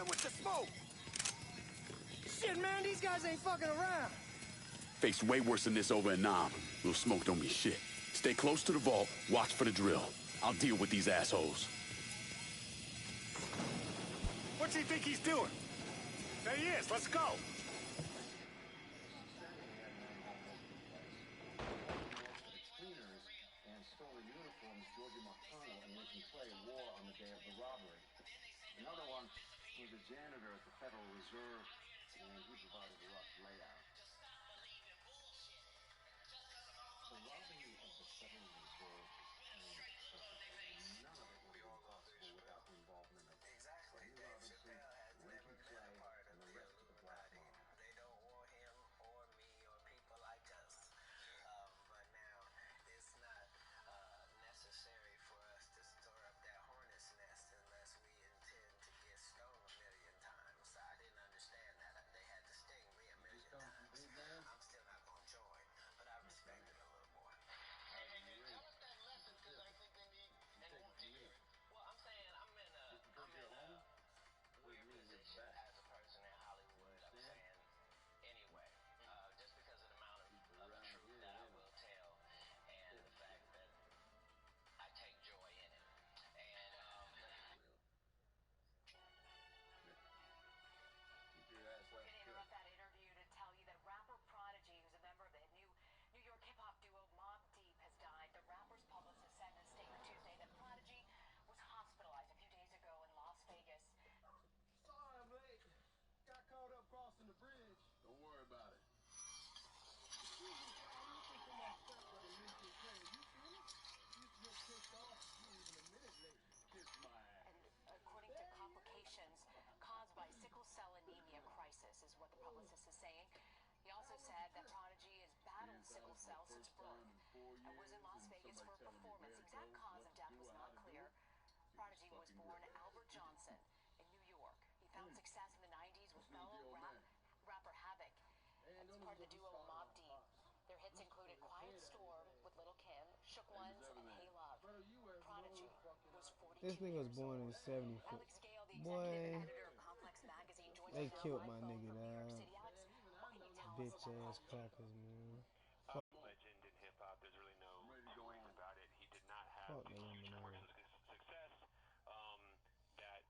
With the smoke! Shit, man, these guys ain't fucking around. Faced way worse than this over in Nam. Little smoke don't mean shit. Stay close to the vault, watch for the drill. I'll deal with these assholes. What's he think he's doing? There he is, let's go! Another one was a janitor at the Federal Reserve, and he provided a rough layout. The robbing of the Federal Reserve and none of it would be possible without the involvement of Freddie Robinson, Ricky Clay, and the rest of the black mob. They don't want him or me or people like us. But now it's not necessary for us to stir up that hornet's nest unless we intend to get stung a million times. I didn't understand that. They had to sting me a million times. I'm still not going to join, but I respect it a little more. cell since birth and was in Las Vegas for a performance. Exact cause of death was not clear. Prodigy was born Albert Johnson in New York. He found success in the 90s with fellow rapper Havoc as part of the duo Mobb Deep. Their hits included Quiet Storm with Little Kim, Shook Ones, and Hey Love. Prodigy was 42 This nigga was years born old. in 74. Alex Gale, the Boy, executive editor of Complex Magazine, joins they us now killed by my phone nigga, from New York dog. City. Alex, what can you tell us Bitch about ass Prodigy? crackers, man. Legend in hip hop. There's really no two ways about it. He did not have Fuck the the huge Illuminati. commercial success that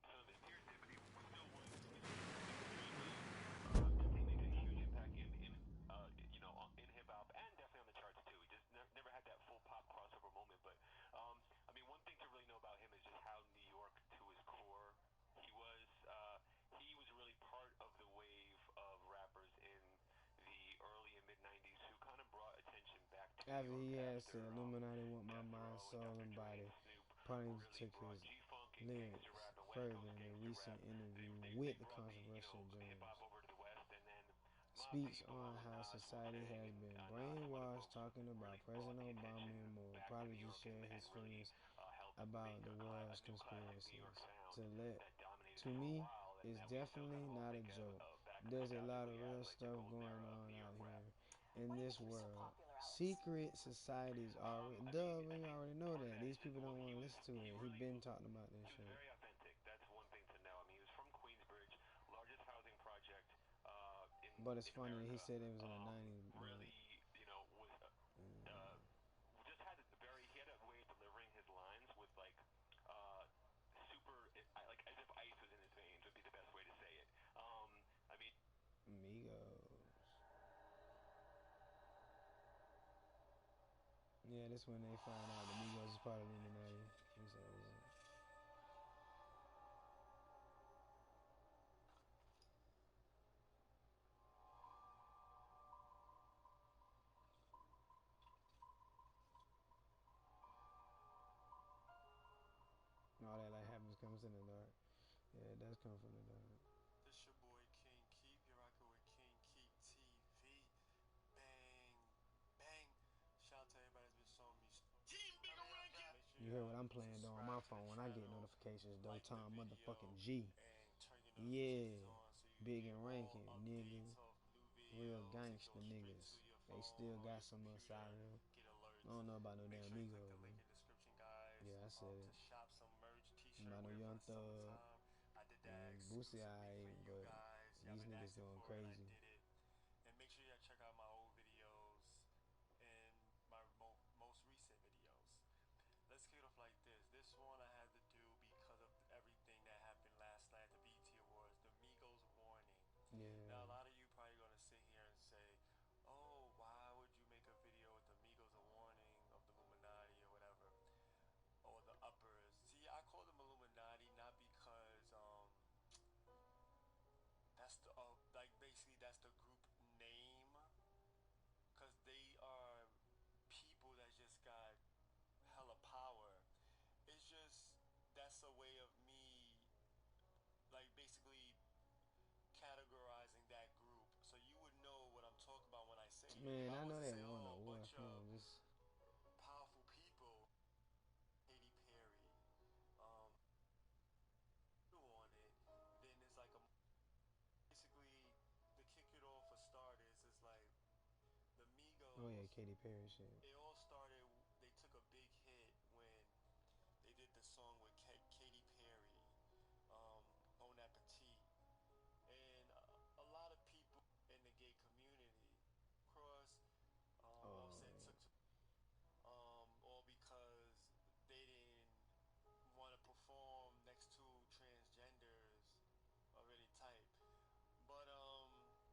some of his peers did, but he still was definitely made a huge impact in hip hop and definitely on the charts too. He just never had that full pop crossover moment. But I mean, one thing to really know about him is just how New York to his core he was. He was really part of the wave of rappers in the early and mid '90s who kind of brought attention back to After New he York had after said Illuminati want my Death mind, Row and soul, Dr. and Dre body, and Snoop Punish really took brought his G-Funk and lyrics gangster rap and West further Coast in a gangster recent rap. interview They with the brought the controversial hip Jones. hop over to the West, and then Mobb Speaks Deep on along with how Nas, society Wu-Tang, has and been Nas, one of brainwashed, them talking really about brought President the Obama attention and more. back to New Prodigy York shared and his really feelings helped about make the a world's new classic New York conspiracies. sound To dominated to for a me, while, and it's that we still definitely kind of all not a think joke. back There's a lot of nostalgically real as like the stuff golden going era of on New out York rap. here in Why do you this think he's so world. popular, Alex? Secret societies already, I duh, mean, we already know part of that. that These is just people don't he want to was listen to he it. He really been talking about this he was shit. very authentic. That's one thing to know. I mean, he was from Queensbridge, largest housing project But it's in funny that he America. said it was in the 90s. Really, was just had a he had a way of delivering his lines with like super like as if ice was in his veins would be the best way to say it. I mean, Migos. Yeah, that's when they find out the Migos is part of the Illuminati. He said, yeah. And all that like happens comes in the dark. Yeah, it does come from the dark. This your boy King Keep. You're rocking with King Keep TV. Bang, bang. Shout out to everybody that's been showing me. You hear what I'm playing though on my subscribe to the phone when I get channel, notifications though. like the Time video, motherfucking G. and turn your Yeah, notifications on so you big get and all ranking, nigga. updates of new Real videos. It gangster goes straight niggas. to your They phone still or got your some computer. inside of them. Get I alerts. don't know about no Make damn sure you click Migos, the link man. in the description, guys, Yeah, I said to it. shop some merch, t-shirt About no wear for Young the Thug summertime. I did that and Boosie exclusively for aight, you but guys. Y'all these been niggas asking going for it, and I crazy. did it. And make sure y'all check out my old videos and my most recent videos. Let's kick it off like this. This one I had to do because of everything that happened last night at the BET Awards, the Migos warning. Yeah. Now a lot of you probably gonna sit here and say, oh, why would you make a video with the Migos a warning of the Illuminati or whatever, or the uppers? See, I call them Illuminati not because that's the like basically that's the group name, because they are people that just got hella power. It's just that's a way of me like basically categorizing that group so you would know what I'm talking about when I say it. If Man, I I was know to that say, one oh, a award. bunch Come of on, just powerful people, Katy Perry, on it, then it's like a basically to kick it off for starters is like the Migos. oh yeah, Katy Perry shit. It all started. They took a big hit when they did the song with Katy Perry, Bon Appetit, and a lot of people in the gay community cross upset took to all because they didn't want to perform next to transgenders of any type. But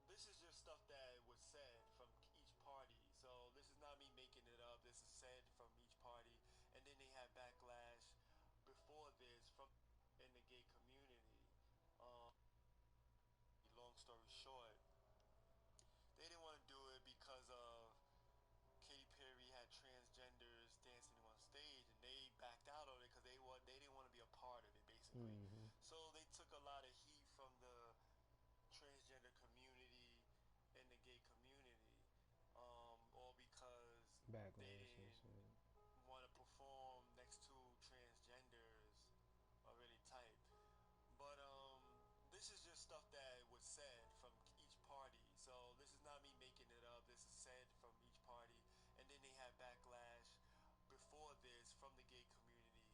this is just stuff that was said from each party. So this is not me making it up. This is said from each party. And then they had backlash before this from in the gay community. Long story short, they didn't want to do it because of Katy Perry had transgenders dancing on stage, and they backed out of it because they didn't want to be a part of it, basically. So they took a lot of heat from the transgender community and the gay community, all because said from each party. So this is not me making it up. This is said from each party. And then they had backlash before this from the gay community.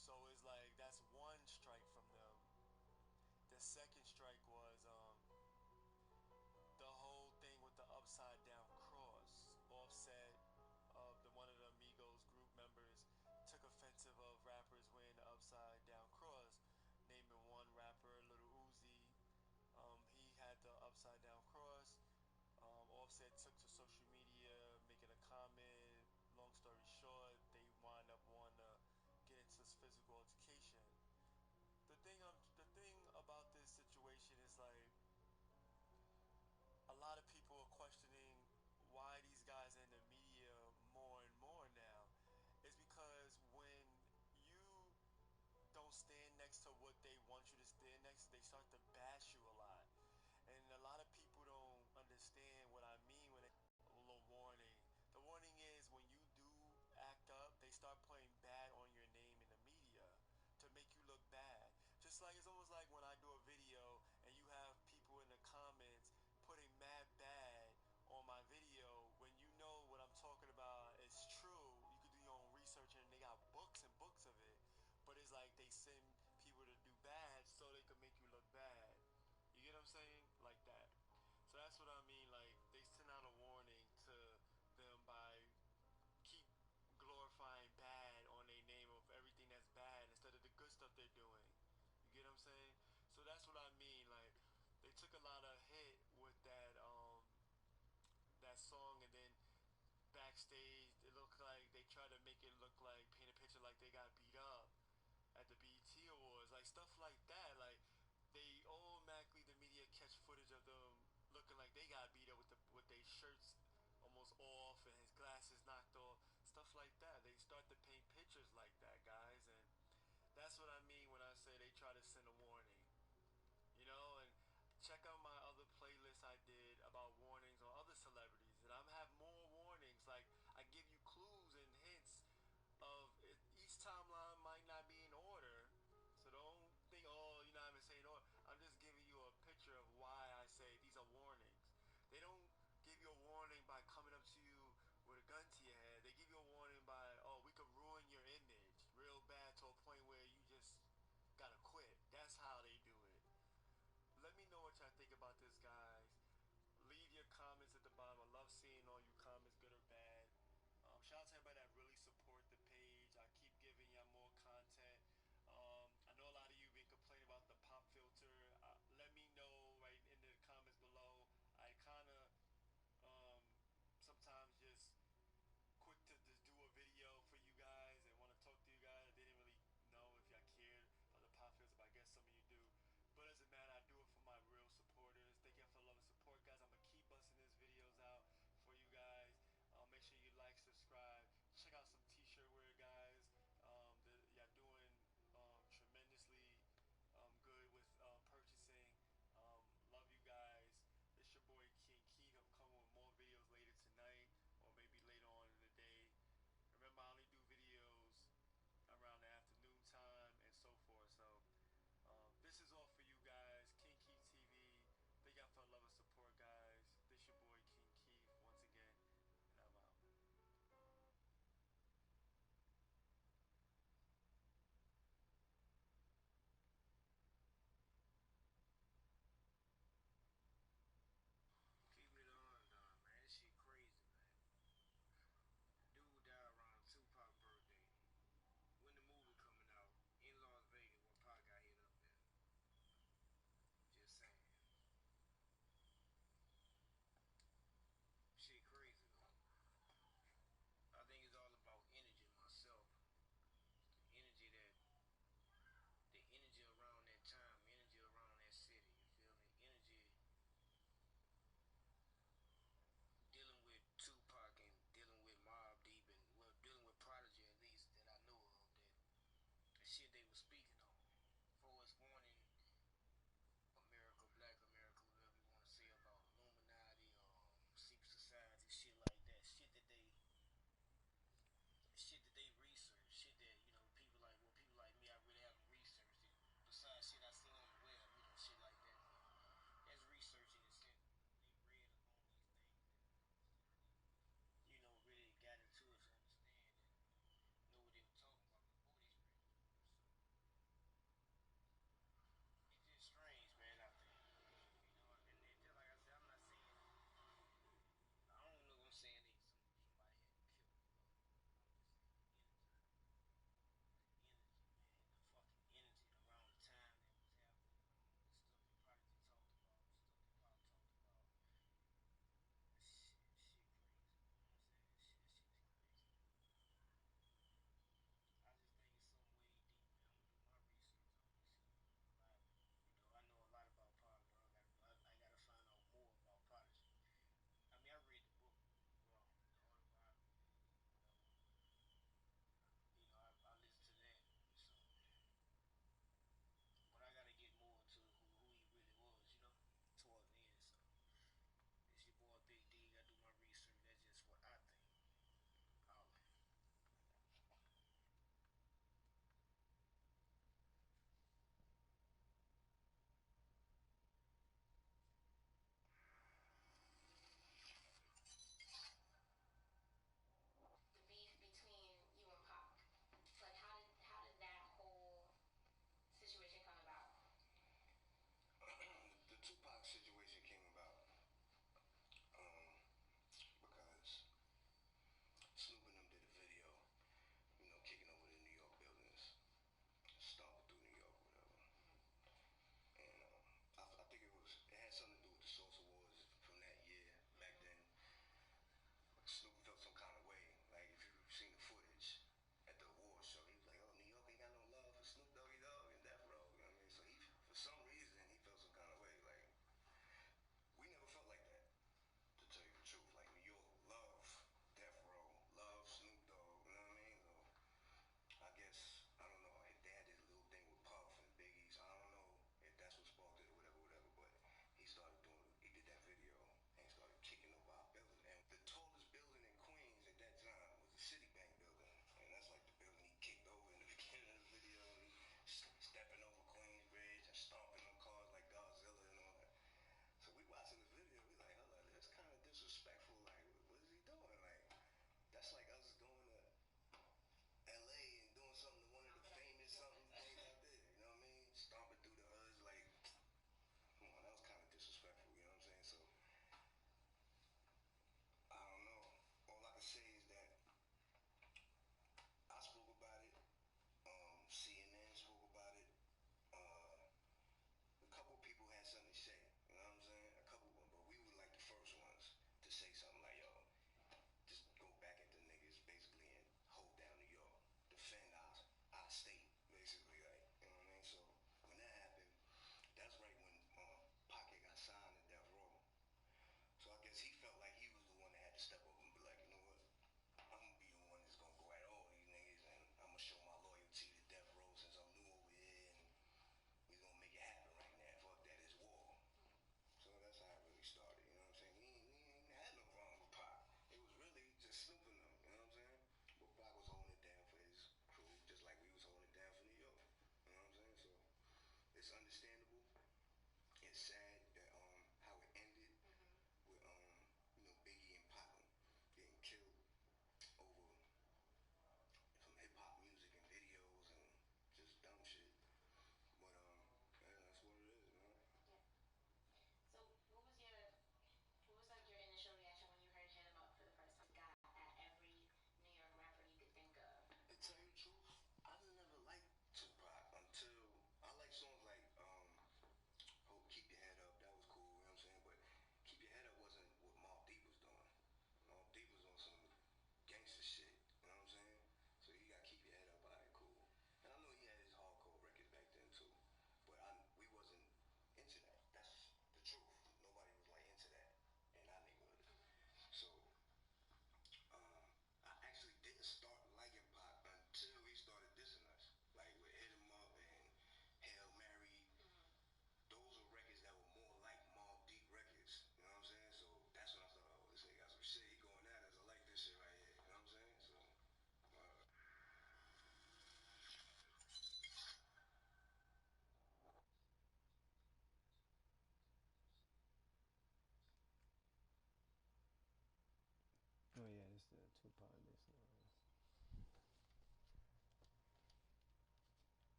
So it's like that's one strike from them. The second strike was the whole thing with the upside down cross. Offset of the one of the Amigos group members took offensive of rappers wearing the upside down cross, naming one rapper Little Uzi. He had the upside down cross. Offset took to social media, making a comment. Long story short, they wind up wanting to get into this physical altercation. The thing about this situation is like a lot of people are questioning why these guys are in the media more and more now. It's because when you don't stand next to what they want you to stand next to, they start to bash you a lot. And a lot of people don't understand what I mean when they a little warning. The warning is when you do act up, they start playing bad on your name in the media to make you look bad. Just like it's almost like when I do a video and you have people in the comments putting mad bad on my video when you know what I'm talking about is true. You could do your own research and they got books and books of it. But it's like they send people to do bad so they can make you look bad. You get what I'm saying? Like that. So that's what I mean. Like they send out a warning to them by keep glorifying bad on their name of everything that's bad instead of the good stuff they're doing. You get what I'm saying? So that's what I mean. Like they took a lot of hit with that song, and then backstage it looked like they tried to make it look like paint a picture like they got beat up at the BET Awards, like stuff like that. Like they automatically the media catch footage of them looking like they got beat up with their shirts almost off and his glasses knocked off, stuff like that. They start to paint pictures like that, guys, and that's what I mean when I say they try to send a warning. And check out my other playlists I did about warnings on other celebrities, and I'm have more warnings. Like I give you clues and hints of each timeline might not be in order, so don't think, oh, you're not even saying order. I'm just giving you a picture of why I say these are warnings. They don't give you a warning by coming up to you with a gun to your head. They give you a warning by, oh, we could ruin your image real bad to a point where you just gotta quit. That's how they do it. Let me know what y'all think about this, guys. Leave your comments at the bottom. I love seeing all you comments, good or bad. Shout out to everybody that really support the page. I keep giving y'all more content. I know a lot of you been complaining about the pop filter. Let me know right in the comments below. I kind of um, sometimes just quick to just do a video for you guys and want to talk to you guys. I didn't really know if y'all cared about the pop filter, but I guess some of you do. But as a man, I do it for my real supporters. Thank you for the love and support, guys. I'm gonna keep busting these videos out for you guys. Make sure you like, subscribe, check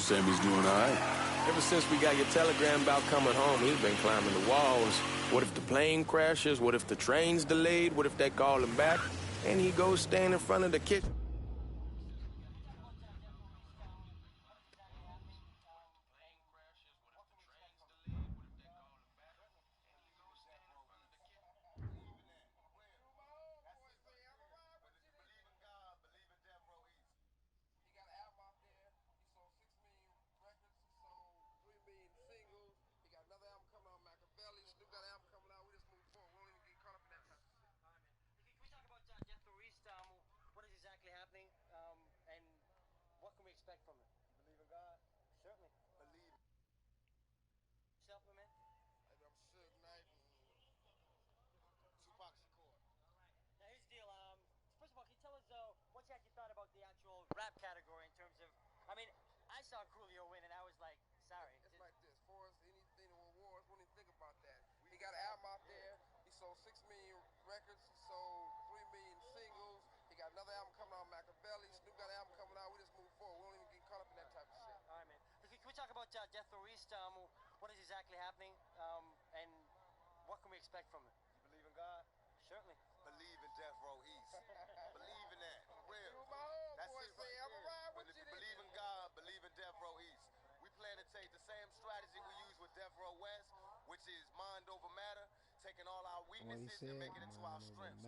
Sammy's doing all right. Ever since we got your telegram about coming home, he's been climbing the walls. What if the plane crashes? What if the train's delayed? What if they call him back? And he goes stand in front of the kitchen. What can we expect from it? You believe in God? Certainly. Believe in yourself, my man? I'm Suge Knight and Tupac Shakur. Now here's the deal. First of all, can you tell us what you actually thought about the actual rap category in terms of? I mean, I saw Coolio win and I was like, sorry. It's like this. For us, anything with awards, wouldn't even think about that. He got an album out there. He sold 6 million records. He sold 3 million singles. He got another album coming out, Machiavelli. Snoop got an album coming out. We just move forward. We don't even get caught up in that type of shit. All right, man. Can we talk about Death Row East? What is exactly happening? And what can we expect from it? You believe in God? Certainly. Believe in Death Row East. Believe in that. Real. That's it right there. But if you believe in God, believe in Death Row East. We plan to take the same strategy we use with Death Row West, which is mind over matter, taking all our weaknesses and making it into our strengths.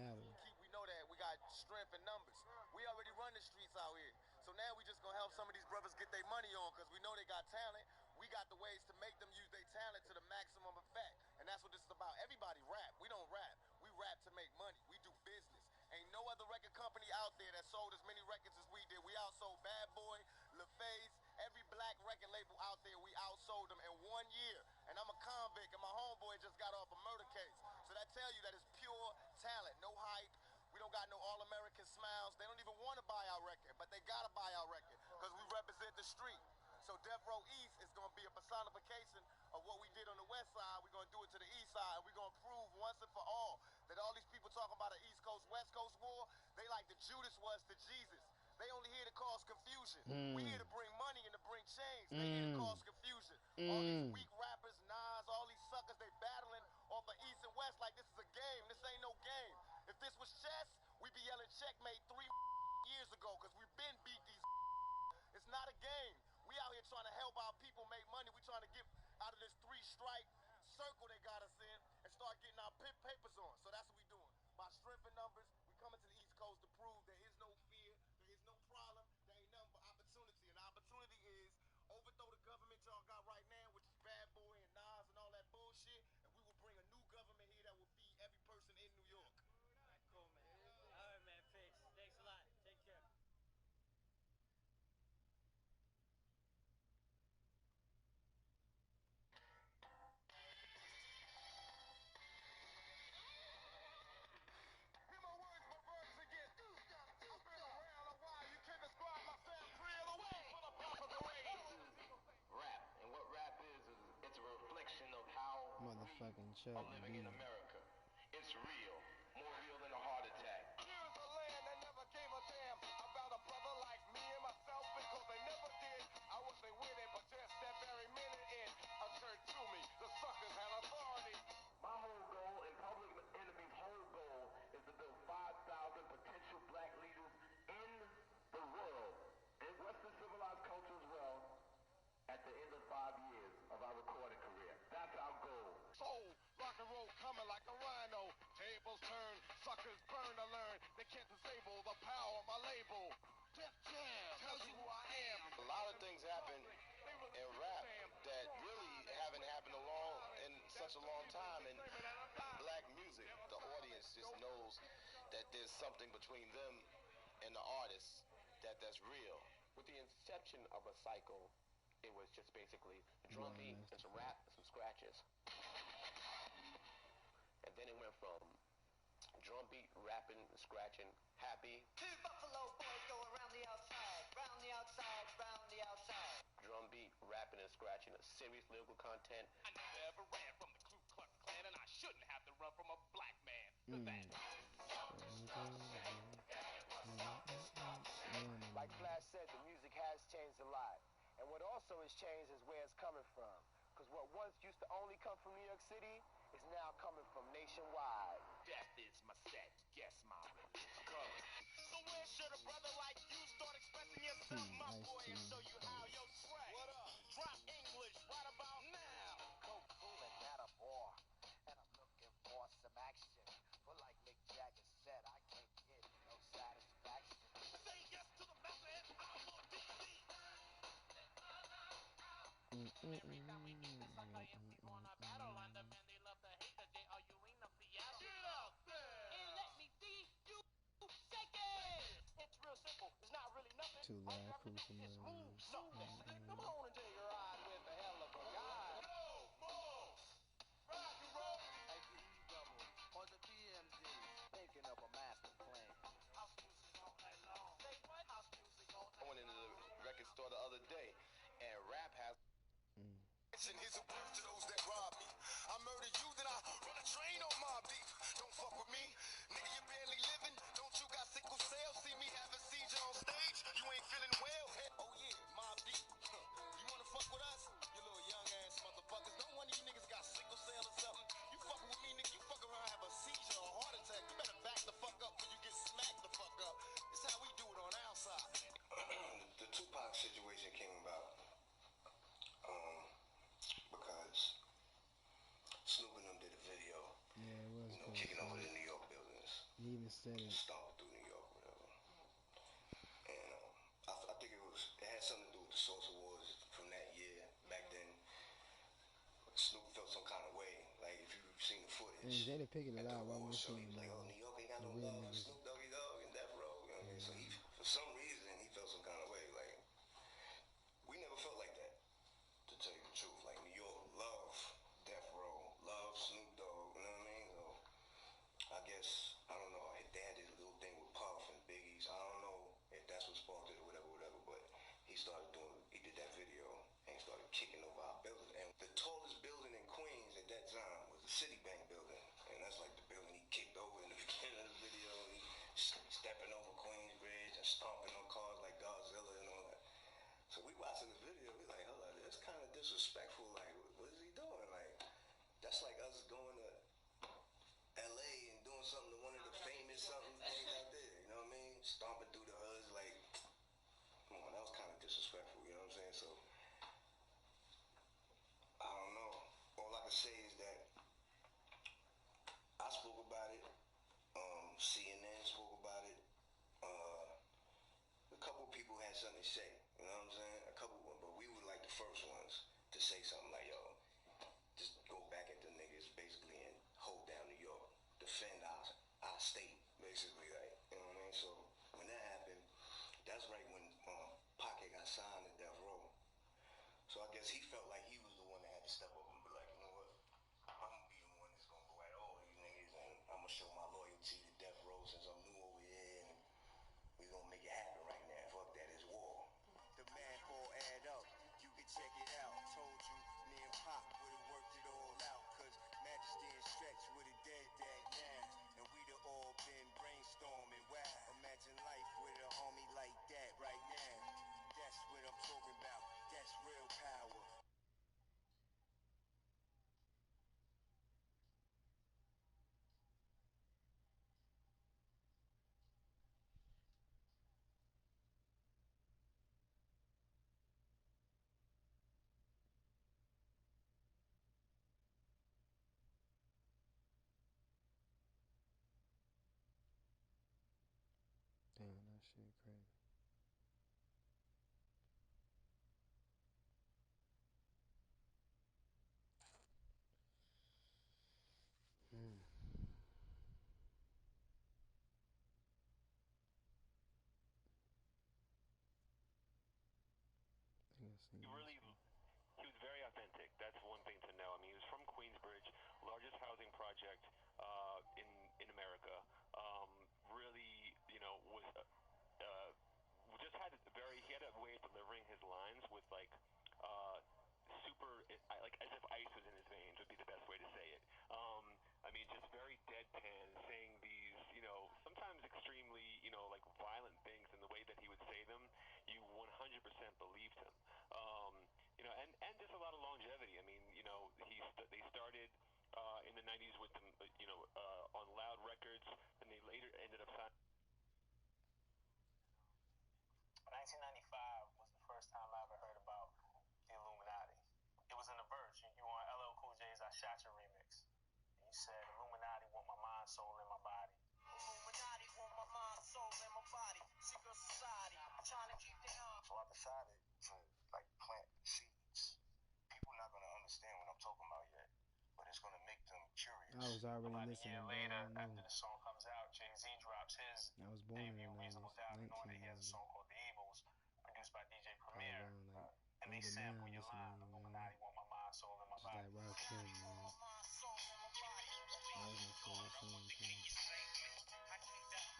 We know that we got strength in numbers. We already run the streets out here. So now we just gonna help some of these brothers get their money on because we know they got talent. We got the ways to make them use their talent to the maximum effect. And that's what this is about. Everybody rap. We don't rap. We rap to make money. We do business. Ain't no other record company out there that sold as many records as we did. We outsold Bad Boy, LaFace, every black record label out there, we outsold them in 1 year. And I'm a convict, and my homeboy just got off a murder case. So that tells you that it's pure talent, no hype. We don't got no all-American smiles. They don't even want to buy our record, but they got to buy our record because we represent the street. So Death Row East is going to be a personification of what we did on the west side. We're going to do it to the east side, and we're going to prove once and for all that all these people talking about an East Coast-West Coast war, they like the Judas was to Jesus. They only here to cause confusion. We here to bring money and to bring change. They here to cause confusion. All these weak rappers, Nas, all these suckers, they battling off of East and West like this is a game. This ain't no game. If this was chess, we'd be yelling checkmate 3 years ago because we've been beat these. It's not a game. We out here trying to help our people make money. We trying to get out of this 3-stripe circle they got us in and start getting our papers on. So that's what we doing. By strength in numbers, we coming to the East Coast to prove there is no fear, there is no problem, there ain't nothing but opportunity. And the opportunity is overthrow the government y'all got right now, which is Bad Boy and Nas and all that bullshit, and we will bring a new government here that will feed every person in New York. Cool, man. All right, man. Peace. Thanks a lot. Take care. Rap. And what rap is it's a reflection of how Motherfucking we Chuck are living D. in America. It's real. More real than a heart attack. Here's a land that never gave a damn about a brother like me and myself because they never did. I wish they would it, but just that very minute it occurred to me. The suckers had authority. My whole goal and Public Enemy's whole goal is to build 5,000 potential black leaders in the world, in Western civilized culture as well, at the end of 5 years of our recording career. That's our goal. Soul, rock and roll coming like a rhino. Tables turn, suckers burn to learn. They can't disable the power of my label. Def Jam tells you who I am. A lot of things happen in rap that really haven't happened in such a long time. In black music, the audience just knows that there's something between them and the artist that's real. With the inception of a cycle, it was just basically a drum beat and some rap and some scratches. And then it went from drum beat, rapping, scratching, happy. 2 Buffalo boys go around the outside, round the outside, round the outside. Drum beat, rapping and scratching, a serious lyrical content. I never ran from the Ku Klux Klan, and I shouldn't have to run from a black man for that. Like Flash said, the music has changed a lot. And what also also has changed is where it's coming from. Because what once used to only come from New York City is now coming from nationwide. Death is my set, guess my color. So where should a brother like you start expressing yourself, my boy, and show you how your swag? What up? Drop English right about now. Coke full and not a bar. And I'm looking for some action. But like Mick Jagger said, I can't get no satisfaction. Say yes to the master and I'm on DC. Mm-mm-mm. Battle line, the man they love to hate the J.R.U. ain't a Seattle. Get out there! And let me see you shake it! It's real simple. It's not really nothing. Too All you loud, have to do crucial is move nerves. something. Come on and take a ride with a hell of a guy. Rock and roll! Hey, please, double. Or the BMG. Thinking of a master plan. House music all night long. Say what? House music all night long. I went into the record store the other day, and rap has. Here's a word to those that rob me. I murder you, then I run a train on my beef. Don't fuck with me, nigga, you barely living. Don't you got sickle cell? See me have a seizure on stage? You ain't feeling well? Hey, oh yeah, my beef. You wanna fuck with us? You little young ass motherfuckers. Don't one of you niggas got sickle cell or something? You fucking with me, nigga, you fuck around, have a seizure or a heart attack. You better back the fuck up before you get smacked the fuck up. This is how we do it on our side. The Tupac situation came about. Because Snoop and them did a video, Yeah, it was cool. kicking over the New York buildings. He even said it. Stomping through New York, whatever. And I think it had something to do with the Source Awards from that year. Back then, Snoop felt some kind of way. Like, if you've seen the footage. And Jada picking it out while we were He seeing was like, oh, New York ain't got no real love. niggas. Snoop Doggy Dogg and Death Row. You know what I mean? So for some reason, he felt some kind of way. Like, we never felt like that, to tell you the truth. Like, New York love Death Row, love Snoop Dogg, you know what I mean? So, I guess, I don't know, they had this little thing with Puff and Biggie's. I don't know if that's what sparked it or whatever, but he did that video and he started kicking over our building. And the tallest building in Queens at that time was the Citibank building. And that's like the building he kicked over in the beginning of the video. He stepping over Queensbridge and stomping on cars like Godzilla and all that. So we watching the video, we like, hold on, that's kind of disrespectful. Like, what is he doing? Like, that's like us going to LA and doing something to one of the famous something things out there. You know what I mean? Stomping through the hoods, like, come on, that was kind of disrespectful. You know what I'm saying? So, I don't know. All I can say is that I spoke about it. CNN spoke about it. A couple people had something to say. You know what I'm saying? A couple, but we were like the first ones to say something like, yo, just go back at the niggas basically and hold down New York, defend our state, basically, like, you know what I mean? So when that happened, that's right when Pocket got signed to Death Row. So I guess he felt like he was the one that had to step up and be like, you know what, I'm gonna be the one that's gonna go at all these niggas and I'm gonna show my loyalty to Death Row since I'm new over here and we gonna make it happen right now. Fuck that, it's war. The math all add up, you can check it out. Told you, me and Pop would've worked it all out. Cause Majesty and Stretch would've dead that now. And we'd have all been brainstorming. Wow, imagine life with a homie like that right now. That's what I'm talking about, that's real power. Damn, that shit crazy. He was very authentic. That's one thing to know. I mean, he was from Queensbridge, largest housing project in America. Really, you know, was just had he had a way of delivering his lines with like super, like as if ice was in his veins would be the best way to say it. I mean, just very deadpan, saying these, you know, sometimes extremely, you know, like violent things in the way that he would say them. You 100% believed him. 90s with them, on Loud Records, and they later ended up signing. 1995 was the first time I ever heard about the Illuminati. It was in a verse. You were on LL Cool J's I Shot You remix. And you said, Illuminati want my mind, soul, and my body. Illuminati want my mind, soul, and my body. Secret society, trying to keep down. So I decided to plant seeds. People not gonna understand what I'm talking about yet, but it's gonna make them curious. I was already About listening, a year bro. later, I know. after the song comes out, Jay-Z drops his I was born in the debut 90s, Reasonable Doubt, and on it he has a 1990. song called The Evils, produced by DJ Probably Premier. around like And they 8 or 9 sample your listening, line, man. Illuminati want my mind, soul, and my Just body. like Rakim, man. That was my favorite song, too.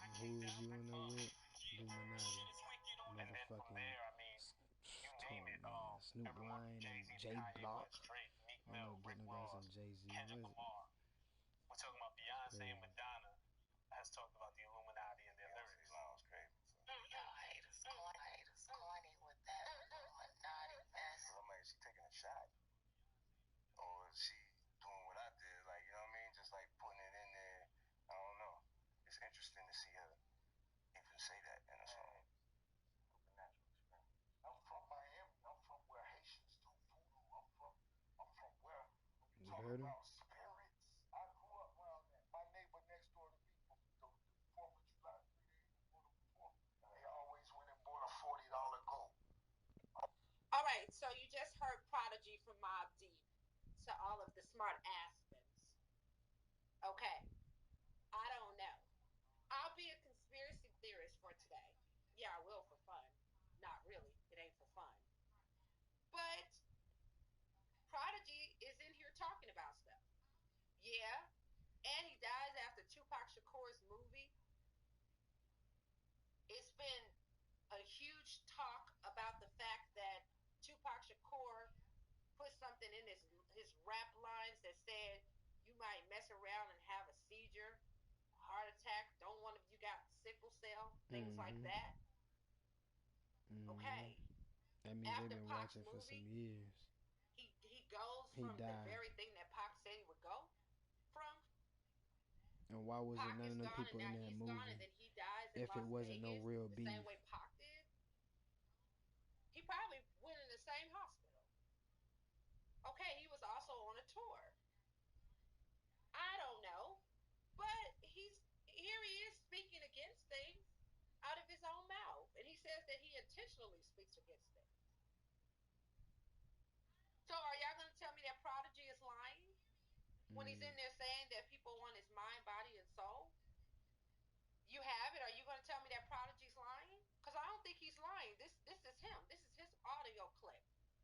And who was you in there with? Illuminati. And then from Motherfucking there, I mean, you name it. man. Snoop Everyone from Lion and Jay-Z to J Kanye Block. West, Drake, Meek I Mill, know Rick getting guys Ross, some Jay-Z. Kendrick Was Lamar. We're talking about Beyonce crazy. and Madonna has talked about the Illuminati in their lyrics. Sounds crazy. Y'all haters corny with that Illuminati mess. I'm like, is she taking a shot? Or is she doing what I did? Like, you know what I mean? Just like putting it in there. I don't know. It's interesting to see her even say that in a song. Supernatural experience. I'm from Miami. I'm from where Haitians do voodoo. I'm from where you heard him? about spirits. I grew up around that. My neighbor next door to me, the 4th of July, 3 days before the 4th, they always went and bought a $40 gold. All right, so you just heard Prodigy from Mobb Deep to all of the smart Aspens. Okay, I don't know. I'll be a conspiracy theorist for today. Yeah, I will for fun. Not really. It ain't for fun. But Prodigy is in here talking about stuff. Yeah, and he dies after Tupac Shakur's movie. It's been a huge talk about the fact that Tupac Shakur put something in his rap lines that said you might mess around and have a seizure, heart attack. Don't one of you got sickle cell? Things like that. Okay. That means After they've been Pac's watching for movie, some years. he goes He from the died. very thing that Pac said he would go from. And why was Pac it none is of them gone, people and in now that he's gone, movie? and then he dies in If Las it wasn't Vegas, no real the beef. same way Pac did. He probably went in the same hospital. Okay, he was also on a tour. I don't know, but here he is speaking against things out of his own mouth, and he says that he intentionally speaks against things. So are y'all going to tell me that Prodigy is lying when he's in there saying that people want his mind, body, and soul? You have it. Are you going to tell me that Prodigy's lying? Because I don't think he's lying. This is him. This is his audio clip.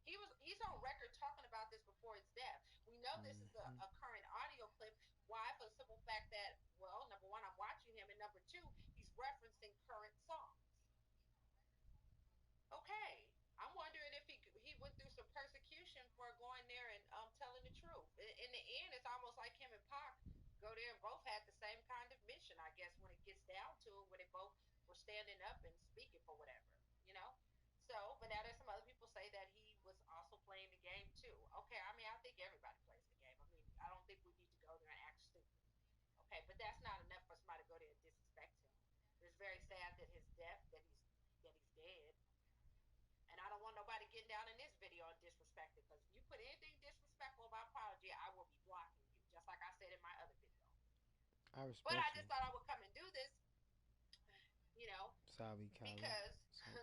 He's on record talking about this before his death. We know this is a current audio clip. Why? For the simple fact that, well, number one, I'm watching him, and number two, he's referencing current songs. Okay, I'm wondering if he went through some persecution for going there and telling the truth. In the end, it's almost like him and Pac go there and both had the same kind of mission, I guess, when it gets down to it, where they both were standing up and speaking for whatever, you know? So, but now there's some other people say that he was also playing the game too. Okay, I mean, I think everybody plays the game. I mean, I don't think we need to go there and act stupid. Okay, but that's not enough for somebody to go there and disrespect him. It's very sad that his death, that he's dead. And I don't want nobody getting down in this video and disrespecting, because if you put anything disrespectful about Prodigy, I will be blocking you, just like I said in my other video. I respect But I you. just thought I would come and do this, you know, Sorry, Callie. because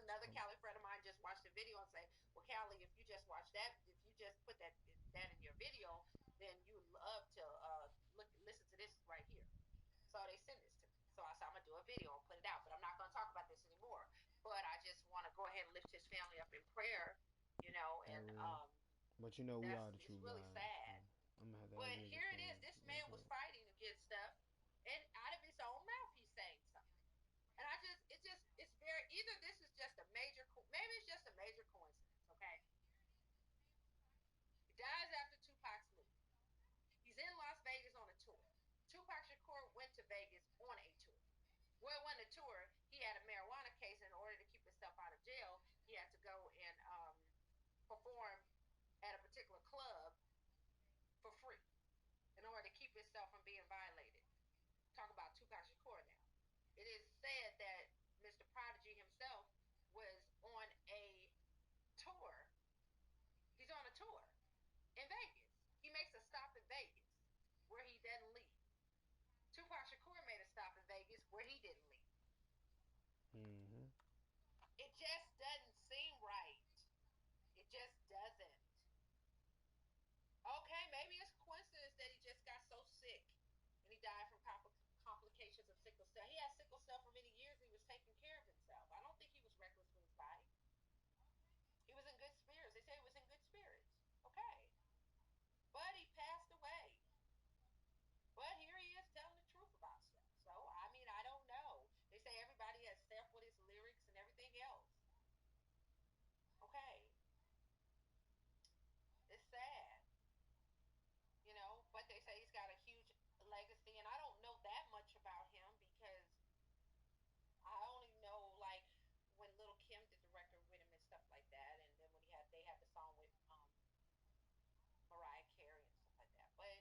another Cali friend of mine just watched the video and say, well, Callie, if you just watch that, if you just put that in your video, then you would love to listen to this right here. So they send this to me. So I said, I'm going to do a video and put it out, but I'm not going to talk about this anymore. But I just want to go ahead and lift his family up in prayer, you know, and but you know we are the true it's really God. sad. So I'm gonna have to But here it is. This man was fighting against stuff, and out of his own mouth, he's saying something. And it's very, either this is just a major, maybe it's just a major coincidence, okay? He dies after Tupac's movie. He's in Las Vegas on a tour. Tupac Shakur went to Vegas on a tour. Well, when the tour, he had a marijuana case, and in order to keep himself out of jail, he had to go and perform at a particular club for free in order to keep himself where he didn't leave. Mm-hmm. It just doesn't seem right. It just doesn't. Okay, maybe it's a coincidence that he just got so sick and he died from complications of sickle cell. He had sickle cell for many years and he was taking care of himself. I don't think he was reckless with his body. He was in good spirits. They say he was in good spirits. Okay. But he passed away. But here he is telling the truth about stuff. So, I mean, I don't know. They say everybody has stuff with his lyrics and everything else. Okay. It's sad, you know, but they say he's got a huge legacy. And I don't know that much about him because I only know, like, when Little Kim did the record with him and stuff like that. And then when they had the song with Mariah Carey and stuff like that. But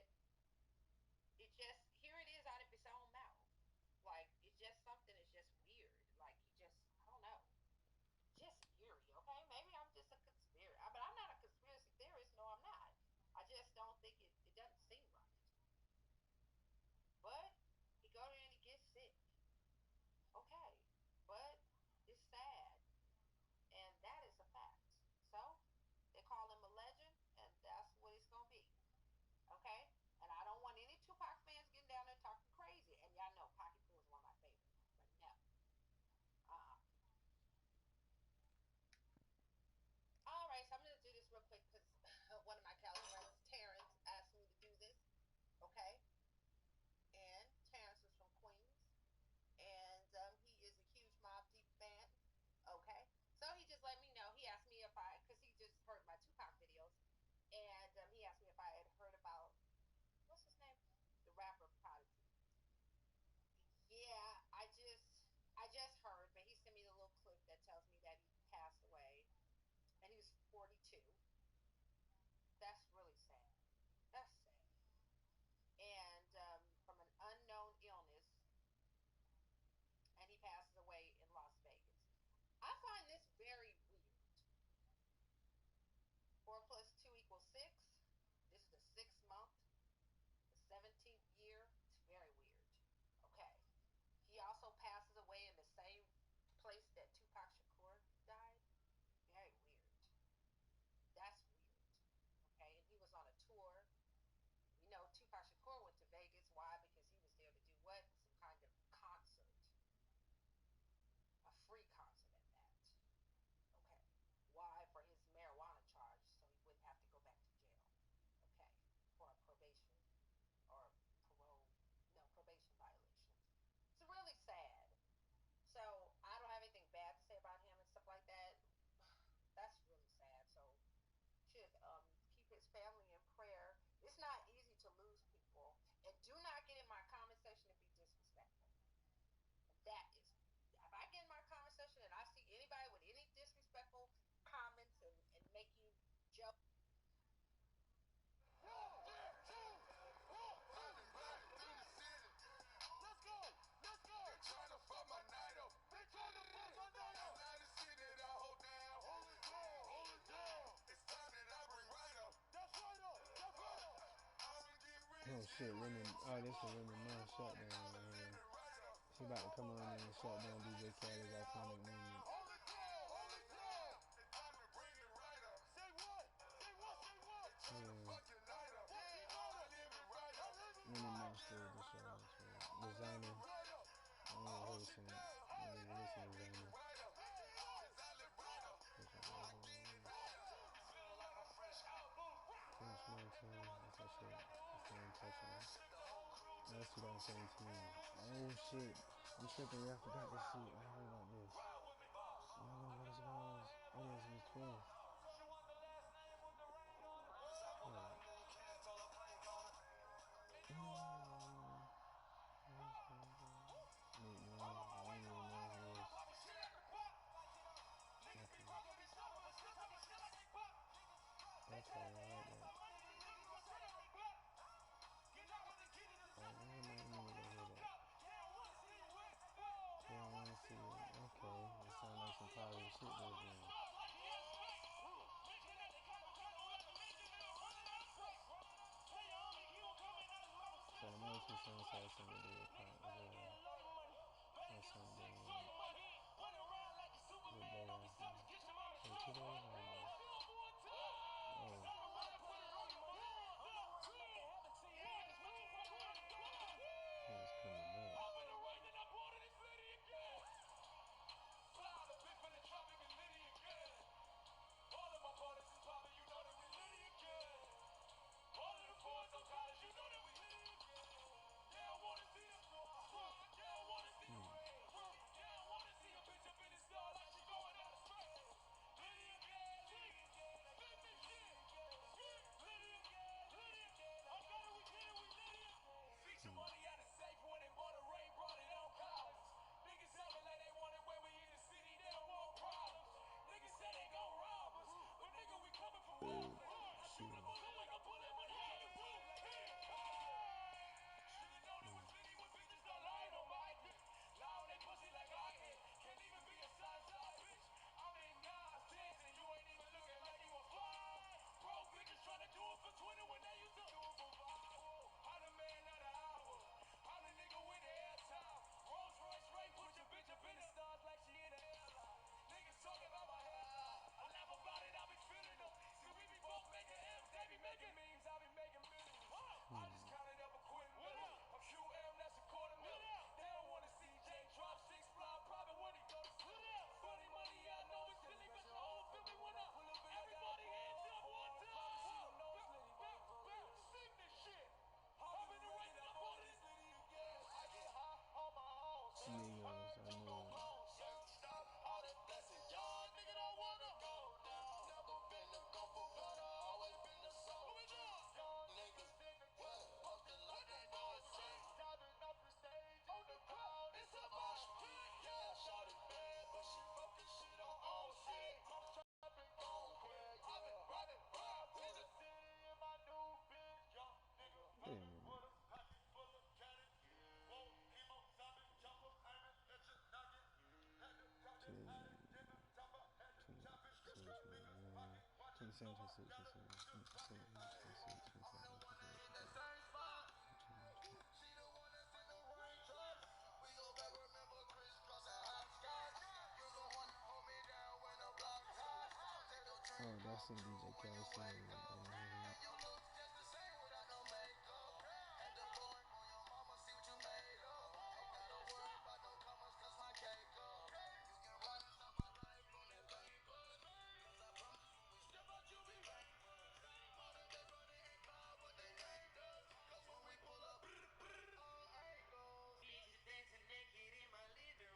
it just, here it is out of his own mouth. Like, it's just something that's just weird. Like, he just, I don't know. Just eerie, okay? Maybe I'm just a conspiracy. But I'm not a conspiracy theorist. No, I'm not. I just don't think it doesn't seem right. But he go there and he gets sick. Okay. But it's sad. And that is a fact. So, they call him a legend, and that's what it's going to be. Okay? And I don't want any Tupac fans getting down there talking crazy. And y'all know Pocket Pooh is one of my favorites. But no. Uh-uh. All right, so I'm going to do this real quick because one of my college friends, Terrence, asked me to do this. Okay? And Terrence is from Queens. And he is a huge Mobb Deep fan. Okay? So he just let me know. He asked me if because he just heard my Tupac videos. And he asked me if I had heard about, what's his name? The rapper Prodigy. Yeah, I just heard, but he sent me the little clip that tells me that he passed away. And he was 42. That's really sad. That's sad. And from an unknown illness, and he passes away in Las Vegas. I find this very weird. 4 + 2 = 6. This is the 6th month, the 17th year. It's very weird. Okay. He also passes away in the same place that Tupac Shakur died. Very weird. That's weird. Okay. And he was on a tour. We know Tupac Shakur went to Vegas. Why? Because he was there to do what? Some kind of concert. A free concert at that. Okay. Why? For his marijuana charge, so he wouldn't have to go back to jail. Okay. For a probation or parole, no, probation violations. It's really sad. So I don't have anything bad to say about him and stuff like that. That's really sad. So should keep his family in prayer. It's not easy to lose people, and do not get in my comment section and be disrespectful. That is, if I get in my comment section and I see anybody with any disrespectful comments and making jokes. Oh shit, Remy. Oh, this is Remy Ma shutdown. She about to come on in and shut down DJ Khaled's iconic moment. Yeah. Remy Ma still the show. Designer. I don't know who sing. I don't even listen to Designer. French Montana. That's that shit. That's the touching. That's 2017. Oh shit. I'm tripping, yeah, I forgot this shit. I heard about this. I don't know what it's about. Oh yeah, it's on the 12th. Yeah. Meet me. I don't even know who it is. Okay. Okay, I like that. Oh, I don't know. I need to hear that. Yeah, I want to see it. Okay. It sounds like some positive shit they're doing. So the American sounds like something to do with pop as well. see that? Oh. It's coming up. Oh, that's some DJ Khaled song.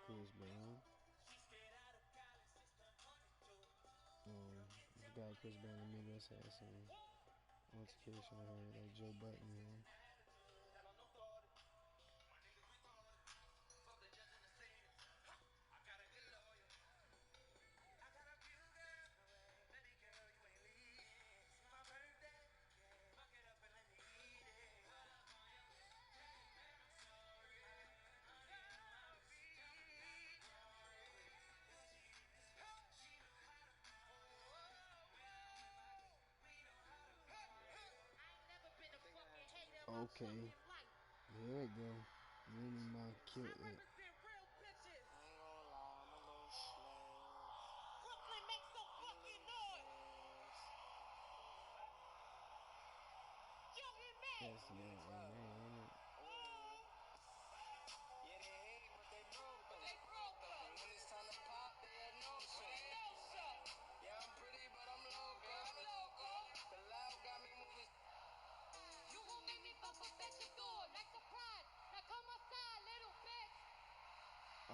Chris Brown. This guy Chris Brown Amigos had some altercation with her, like Joe Button, you know. Okay, there we go. Really, my killed it. Yes, yeah, man.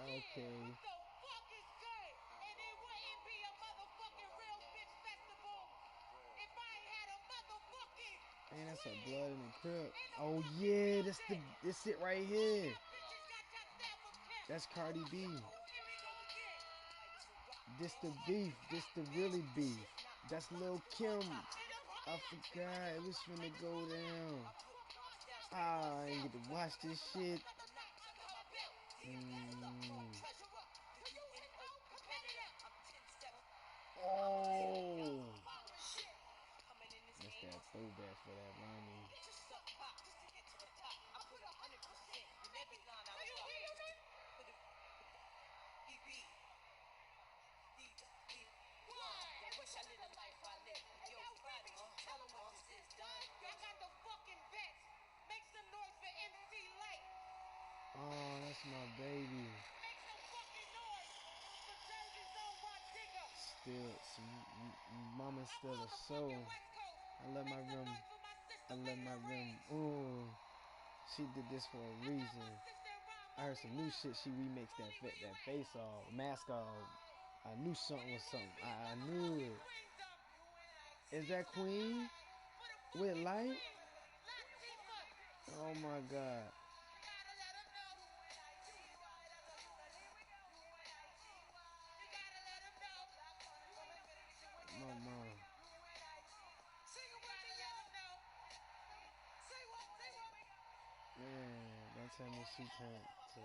Okay. What the fuck is that? And it wouldn't be a motherfucking real bitch festival if I ain't had a motherfucking. Man, that's a blood in the crib. Oh yeah, this it right here. That's Cardi B. This the beef. This the really beef. That's Lil Kim. I forgot it was finna go down. I ain't get to watch this shit. Oh, that's that throwback for that money. That's my baby. Still, mama's still a soul. I love my room. I love my room. Ooh, she did this for a reason. I heard some new shit. She remixed that face off, mask off. I knew something was something. I knew it. Is that Queen with light? Oh my God. Mama. Man, don't tell me she turned to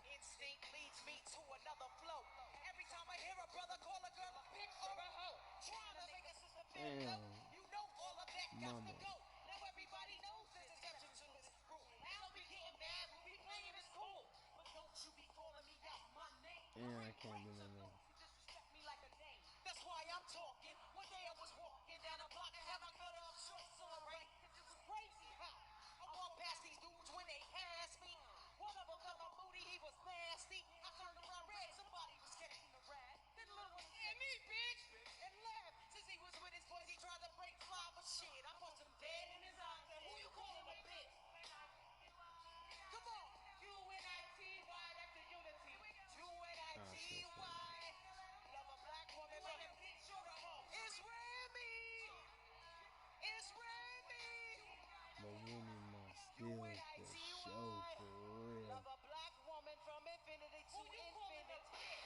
Instinct leads me to another flow. Every time I hear a brother call a girl a bitch or a hoe, trying to make a sister feel low. You know all of that got to go. Now everybody knows there's exception to this rule. I'll be getting mad when we playing this cool, but don't you be calling me out my name. Yeah, I can't do nothing. You disrespect me like a name. That's why I'm talking. One day I was walking down a block and have my cut off short celebrate. This was crazy, huh? I walked past these dudes when they passed me. One of them felt my booty, he was nasty. I turned around red, somebody was catching the rat. Then the little one said, me, bitch, and laughed. Since he was with his boys, he tried to break fly, but shit, I punched him dead in his eyes. Said, who you calling a bitch? Come on, U-N-I-T-Y, that's the unity. U-N-I-T-Y. Love a black woman, but a bitch or a hoe. It's Remy. It's Remy. But Remy must steal the show for real. Love a black woman from infinity to infinity.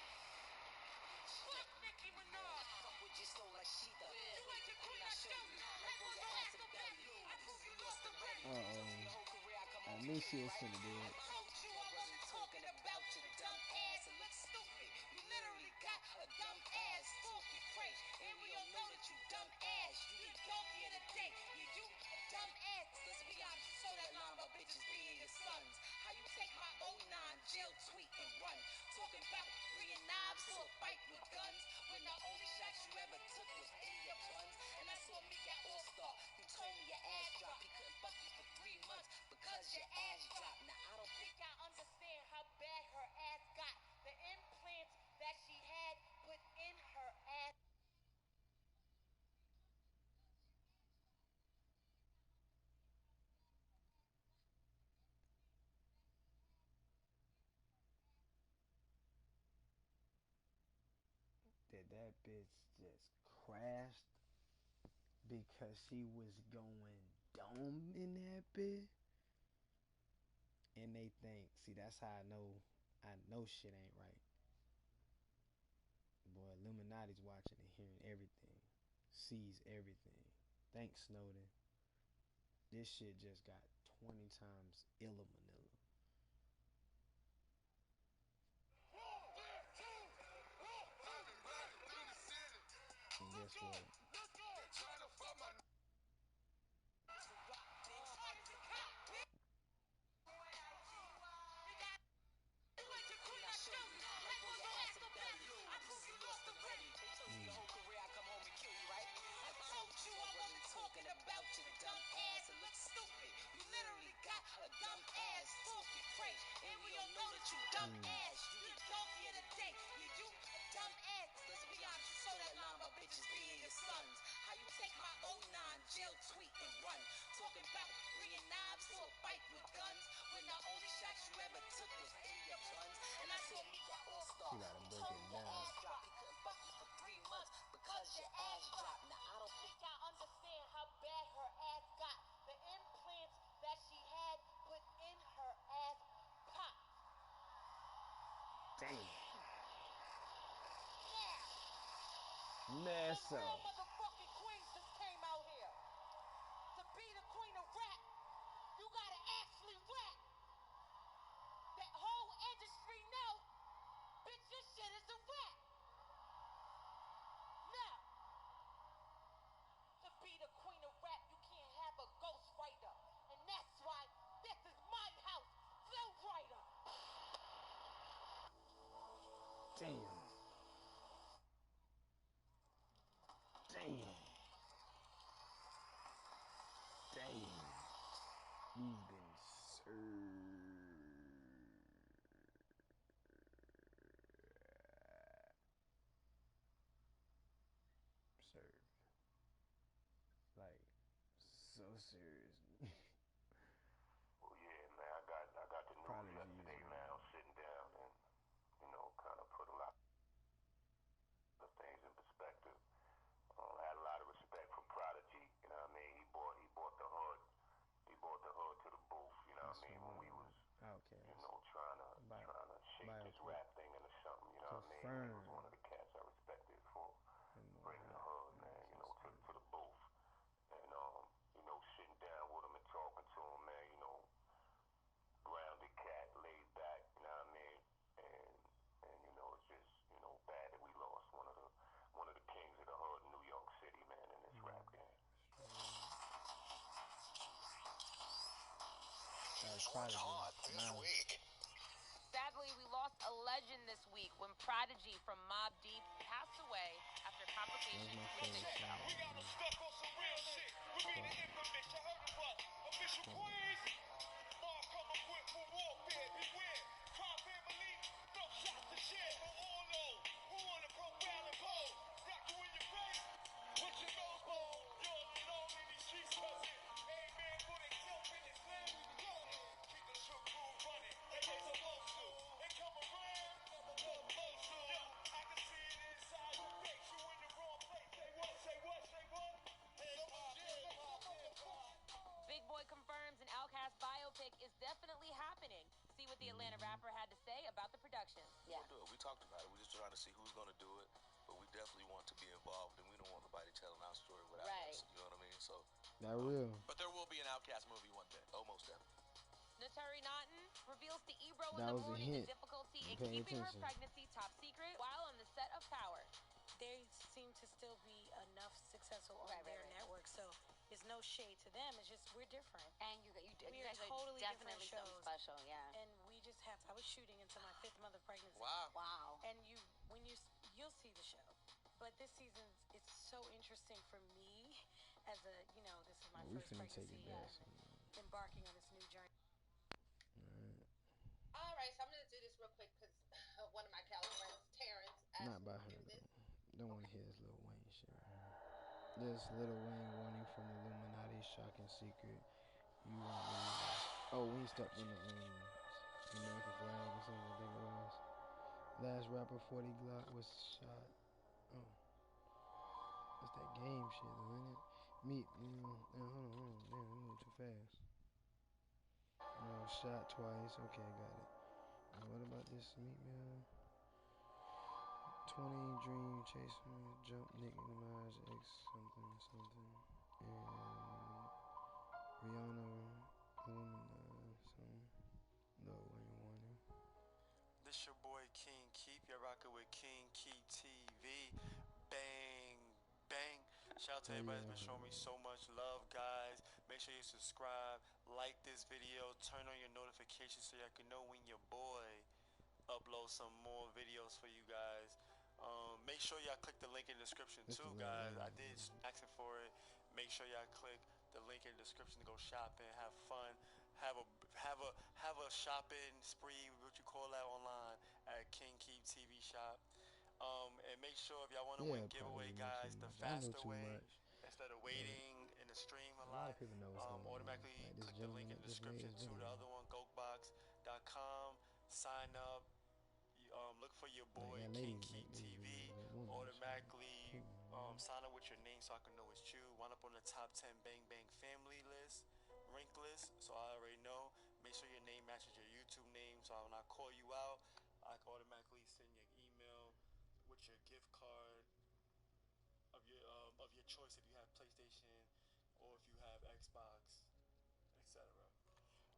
Fuck Nicki Minaj. Fuck with you so like Sheeta. You ain't the queen, I show you. Like on your ass and belly. I prove you lost already. I knew she was finna do it. I told you I wasn't talking about your dumb ass. It looks stupid. You literally got a dumb ass. Funky crazy. And we all know that you dumb ass. You get donkey of the day. You dumb ass. Let's be honest. So that line about bitches being your sons. How you take my 09 jail tweet and run. Talking about bringing knives to a fight with guns. When the only shots you ever took was in your buns. And I saw Meek at All-Star. You told me your ass dropped. He couldn't fuck you for 3 months because your ass dropped. Now I don't think I understand how bad her ass got. The implants that she had put in her ass. Did that bitch just crashed because she was going dumb in that bitch? And they think, see, that's how I know shit ain't right. Boy, Illuminati's watching and hearing everything, sees everything. Thanks, Snowden. This shit just got 20 times illa Manila. And guess what? Talking about your dumb ass, it looks stupid. You literally got a dumb ass, funky crazy. And we all know that you dumb ass. You get donkey of the day. You dumb ass. Let's be honest, you saw that line about bitches being your sons. How you take my 09 jail tweet and run. Talking about bringing knives to a fight with guns. When the only shots you ever took was in your buns. And I saw Meek at All-Star. She gotta break it down. He couldn't fuck you for 3 months because your ass dropped. Now I don't think I understand how bad her ass got. The implants that she had put in her ass popped. Damn. Yeah. Mess Some real up. motherfucking queens just came out here. To be the queen of rap, you gotta actually rap. That whole industry know, bitch, this shit is a rap. Now, to be the queen of rap, you can't have a ghostwriter. And that's why this is my house, Flow Rider. Damn. Damn. Damn. You've been served. was serious. Well, yeah, man, I got the news Prodigy yesterday, is, man. I was sitting down and, kind of put a lot of things in perspective. I had a lot of respect for Prodigy, you know what I mean? He bought the hood. He bought the hood to the booth, you know what I mean? When we was, Outcast. trying to shape this rap thing into something, you know what I mean? And he was one of the cats I respected for bringing the hood, man, to the booth. And, sitting down with him and talking to him, man, grounded cat, laid back, you know what I mean? And it's just, bad that we lost one of the kings of the hood in New York City, man, in this rap game. What's hot this week? Sadly, we lost a legend this week when Prodigy from Mobb Deep passed away after complications with his health. We got him stuck on some real shit. We be the infamous, you heard of us. Official Queens. Mark come equipped for warfare. Beware. Crime family. No shots to share. For all low. Who wanna profile and pose? Rock you in your face. Put your nose bone. Yours alone in these streets, cousin. Hey man, for they self in this land. Keep the true crew running. They supposed to. They come around. Never come close to. I can see it inside your face. You in the wrong place. Say what? Say what? Say what? Big Boy confirms an Outkast biopic is definitely happening. See what the Atlanta rapper had to say about the production. Yeah. We'll do it. We talked about it. We're just trying to see who's going to do it. But we definitely want to be involved, and we don't want nobody telling our story without us. You know what I mean? So. That real. But there will be an Outkast movie one day. Almost definitely. Naturi Naughton reveals to Ebro in That the was a morning the hint. difficulty in Pay keeping her attention. pregnancy top secret while on the set of Power. There seem to still be enough successful on their network, so it's no shade to them. It's just we're different. And you we're guys are totally definitely different something shows. special, yeah. And we just have. I was shooting into my 5th month of pregnancy. Wow. And you'll see the show, but this season it's so interesting for me as a this is my We first finna take pregnancy. it back. Embarking on this new journey. All right, so I'm gonna do this real quick because one of my Cali friends, Terrence, asked Not me by to her do this. though. Don't want to hear this Lil Wayne shit right here. This Lil Wayne warning from the Illuminati, shocking secret. You won't believe it. Oh, when he stepped on the American flag or something, I think it was. Last rapper 40 Glock was shot. Oh, that's that game shit though, isn't it? Meat. Hold on. Damn, I moved too fast. No, shot twice. Okay, got it. What about this Meat Mill? 20 Dream Chasing Jump Nick Minaj X something. And Rihanna Illumina some Lil Wayne warning. This your boy King Keep. You're rocking with King Keep TV. Bang, bang. Shout out to everybody that's been showing me so much love, guys. Make sure you subscribe, like this video, turn on your notifications so y'all can know when your boy upload some more videos for you guys. Make sure y'all click the link in the description too, guys. I did asking for it. Make sure y'all click the link in the description to go shopping, have fun, have a shopping spree, what you call that online at King Keep TV Shop. And make sure if y'all want to win giveaway, guys, the faster way instead of waiting in the stream a lot. Of people know what's going Automatically on. Like click the link in the description too. The other one, GoatBox.com. Sign up. Look for your boy King Keep TV. Automatically sign up with your name so I can know it's you. Wind up on the top 10 Bang Bang family list, rank list, so I already know. Make sure your name matches your YouTube name, so when I call you out, I can automatically send your email with your gift card of your choice if you have PlayStation or if you have Xbox, etc.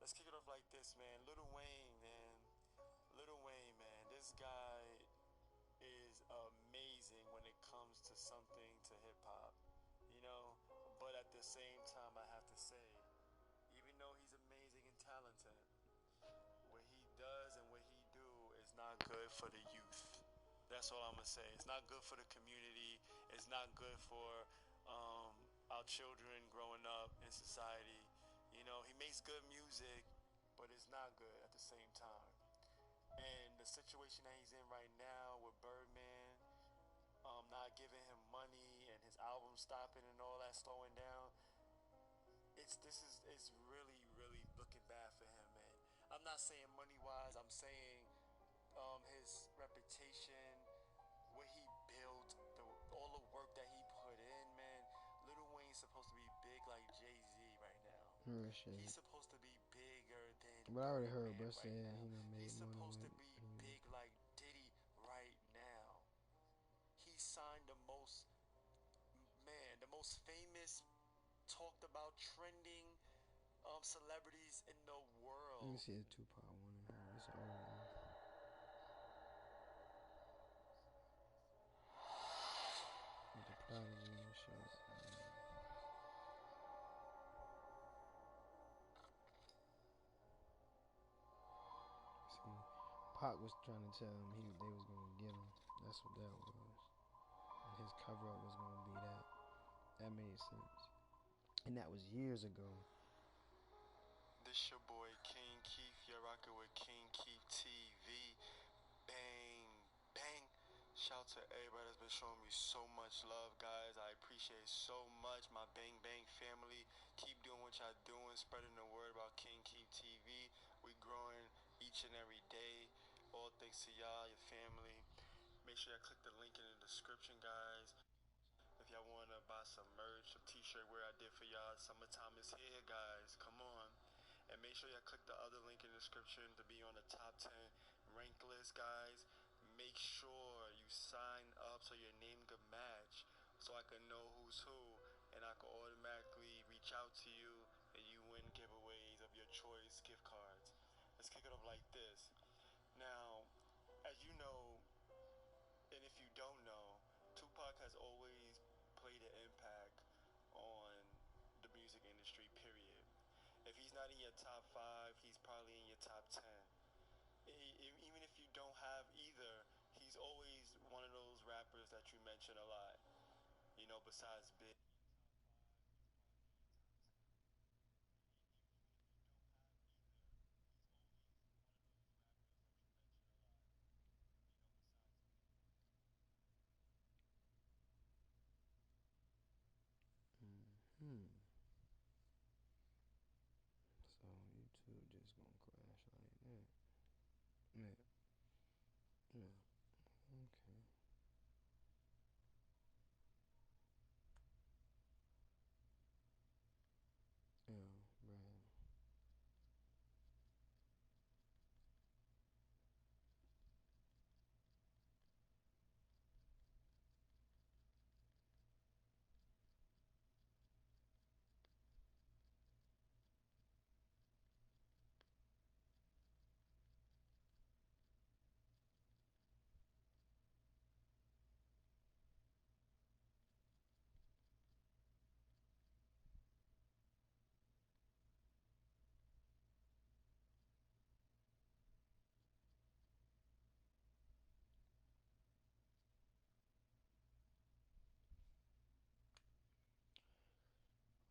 Let's kick it off like this, man. Lil Wayne, man. This guy is amazing when it comes to something to hip hop, but at the same time I have to say, even though he's amazing and talented, what he does and what he do is not good for the youth. That's all I'm gonna say. It's not good for the community. It's not good for our children growing up in society. He makes good music, but it's not good at the same time. And the situation that he's in right now with Birdman not giving him money and his album stopping and all that slowing down, it's really really looking bad for him, man. I'm not saying money wise. I'm saying his reputation, what he built, all the work that he put in, man. Lil Wayne's supposed to be big like Jay-Z right now. Shit. He's supposed to be bigger than But I already heard Birdman bro right saying now. he done made He's more than supposed to what be he. big like Diddy right now. He signed the most famous, talked about, trending celebrities in the world. Let me see the Tupac one in here. It's an old one. With the Prodigy and shit. See, Pac was trying to tell him they was gonna get him. That's what that was. And his cover up was gonna be that. That made sense. And that was years ago. This your boy King Keith. You're rocking with King Keith TV. Bang, bang. Shout to everybody that's been showing me so much love, guys. I appreciate so much. My Bang Bang family. Keep doing what y'all doing. Spreading the word about King Keith TV. We growing each and every day. All thanks to y'all, your family. Make sure y'all click the link in the description, guys. If y'all want to buy some merch, some t-shirt wear I did for y'all. Summertime is here, guys. Come on. And make sure y'all click the other link in the description to be on the top 10 rank list, guys. Make sure you sign up so your name can match, so I can know who's who, and I can automatically reach out to you, and you win giveaways of your choice gift cards. Let's kick it off like this. Now, as you know, and if you don't know, Tupac has always played an impact on the music industry, period. If he's not in your top 5, he's probably in your top 10. Even if you don't have either, he's always one of those rappers that you mention a lot. You know, besides Big. So YouTube just gonna crash like that. Yeah. Yeah. Okay. Yeah,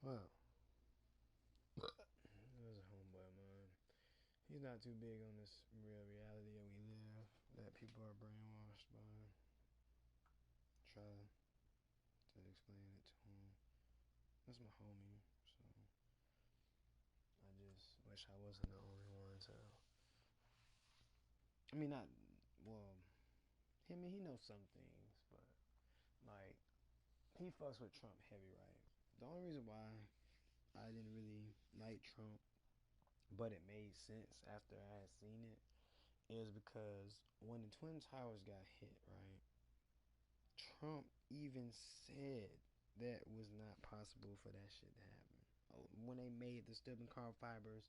right. Well, there's a homeboy of mine. He's not too big on this real reality that we live, that people are brainwashed by. Try to explain it to him. That's my homie, so I just wish I wasn't the only one to. I mean, not well. I mean, he knows some things, but like he fucks with Trump heavy, right? The only reason why I didn't really like Trump, but it made sense after I had seen it, is because when the Twin Towers got hit, right? Trump even said that was not possible for that shit to happen. When they made the steel and carbon fibers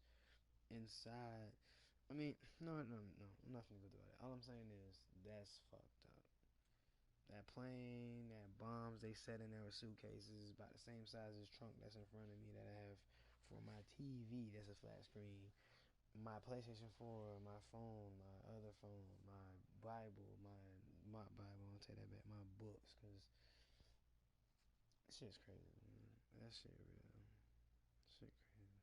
inside, I mean, no, I'm not gonna go through that. All I'm saying is that's fucked up. That plane, that bombs they set in there with suitcases about the same size as trunk that's in front of me that I have for my TV that's a flat screen, my PlayStation 4, my phone, my other phone, my Bible, my Bible, I'll take that back, my books, because shit's crazy, man. That shit real. Shit crazy.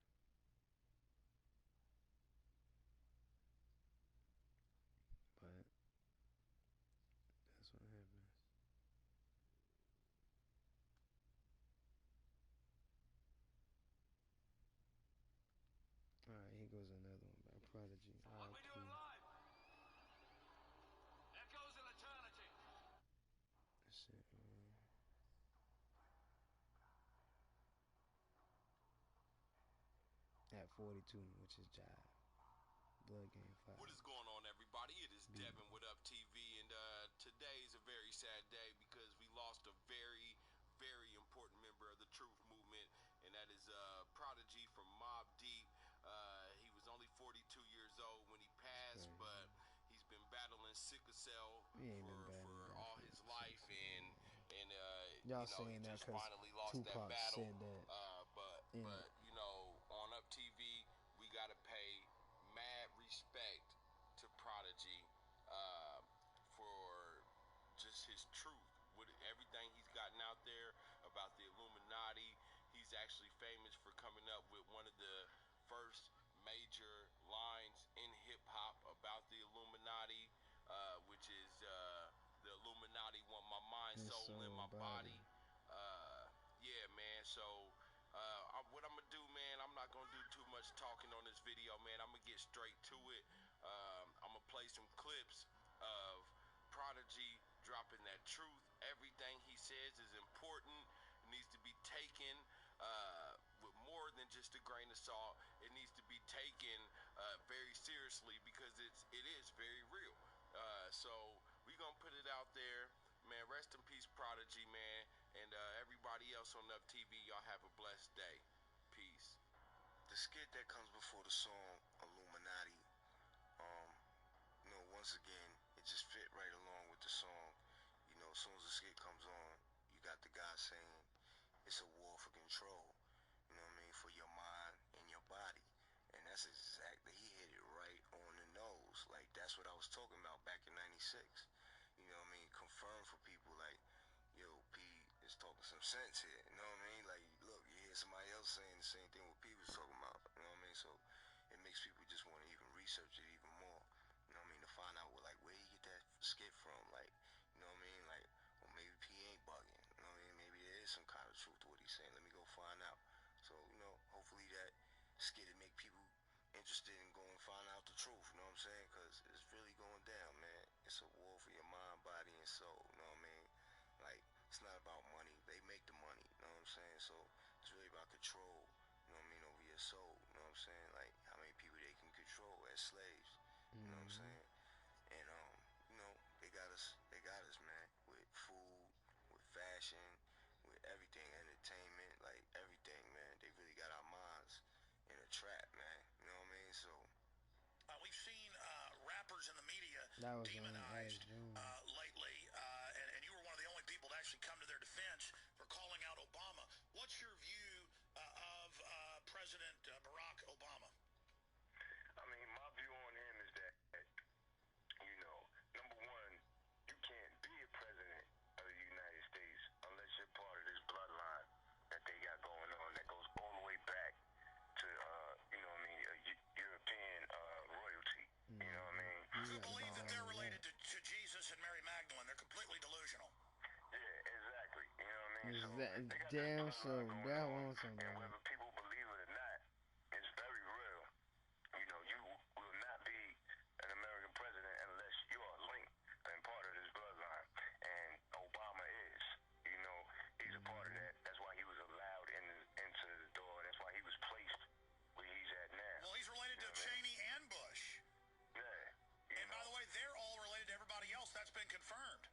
But that's what happens. 42, which is Jive. Blood Game 5. What is going on, everybody? It is Devin with Up TV, and today is a very sad day because we lost a very, very important member of the Truth Movement, and that is Prodigy from Mobb Deep. He was only 42 years old when he passed, but he's been battling sickle cell for all his life, and y'all you know, he saying that just because finally lost Tupac that battle. said that. But you know, on Up TV, we gotta pay mad respect to Prodigy for just his truth with everything he's gotten out there about the Illuminati. He's actually famous for coming up with one of the first major lines in hip-hop about the Illuminati, which is the Illuminati want my mind, soul, and my body. Yeah, man, so what I'm gonna do, man, I'm not gonna do too much talking on this video, man. I'm gonna get straight to it. I'm gonna play some clips of Prodigy dropping that truth. Everything he says is important. It needs to be taken with more than just a grain of salt. It needs to be taken very seriously because it is very real. So we gonna put it out there, man. Rest in peace, Prodigy, man, and everybody else on Up TV. Y'all have a blessed day. Peace. The skit that comes before the song Illuminati, you know, once again, it just fit right along with the song. You know, as soon as the skit comes on, you got the guy saying it's a war for control, you know what I mean, for your mind and your body. And that's exactly, he hit it right on the nose. Like, that's what I was talking about back in 96. You know what I mean? Confirm for people like, yo, P is talking some sense here. You know what I mean? Like, look, you hear somebody else saying the same thing what P was talking about. You know what I mean? So it makes people just want to even research it even more. You know what I mean? To find out what, like, where you get that skit from. Like, you know what I mean? Like, well, maybe P ain't bugging. You know what I mean? Maybe there is some kind of truth to what he's saying. Let me go find out. So, you know, hopefully that skit will make people interested in going and find out the truth. You know what I'm saying? Because it's really going down, man. It's a war for your mind, body, and soul. You know what I mean? Like, it's not about money. They make the money. You know what I'm saying? So it's really about control. You know what I mean? Over your soul. You know what I'm saying? Like, how many people they can control as slaves. You know what I'm saying? And you know, they got us, man, with food, with fashion, with everything, entertainment, like everything, man. They really got our minds in a trap, man. You know what I mean? So we've seen rappers in the media demonized lately, and you were one of the only people to actually come to their defense for calling out Obama. What's your view of President Barack Obama? I mean, my view on him is that, you know, number one, you can't be a president of the United States unless you're part of this bloodline that they got going on that goes all the way back to, you know what I mean, European royalty. You know what I mean? Who believe that they're related to Jesus and Mary Magdalene. They're completely delusional. Yeah, exactly. You know what I mean? So they got damn so that one something. And whether people believe it or not, it's very real. You know, you will not be an American president unless you are linked and part of this bloodline. And Obama is. You know, he's a part of that. That's why he was allowed into the door. That's why he was placed where he's at now. Well, he's related to Cheney and Bush. Yeah. And by the way, they're all related to everybody else. That's been confirmed.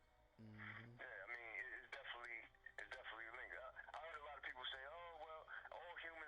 Yeah, I mean, it's definitely linked. I heard a lot of people say, oh, well, all humans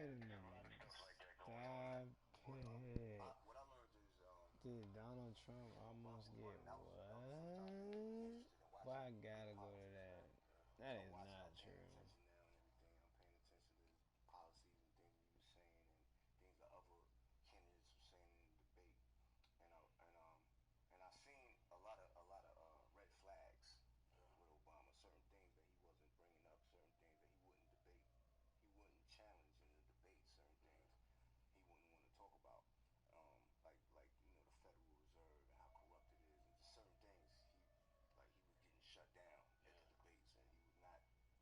Wait a minute. Stop it. What I learned is, Did Donald Trump almost get what? Why I gotta go to that? That is not true. attention now and everything. I'm paying attention to policies and things he was saying and things that other candidates were saying in the debate. And I seen a lot of red flags with Obama. Certain things that he wasn't bringing up. Certain things that he wouldn't debate. He wouldn't challenge in the debate. Certain things he wouldn't want to talk about. Like the Federal Reserve and how corrupt it is, and just certain things he was getting shut down at the debates, and he would not speak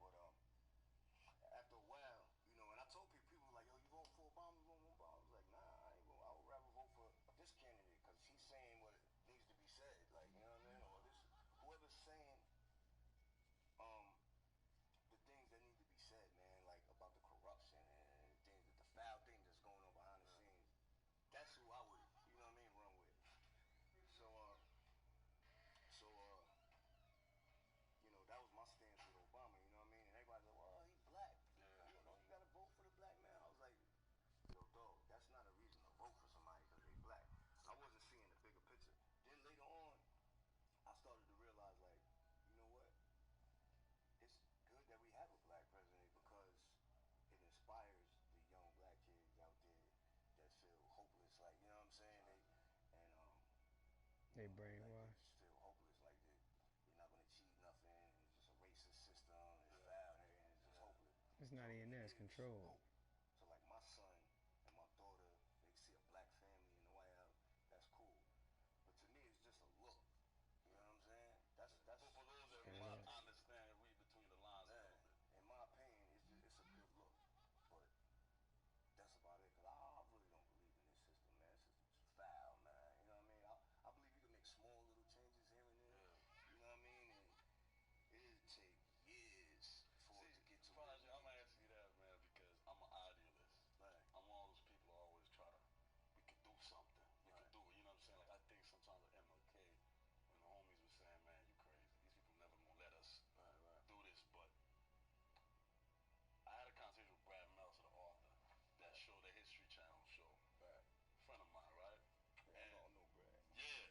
on it. But after a while, and I told people like, yo, you vote for Obama, you vote for Obama. I was like, nah, I ain't gonna. I would rather vote for this candidate because he's saying what needs to be said. Like, you know what I mean? Or whoever's saying the things that need to be said, man, like about the corruption and things, the foul thing that's going on behind the scenes. That's who I would, run with. That was my stance with Obama, you know what I mean? And everybody's like, well, he's black. Yeah. You gotta vote for the black man. I was like, yo, dog, that's not a reason to vote for somebody because they black. I wasn't seeing the bigger picture. Then later on, I started to realize, like, you know what? It's good that we have a black president because it inspires the young black kids out there that feel hopeless, like, you know what I'm saying? They brainwashed. Just feel hopeless, like you're not gonna achieve nothing. It's just a racist system. It's foul, and it's just hopeless. It's not even there. It's controlled. So like my son and my daughter, they see a black family in the White House. That's cool. But to me, it's just a look. You know what I'm saying? That's. For those that might understand, read between the lines a little bit. In my opinion, it's a good look. But that's about it. Cause I really don't believe in this system, man. This system's foul, man. You know what I mean? I believe you can make small little changes here and there. Yeah. You know what I mean? And it'll take years for it to get to where I'm gonna ask you that, man, because I'm an idealist. Right. I'm one of those people who always try to, we could do something. We could do it. You know what I'm saying? Like I think sometimes with MLK, when the homies were saying, man, you crazy. These people never gonna let us do this. But I had a conversation with Brad Meltzer, the author, that show, the History Channel show. Right. Friend of mine, right? Yeah, I don't know Brad. Yeah.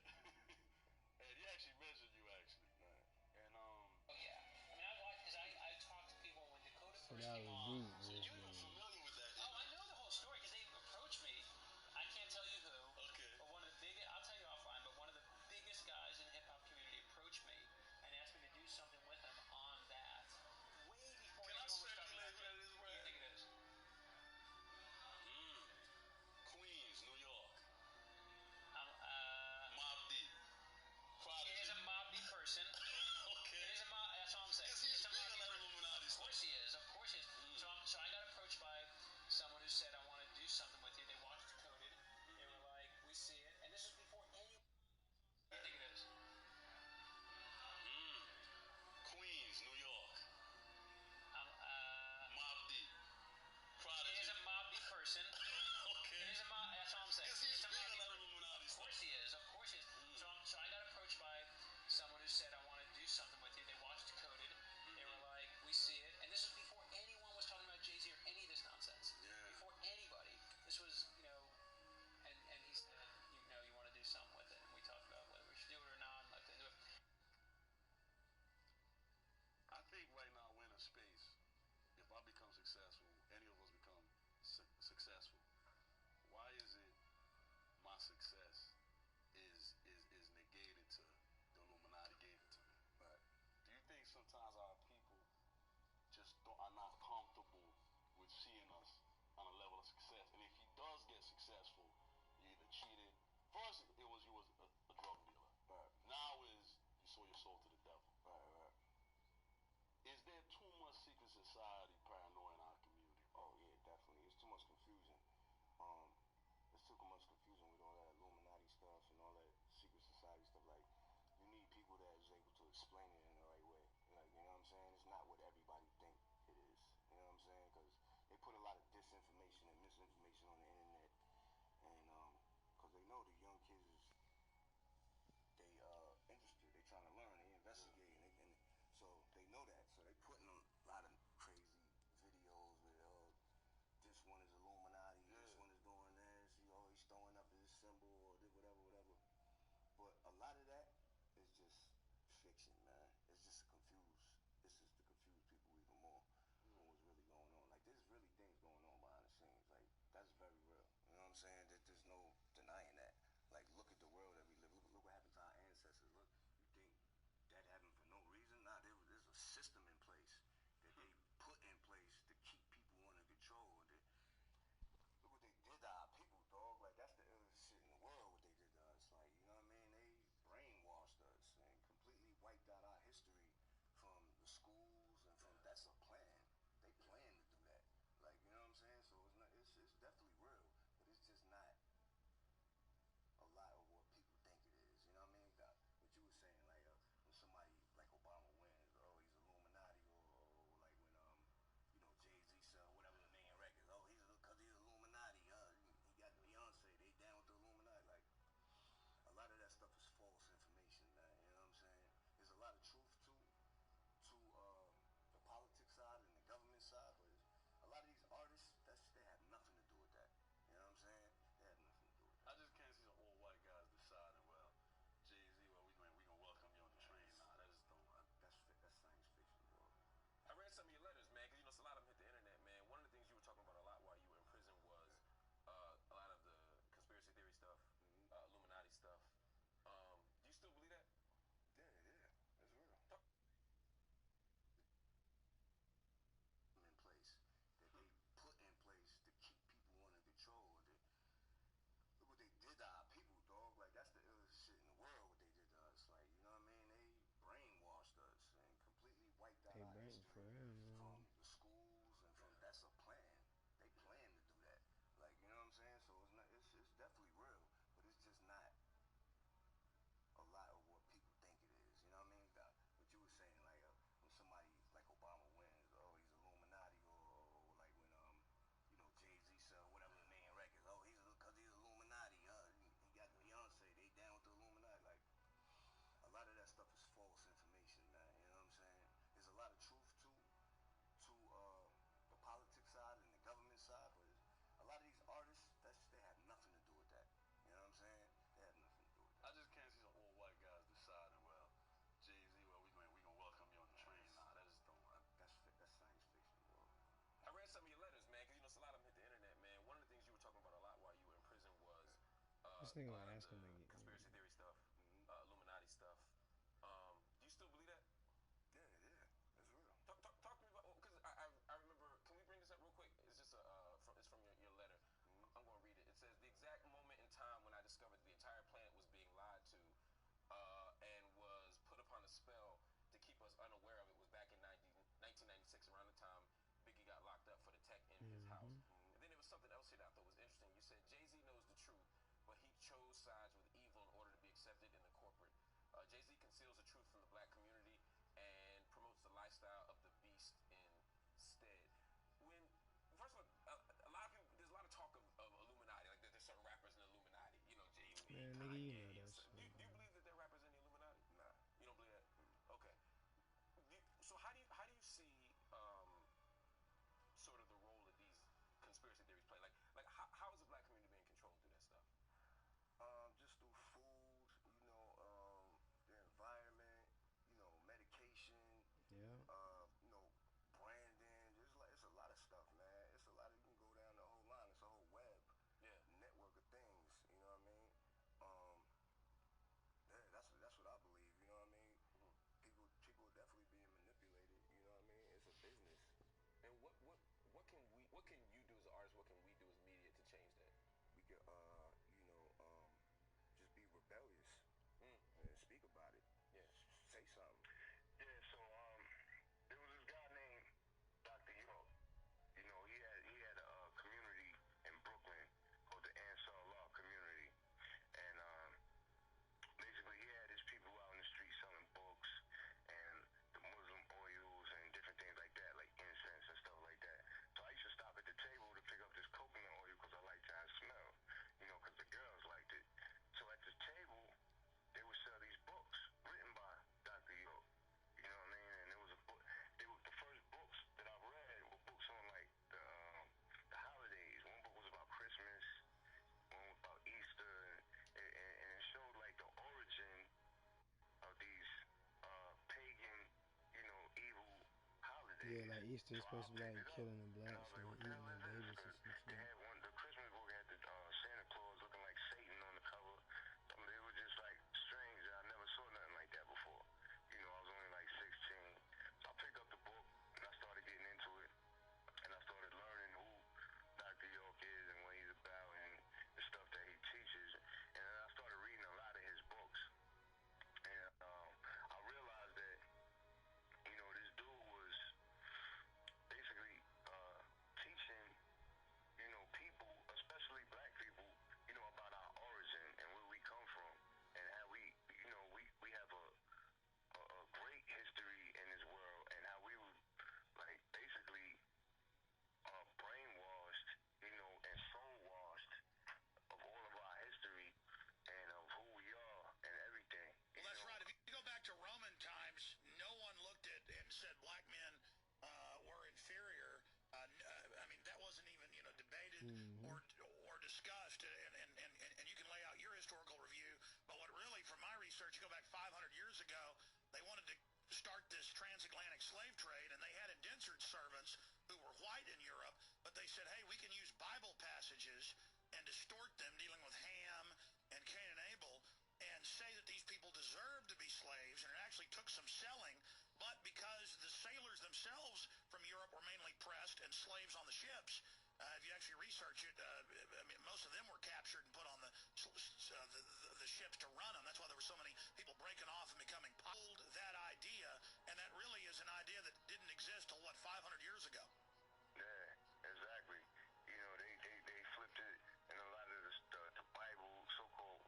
And he actually mentioned you, actually. Right. And Oh yeah. I mean, I watched because I talked to people when Dakota So first that came was on. deep. so you were familiar with that? Oh, I know the whole story because they approached me. I can't tell you who. Okay. But one of the biggest, I'll tell you offline, but one of the biggest guys in the hip hop community approached me and asked me to do something with him on that. Way before Can I anyone was talking speculate about who that is, Who Brad? do you think it is? Queens, New York. Mobb Deep. He is a Mobb Deep person. Okay. He is a Mobb. That's all I'm saying. Is he big on that Illuminati Of course he is. Of course he is. So I got approached by someone who said, I want to do something with you. They watched Decoded. They were like, we see it. And this is before any. What do you think it is? Queens, New York. Mobb Deep. He is a Mobb Deep person. Okay. He is a Mobb. That's all I'm saying. Is he big on that Illuminati Of course he is. Of course he is. So I got approached by someone who said, I want to do something with you. They watched Decoded. They were like, we see it. And this was before anyone was talking about Jay-Z or any of this nonsense. Yeah. Before anybody. This was, and he said, you want to do something with it. And we talked about whether we should do it or not. And looked into it. I think right now we're in a space, if I become successful, any of us become successful, why is it my success is negated to the Illuminati gave it to me? Right. Do you think sometimes our people just are not comfortable with seeing us on a level of success? And if he does get successful, you either cheated. First, it was you was a drug dealer. Right. Now is you sold your soul to the devil. Right. Is there too much secret society paranoia in our community? Oh yeah, definitely. It's too much confusion. There's too much confusion with all that Illuminati stuff and all that secret society stuff. Like, you need people that is able to explain it in the right way. Like, you know what I'm saying? It's not what everybody think it is. You know what I'm saying? Because they put a lot of disinformation and misinformation on the internet, and because they know the young kids they interested. They trying to learn. They investigating. And so they know that. So they putting a lot of crazy videos with I'm saying? That there's no denying that. Like, look at the world that we live. Look what happened to our ancestors. Look, you think that happened for no reason? Nah, there's a system in place that they put in place to keep people under control. Look what they did to our people, dog. Like, that's the illest shit in the world, what they did to us. Like, you know what I mean? They brainwashed us and completely wiped out our history from the schools and from, that's a plan. They plan to do that. Like, you know what I'm saying? So it's definitely real, but it's just not a lot of what people think it is. You know what I mean? What you were saying, like, when somebody like Obama wins, oh, he's Illuminati, or like when Jay-Z sell whatever the million records, oh, he's because he's Illuminati. He got Beyonce, they down with the Illuminati. Like, a lot of that stuff is false information, man. You know what I'm saying? There's a lot of truth to the politics side and the government side, but a lot of these artists, they have nothing to do with that. You know what I'm saying? They have nothing to do with that. I just can't see some old white guys deciding, well, Jay-Z, well, we gonna welcome you on the train. Nah, that just don't. That's science fiction, bro. I read some of your letters, man, because you know, a lot of them hit the internet, man. One of the things you were talking about a lot while you were in prison was a lot of the conspiracy theory stuff, Illuminati stuff. Do you still believe that? Yeah, that's real. In place that they put in place to keep people under control. Look what they did to our people, dog. Like, that's the illest shit in the world, what they did to us. Like, you know what I mean? They brainwashed us and completely wiped out our history from the schools and from, that's a plan. They plan to do that. Like, you know what I'm saying? So it's definitely real, but it's just not a lot of what people think it is. You know what I mean? What you were saying, like, when somebody like Obama wins, oh, he's Illuminati, or like when Jay-Z sell whatever the million records, oh, he's because he's Illuminati. He got Beyonce, they down with the Illuminati. Like, a lot of that stuff is false information, man. You know what I'm saying? There's a lot of truth to the politics side and the government side, but a lot of these artists, they have nothing to do with that. You know what I'm saying? They have nothing to do with that. I just can't see some old white guys deciding, well, Jay-Z, well, we gonna welcome you on the train. Nah, that just don't. That's science fiction, bro. I read some of your letters, man, because you know, a lot of them hit the internet, man. One of the things you were talking about a lot while you were in prison was this nigga a lot of asking the me. conspiracy theory stuff, Illuminati stuff. Do you still believe that? Yeah, that's real. Talk to me about, because I remember. Can we bring this up real quick? It's just it's from your letter. I'm going to read it. It says, the exact moment in time when I discovered the entire planet was being lied to and was put upon a spell to keep us unaware of it was back in 1996, around the time Biggie got locked up for the tech in his house. And then there was something else here that I thought was interesting. You said Jay-Z knows the truth, but he chose sides with evil in order to be accepted in the corporate. Jay-Z conceals the truth from the black community and promotes the lifestyle of the beast instead. First of all, a lot of people, there's a lot of talk of Illuminati, like there's certain rappers in the Illuminati, Jay-Z, Man, nigga, you know that shit. Do you believe that they're rappers in the Illuminati? Nah. You don't believe that? Okay. So how do you see sort of the role of these conspiracy theories play? Like how is the black community being controlled through that stuff? Just through food, the environment, medication, branding. It's a lot of stuff, man. It's a lot of, you can go down the whole line. It's a whole web, network of things. You know what I mean? Yeah, that's what I believe. You know what I mean? People are definitely being manipulated. You know what I mean? It's a business. And what can you do as an artist? What can we do as media to change that? We could, just be rebellious and speak about it. Yeah. Say something. Yeah. So there was this guy named Dr. York. He had a community in Brooklyn called the Ansar Law Community, and basically he had his people out in the street selling books and the Muslim oils and different things like that, like incense and stuff like that. So I used to stop at the table to pick up this coconut oil because I liked how it smelled, because the girls liked it. So at the table, they would sell these books written by Dr. York. You know what I mean? And it was a book. The first books that I've read were books on like the holidays. One book was about Christmas, one was about Easter, and it showed like the origin of these pagan, evil holidays. Yeah, like Easter is supposed to be like killing the blacks and eating the babies and some shit. They had the Christmas book had the slaves on the ships. If you actually research it, I mean, most of them were captured and put on the ships to run them. That's why there were so many people breaking off and becoming pulled that idea, and that really is an idea that didn't exist till, what, 500 years ago? Yeah, exactly. You know, they flipped it in a lot of the Bible, so-called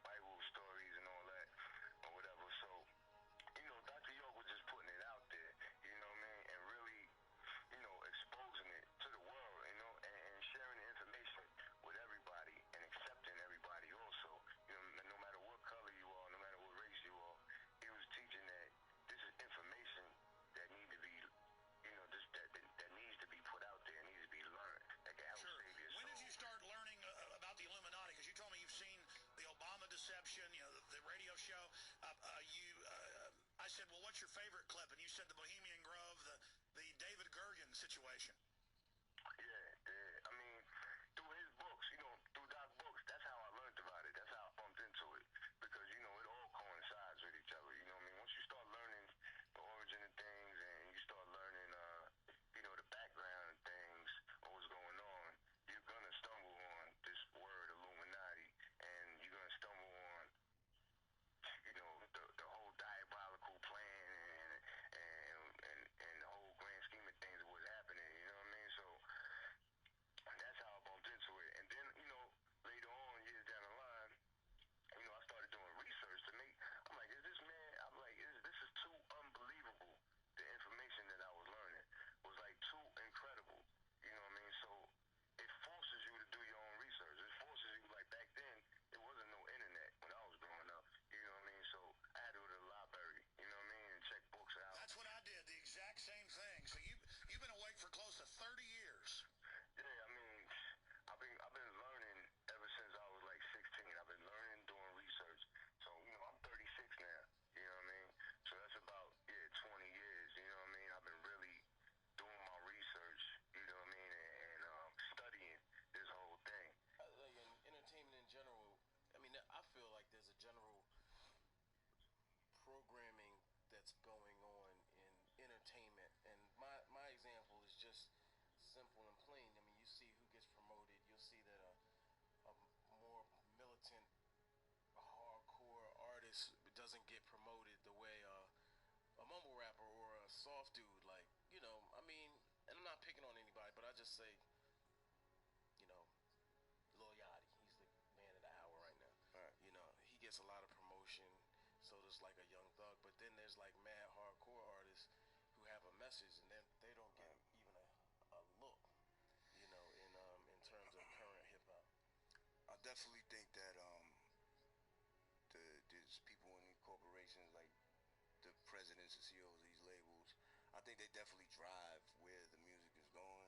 Bible stories and all that, or whatever. So, you know, Dr. York was just putting it out there, you know what I mean, and really, you know, exposing it to the world, you know, and sharing the information with everybody and accepting everybody also. You know, no matter what color you are, no matter what race you are, he was teaching that this is information that need to be, you know, that needs to be put out there, needs to be learned, that can help save your soul. When did you start learning about the Illuminati? Because you told me you've seen the Obama deception, you know, the radio show. I said, well, what's your favorite clip? And you said the Bohemian Grove, the David Gergen situation. Yeah. I mean, through his books, you know, through Doc's books, that's how I learned about it. That's how I bumped into it. Because, you know, it all coincides with each other. You know what I mean? Once you start learning the origin of things and you start learning, you know, the background of things, or what's going on, you're going to stumble on this word Illuminati, and you're going to stumble on, you know, the whole diabolical plan and the whole grand scheme of things of what's happening, you know what I mean? So that's how I bumped into it. And then, you know, later on, years down the line, you know, I started doing research to make, I'm like, is this man, I'm like, this is too unbelievable. The information that I was learning was like too incredible, you know what I mean? So it forces you to do your own research. It forces you, like back then, there wasn't no internet when I was growing up, you know what I mean? So I had to go to the library, you know what I mean, and check books out. That's what I did, the exact same thing. So you've been awake for close to 30 years. Yeah, I mean, I've been learning ever since I was like 16. I've been learning, doing research. So, you know, I'm 36 now, you know what I mean? So that's about, 20 years, you know what I mean? I've been really doing my research, you know what I mean, and studying this whole thing. Like in entertainment in general, I mean, I feel like there's a general programming that's going on in entertainment, and my example is just simple and plain. I mean, you see who gets promoted. You'll see that a more militant, hardcore artist doesn't get promoted the way a mumble rapper or a soft dude, like, you know, I mean, and I'm not picking on anybody, but I just say, you know, Lil Yachty, he's the man of the hour right now. Right. You know, he gets a lot of promotion, so does like a Young Thug, but then there's like mad hardcore artists who have a message and then they don't get even a look, you know, in terms of current hip hop. I definitely think that there's people in these corporations, like the presidents and CEOs of these labels, I think they definitely drive where the music is going.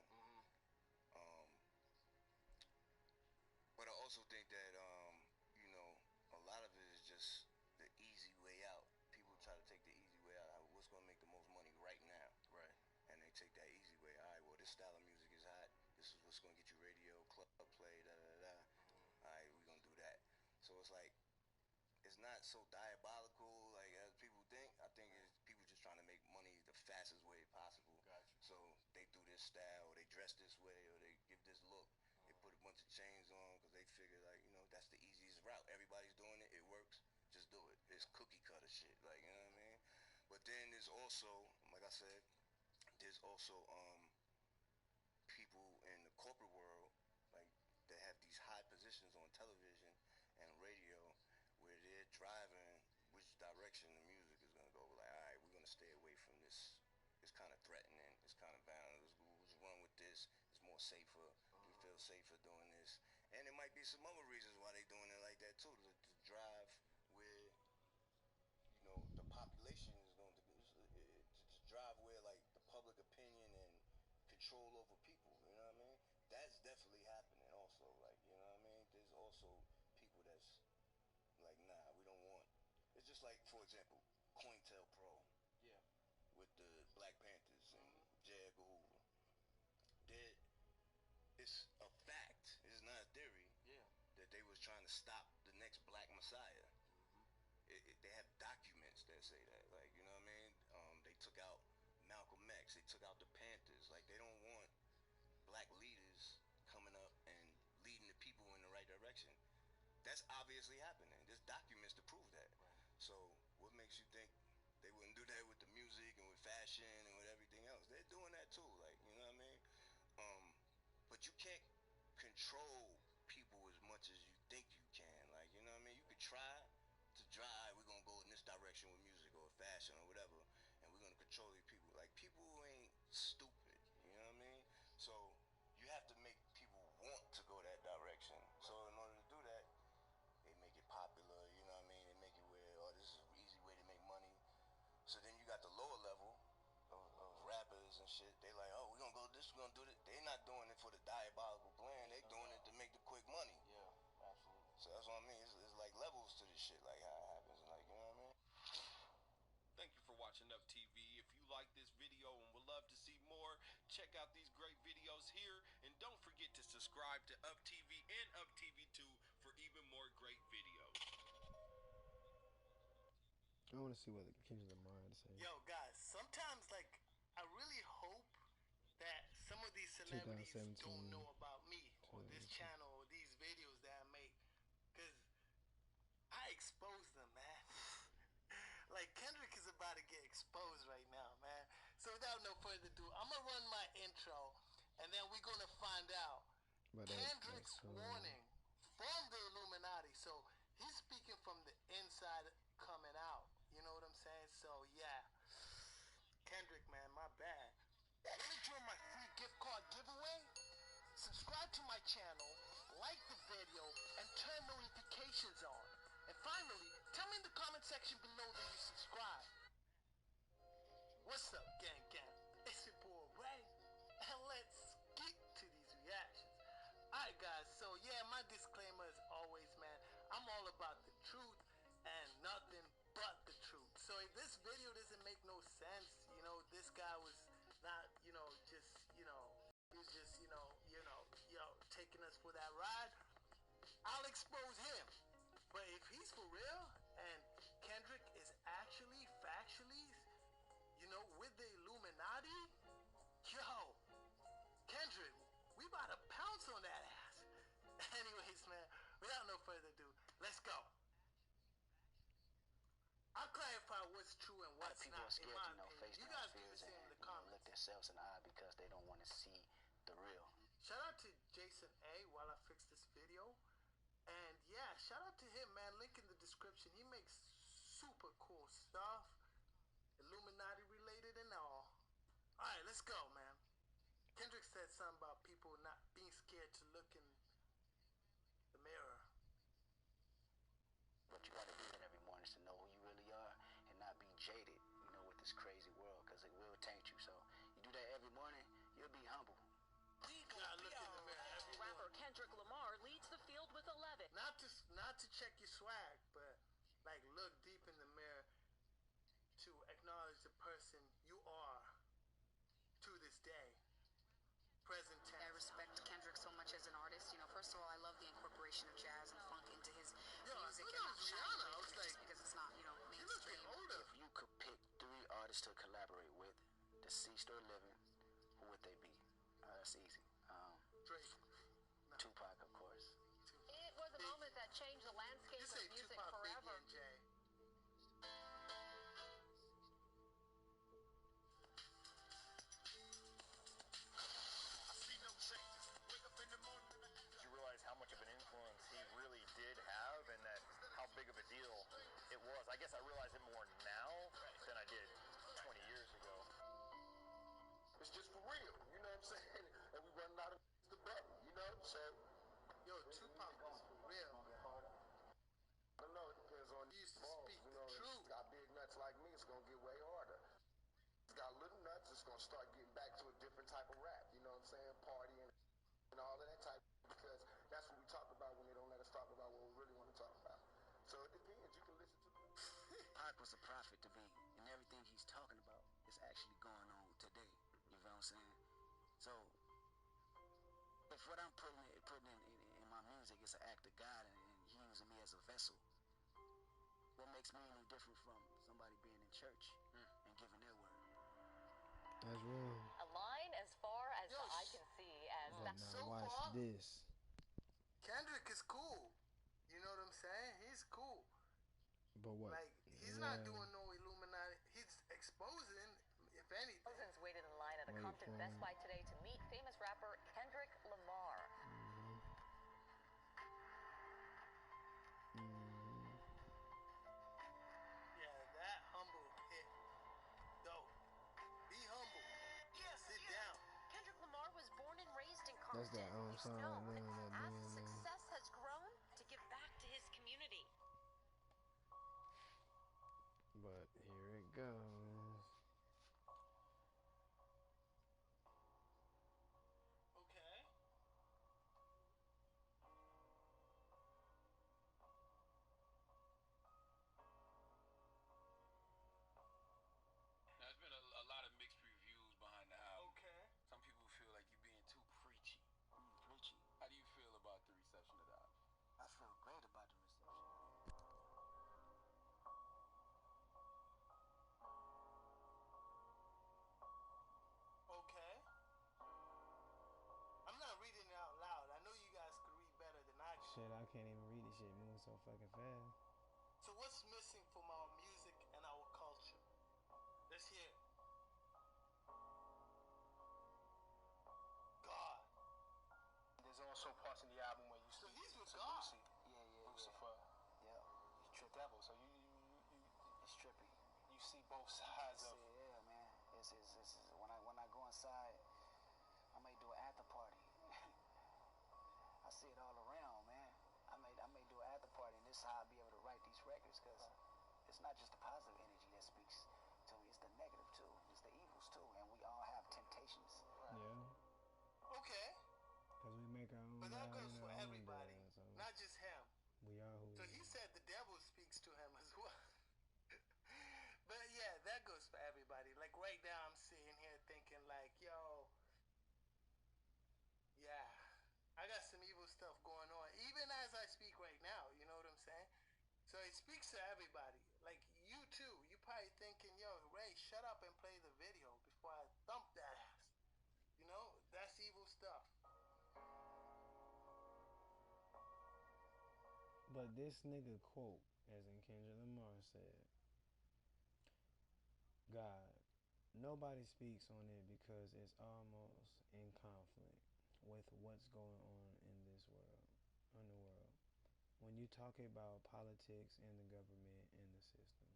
But I also think that you know, a lot of it is just the easy way out. People try to take the easy way out. What's going to make the most money right now? Right. And they take that easy way. All right, well, this style of music is hot. This is what's going to get you radio, club play, da-da-da-da. All right, we're going to do that. So it's like, it's not so diabolical like as people think. I think it's people just trying to make money the fastest way possible. Gotcha. So they do this style, or they dress this way, or they give this look. They put a bunch of chains on because they figure, like, you know, that's the easiest route. Everybody's doing it. It works. Just do it. It's cookie cutter shit. Like, you know what I mean? But then there's also, like I said, there's also people in the corporate world, like, that have these high positions on television and radio where they're driving which direction the music is going to go. Like, all right, we're going to stay away from this. It's kind of threatening. It's kind of violent. Let's run with this. It's more safer. We feel safer doing this. And there might be some other reasons why they're doing it like that too, to drive where, you know, the population is going to drive where, like, the public opinion and control over people, you know what I mean? That's definitely happening also, like, you know what I mean? There's also people that's like, nah, we don't want. It's just like, for example, COINTELPRO. Yeah. With the Black Panthers and J. Edgar Hoover. It's a fact. It's not a theory. Yeah. That they was trying to stop the next Black Messiah. They have documents that say that. Like, you know what I mean? They took out Malcolm X. They took out the Panthers. Like, they don't want black leaders coming up and leading the people in the right direction. That's obviously happening. There's documents to prove that. So what makes you think they wouldn't do that with the music and with fashion and with everything else? They're doing that too, like, you know what I mean? But you can't control people as much as you think you can. Like, you know what I mean? You could try to drive, we're gonna go in this direction with music or fashion or whatever, and we're gonna control these people. Like, people ain't stupid, you know what I mean? So you have to make people want to go that direction. So in order to do that, they make it popular, you know what I mean? They make it where, oh, this is an easy way to make money. So then you got the lower level of rappers and shit. They like, oh, we're gonna go this, we're gonna do this. They not doing it for the diabolical plan. They doing it to make the quick money. Yeah, absolutely. So that's what I mean. It's like levels to this shit, like how it happens, like, you know what I mean? Thank you for watching Up TV. If you like this video and would love to see more, check out these great videos here. And don't forget to subscribe to Up TV and Up TV2 for even more great videos. I want to see what Kendrick Lamar had to say. Yo, guys, sometimes, like, I really hope that some of these celebrities 2017, don't know about me or this 2018. channel or these videos that I make, because I expose them, man. Like, Kendrick is about to get exposed right now, man. So without no further ado, I'm going to run my intro, and then we're going to find out But Kendrick's warning from the Illuminati. So he's speaking from the inside coming out. You know what I'm saying? So, yeah. Kendrick, man, my bad. Want to join my free gift card giveaway? Subscribe to my channel, like the video, and turn notifications on. And finally, tell me in the comment section below that you subscribe. What's up, gang gang? It's your boy Ray, and let's get to these reactions. Alright guys, so yeah, my disclaimer is always, man, I'm all about the truth and nothing but the truth. So if this video doesn't make no sense, you know, this guy was not, you know, just, you know, he was just, taking us for that ride, I'll expose him. But if he's for real and Kendrick is actually factually, you know, with the Illuminati, yo, Kendrick, we about to pounce on that ass. Anyways, man, without no further ado, let's go. I'll clarify what's true and what's people not. are scared in my to face opinion. You their guys fears can and see in the comments. look themselves in the eye because they don't want to see the real. Shout out to Jason A while I fix this video. And yeah, shout out to him, man. Link in the description. He makes super cool stuff, Illuminati related and all. Alright, let's go, man. Kendrick said something about people not being scared to look in the mirror. But you got to do that every morning to know who you really are and not be jaded, you know, with this crazy world, because it will taint you. So you do that every morning, you'll be humble. Rapper Kendrick Lamar leads the field with 11. Not to check your swag, but like look deep in the mirror to acknowledge the person you are to this day. Present tense. I respect Kendrick so much as an artist. You know, first of all, I love the incorporation of jazz and funk into his music and not shying away from it just because it's not, you know, mainstream. If you could pick 3 artists to collaborate with, deceased or living, who would they be? That's easy. Drake. No. Tupac, of course. It was a moment that changed the landscape of music Tupac, forever. Biggie, and Jay. Did you realize how much of an influence he really did have and that how big of a deal it was? I guess I realize it more now than I did 20 years ago. It's just for real, you know what I'm saying? And we running out of the button, you know? So, yo, Tupac was for real. I don't know, it depends on He used to balls, speak you know, the truth. It's got big nuts like me, it's gonna get way harder. It's got little nuts, it's gonna start getting back to a different type of rap, you know what I'm saying? Partying and all of that type, because that's what we talk about when they don't let us talk about what we really want to talk about. So it depends, you can listen to Pac was a prophet to me, and everything he's talking about is actually going on today. You know what I'm saying? So, if what I'm putting in my music is an act of God and he using me as a vessel, what makes me any different from somebody being in church and giving their word? That's real. A line as far as the eye can see as Watch Paul. this. Kendrick is cool. You know what I'm saying? He's cool. But what? Like, he's not doing no Illuminati. He's exposing, if anything. Thousands waited in line at a Compton Best Buy today to meet famous rapper Kendrick Lamar. Yeah, that humble hit. Dope. Be humble. Sit down. Kendrick Lamar was born and raised in That's Compton. that He's song known right there, that as his DNA. success has grown to give back to his community. But here it goes. Okay. Now, there's been a lot of mixed reviews behind the album. Okay. Some people feel like you're being too preachy. Preachy. How do you feel about the reception of the album? I feel great about the reception. Okay. I'm not reading it out loud. I know you guys could read better than I can. Shit, I can't even read this shit moving so fucking fast. So what's missing from our music and our culture? Let's hear it. God. There's also parts in the album where you So see he's with some God. Lucy. Lucifer. Yeah. He's tripped devil. So you it's trippy. You see both sides of. Yeah, man. It's when I go inside, I may do an after party. I see it all around, man. I may do an after party, and this is how I'll be able to write these records, because it's not just the positive energy that speaks to me, it's the negative too, it's the evils too, and we all have temptations. Yeah. Okay. Because we make our own. But that goes in for our own everybody, day, so not just him. we are who So we he are. said the devil speaks to him as well. But yeah, that goes for everybody. Like right now, I'm sitting here thinking like, yo, yeah, I got some evil stuff going on, even as I speak right now. You know what I'm saying? So it speaks to everybody. Like you too. You probably thinking, yo, Ray, shut up and play the video before I thump that ass. You know, that's evil stuff. But this nigga quote, as in Kendrick Lamar said, God, nobody speaks on it because it's almost in conflict with what's going on in this world, in the world. When you talk about politics and the government and the system.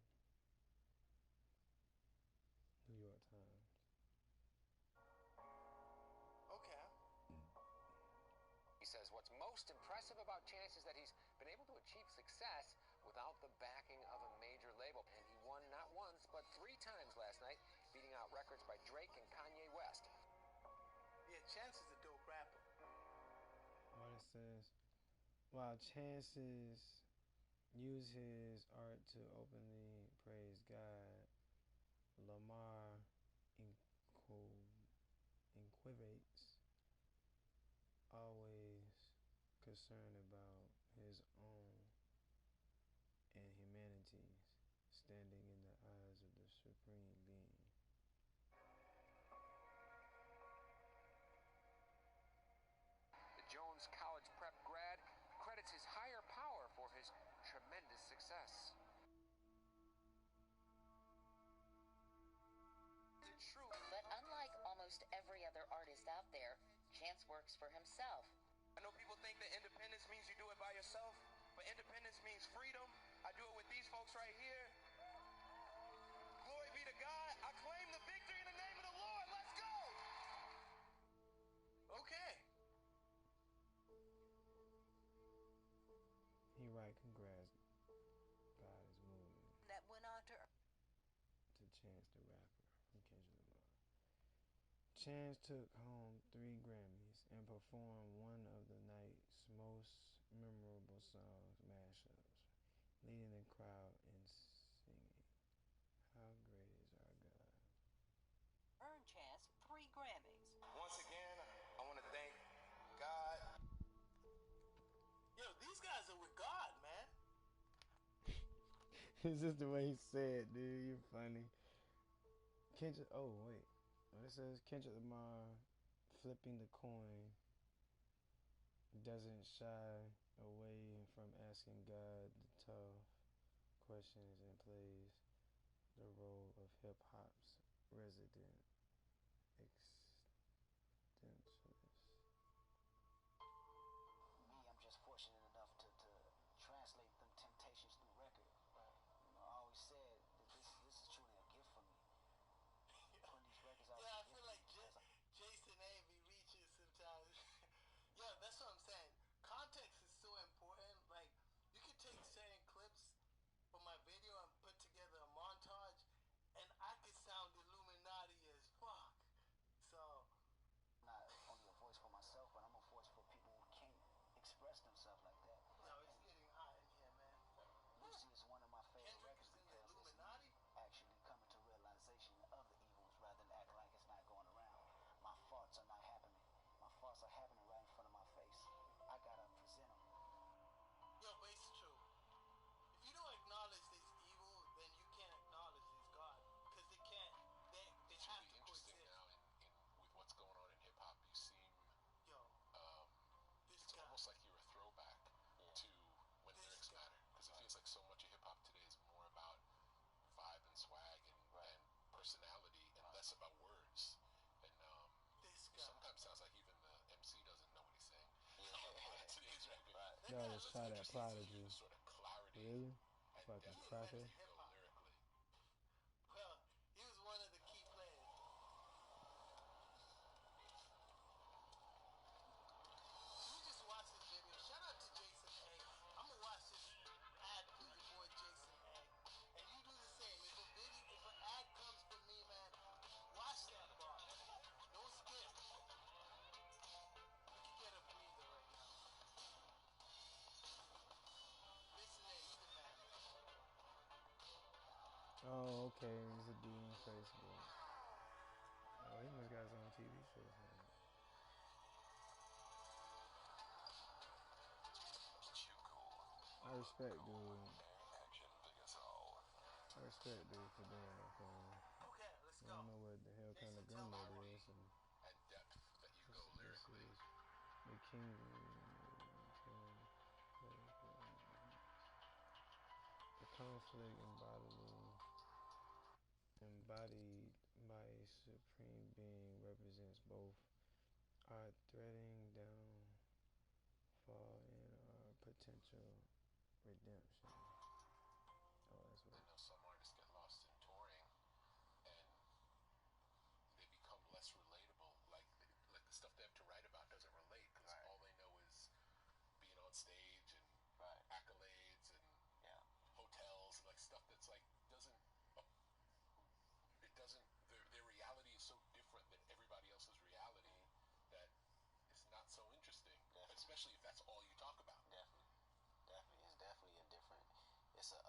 New York Times. Okay. He says what's most impressive about Chance is that he's been able to achieve success without the backing of a major label. And he won not once, but 3 times last night, beating out records by Drake and Kanye West. Yeah, Chance is a dope rapper. What it says, while Chances use his art to openly praise God, Lamar inquivates, always concerned about his own and humanity's standing in the eyes of the Supreme Being. The Jones College prep grad credits his higher power for his tremendous success. But unlike almost every other artist out there, Chance works for himself. I know people think that independence means you do it by yourself, but independence means freedom. I do it with these folks right here. Glory be to God. I claim the victory in the name of the Lord. Let's go. Okay. He right, congrats. God is moving. That went on to Chance the Rapper from Kendrick Lamar. Chance took home 3 Grammys and performed one of the night's most memorable songs mashups, leading the crowd in singing, "How Great Is Our God." earn Chance 3 Grammys. Once again, I want to thank God. Yo, these guys are with God, man. It's just the way he said, dude. You're funny. Kendrick. Oh wait, what it says? Kendrick Lamar flipping the coin doesn't shy away from asking God the tough questions and plays the role of hip hop's resident existentialist. Me, I'm just fortunate enough to translate them temptations through record. Right. You know, I always said that this is truly a gift for me. Putting these records out. Yeah, I feel like Jason A be reaching sometimes. Yeah, that's what I'm saying. Context is so important. Like, you can take certain clips from my video and put together a montage, and I could sound Illuminati as fuck. So, not only a voice for myself, but I'm a voice for people who can't express themselves like that. no, it's getting hot in here, man. Lucy is one of my favorite Kendrick records is in because the it's Illuminati? me actually coming to realization of the evils rather than acting like it's not going around. My faults are not happening. My faults are happening right in front of my face. I gotta present them. Yo, but it's true. If you don't acknowledge this evil, then you can't acknowledge this God. Because they can't, they It's have really to interesting coexist. now with what's going on in hip hop. You seem, Yo, it's guy. almost like you're a throwback to when lyrics matter. Because it feels like so much of hip hop today is more about vibe and swag and personality and less about words. And sometimes sounds like even the MC doesn't know what he's saying. Today's record. Y'all just try that Prodigy. Sort of clarity Really? and Fucking depth cracker. as you go lyrically. Well, he was one of the key players. Let me just watch this video. Shout out to Jason A. I'm gonna watch this ad for your boy Jason A. And you do the same. If an ad comes from me, man, watch that bar. Don't skip. You can get a breather right now. Listen A, he's the man. Oh, okay. He's a dude on Facebook. Oh, he must got his own TV show. I respect dude. I respect dude for doing that for me. Okay, let's I go. don't know what the hell kind of gun that is. And depth that you go lyrically. The King. The conflict embodied by a supreme being represents both our threading downfall and our potential redemption. Oh, that's what. I know some artists get lost in touring and they become less relatable. Like the stuff they have to write about doesn't relate because all they know is being on stage and accolades and hotels and like stuff that's like their reality is so different than everybody else's reality that it's not so interesting. Especially if that's all you talk about. Definitely. It's definitely a different. It's a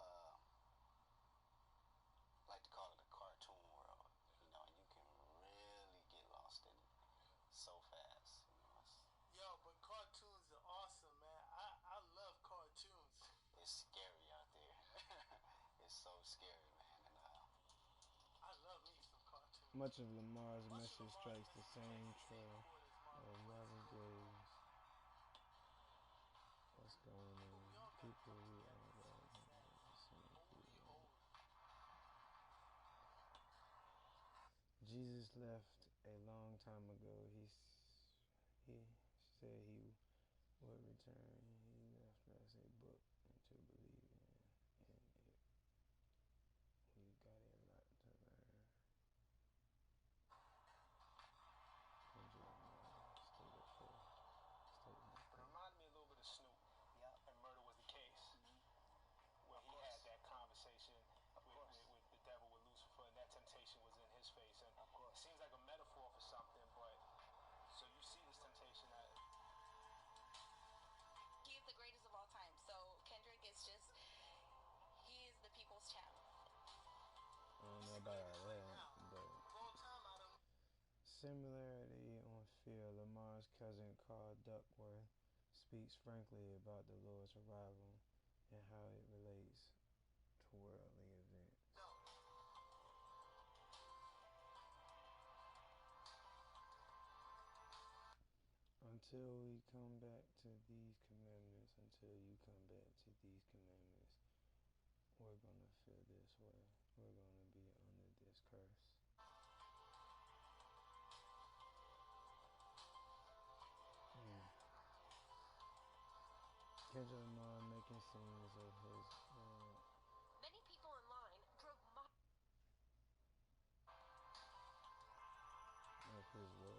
like to call it a cartoon world. You know, and you can really get lost in it so fast. You know, Yo, but cartoons are awesome, man. I love cartoons. It's scary out there. It's so scary, man. And I love me some cartoons. Much of Lamar's message strikes the same trail of Marvin Gaye's. What's going on? People we are about the same people. Jesus left a long time ago. He said he would return. He left us a book and to believe in it. We got a lot to learn. It reminded me a little bit of Snoop. And Murder Was the Case. Where he had that conversation with the devil, with Lucifer, and that temptation was in his face. And it seems like a metaphor for something, but so you see this temptation that he is the greatest of all time. So Kendrick is just, he is the people's champ. I don't know about all that, but similarity on feel. Lamar's cousin Carl Duckworth speaks frankly about the Lord's arrival and how it relates to worldly events. On until we come back to these commandments, until you come back to these commandments, we're gonna feel this way. We're gonna be under this curse. Kendrick Lamar making scenes of his Many people in line drove of his what?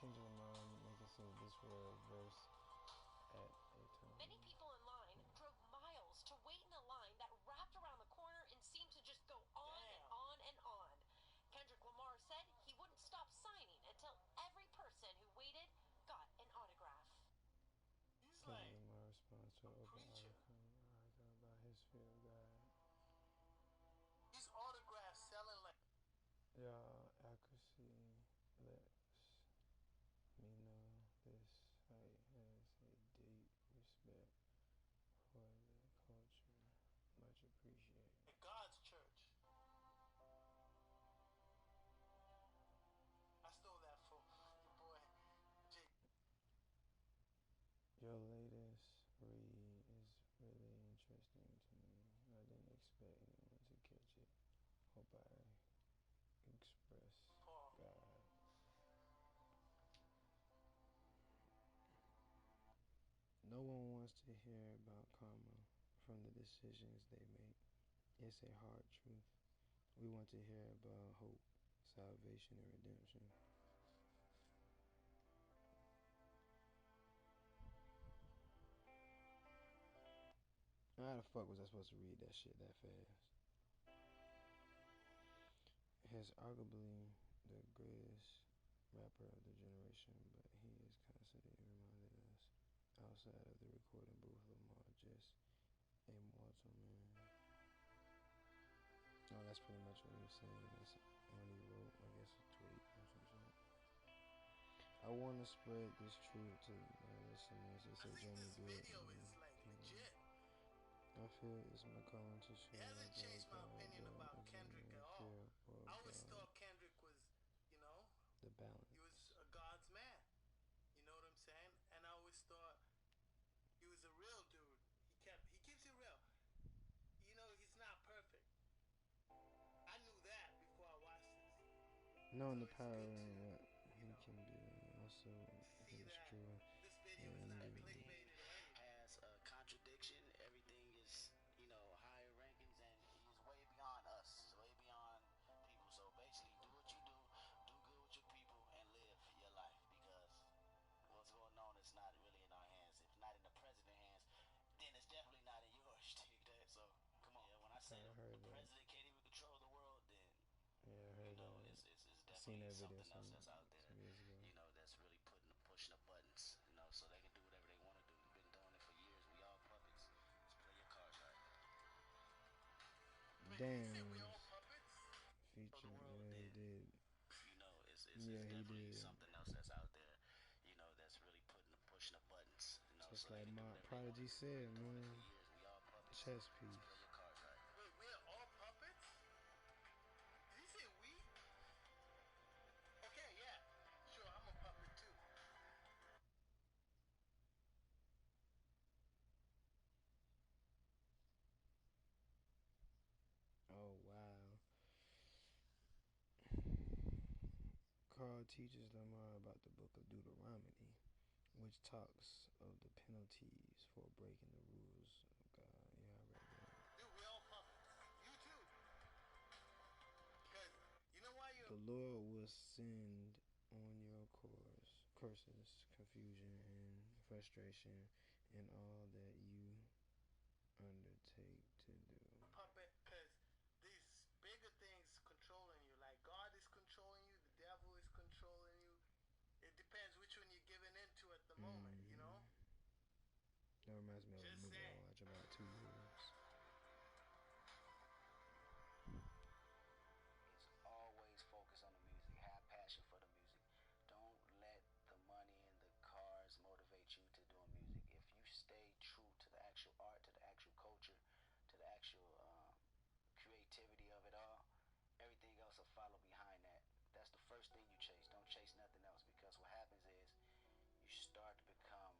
Kendrick Lamar making scenes of this world verse at a time. Many people in line drove miles to wait in a line that wrapped around the corner and seemed to just go on and on and on. Kendrick Lamar said he wouldn't stop signing until every person who waited got an autograph. Kendrick Lamar responds to an open article about his field guide. These autographs selling like Your accuracy lets me know this site has a deep respect for the culture. Much appreciated. God's church. I stole that from your boy Jake. Your latest read is really interesting to me. I didn't expect anyone to catch it. Hope I express God. No one wants to hear about karma from the decisions they make. It's a hard truth. We want to hear about hope, salvation, and redemption. How the fuck was I supposed to read that shit that fast? He's arguably the greatest rapper of the generation, but he is constantly reminding us outside of the recording booth, Lamar just a mortal man. Oh, that's pretty much what he was saying. That's when he wrote, I guess, a tweet or some shit. I want to spread this truth to my listeners. It's a journey built I feel it's my calling to share It hasn't changed my opinion about Kendrick at all. I always thought Kendrick was, the balance. He was a God's man. You know what I'm saying? And I always thought he was a real dude. He keeps it real. He's not perfect. I knew that before I watched this. Knowing the power and what he can do, also is true. This video is not clickbaited or anything. Has a contradiction. Everything is, higher rankings, and he's way beyond us, way beyond people. So basically, do what you do good with your people, and live your life. Because what's going on is not really in our hands. If not in the president's hands, then it's definitely not in yours. Take that. So come on. When I say the president can't even control the world, then I heard that. It's seen that definitely video something else that's out there. some years ago. That's really pushing the buttons. So they can do whatever they want to do. We've been doing it for years. We all puppets. Just play your cards right. Damn. We all puppets? Feature, yeah, he did. It's definitely something else that's out there. That's really pushing the buttons. Just so like my Prodigy said, man. Chess piece. Wait, we're all puppets? Did he say we? Okay, yeah. Sure, I'm a puppet too. Oh, wow. Carl teaches Lamar about the book of Deuteronomy, which talks of the penalties for breaking the rules of God. Yeah, I read that. Dude, we all puppets. You too. Because you know why The Lord will send on your curses, confusion, and frustration in all that you undertake to do. Puppet, because these bigger things controlling you, like God is controlling you, the devil is controlling you. It depends which one you're giving into at the moment, That reminds me of Just a movie saying. I watched about 2 years. It's always focus on the music. Have passion for the music. Don't let the money and the cars motivate you to doing music. If you stay true to the actual art, to the actual culture, start to become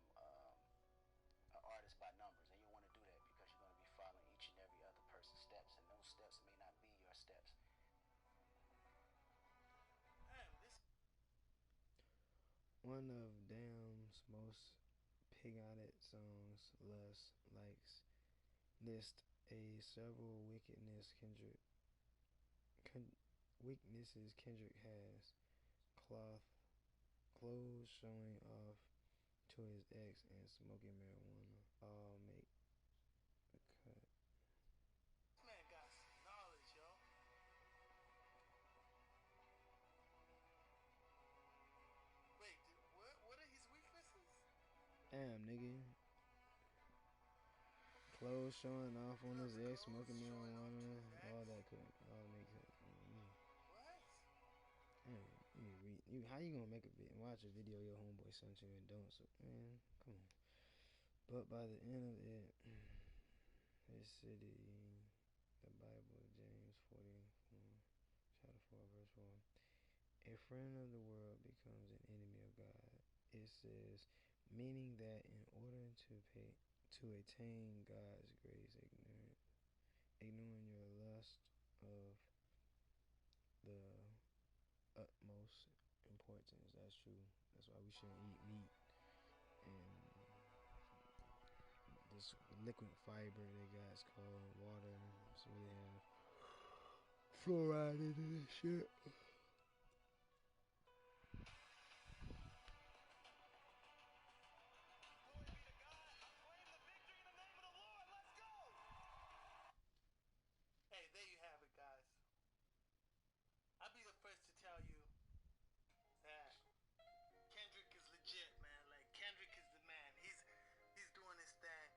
an artist by numbers, and you want to do that because you're going to be following each and every other person's steps, and those steps may not be your steps. One of Damn's most pigotted songs, Lust, likes list a several weaknesses Kendrick has. Clothes showing off to his ex and smoking marijuana all make the cut. This man got some knowledge, yo. Wait, what are his weaknesses? Damn, nigga. Clothes showing off on his ex, smoking marijuana, all that could all make it. What? How you gonna make a video, watch a video your homeboy sent you and don't? So, man, come on. But by the end of it, his city, the Bible, James 44, chapter 4, verse 4. A friend of the world becomes an enemy of God. It says, meaning that in order to attain God's grace, ignoring your lust of the utmost importance. That's true. That's why we shouldn't eat meat and this liquid fiber they got is called water. So we have fluoride in this shit. Hey, there you have it, guys. I'll be the first to tell you that Kendrick is legit, man. Like, Kendrick is the man. He's doing his thing,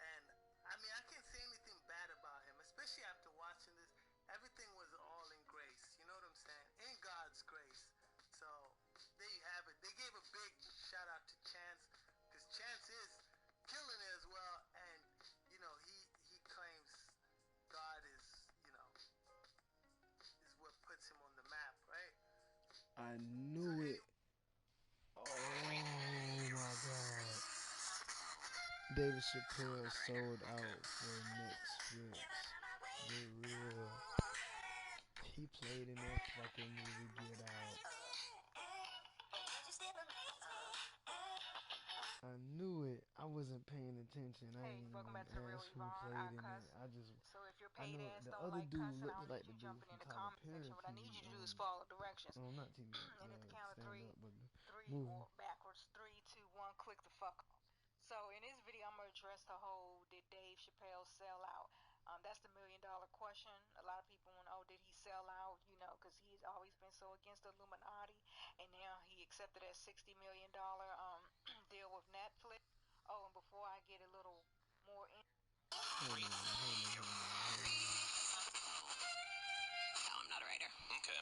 and I mean, I can't say anything bad about him, especially after watching this. Everything was all in grace. You know what I'm saying? In God's grace. So there you have it. They gave a big shout out to Chance, because Chance is killing it as well, and you know he claims God is, you know, is what puts him on the map, right? I knew it. Oh my God. David Chappelle sold out for Netflix. For real. He played in that fucking movie Get Out. I knew it. I wasn't paying attention. I ain't even asked who played in it. I just, I know the other dude looked like the dude from Tyler Perry. What I need you to do is follow directions. No, not TV. And at the count of three, movie. or backwards, 3, 2, 1, click the fuck off. So in this video, I'm gonna address the whole did Dave Chappelle sell out? That's the $1,000,000 question. A lot of people want to know, did he sell out? You know, because he's always been so against the Illuminati, and now he accepted that $60 million deal with Netflix. Oh, and before I get a little more in. Hold on. No, I'm not a writer. Okay.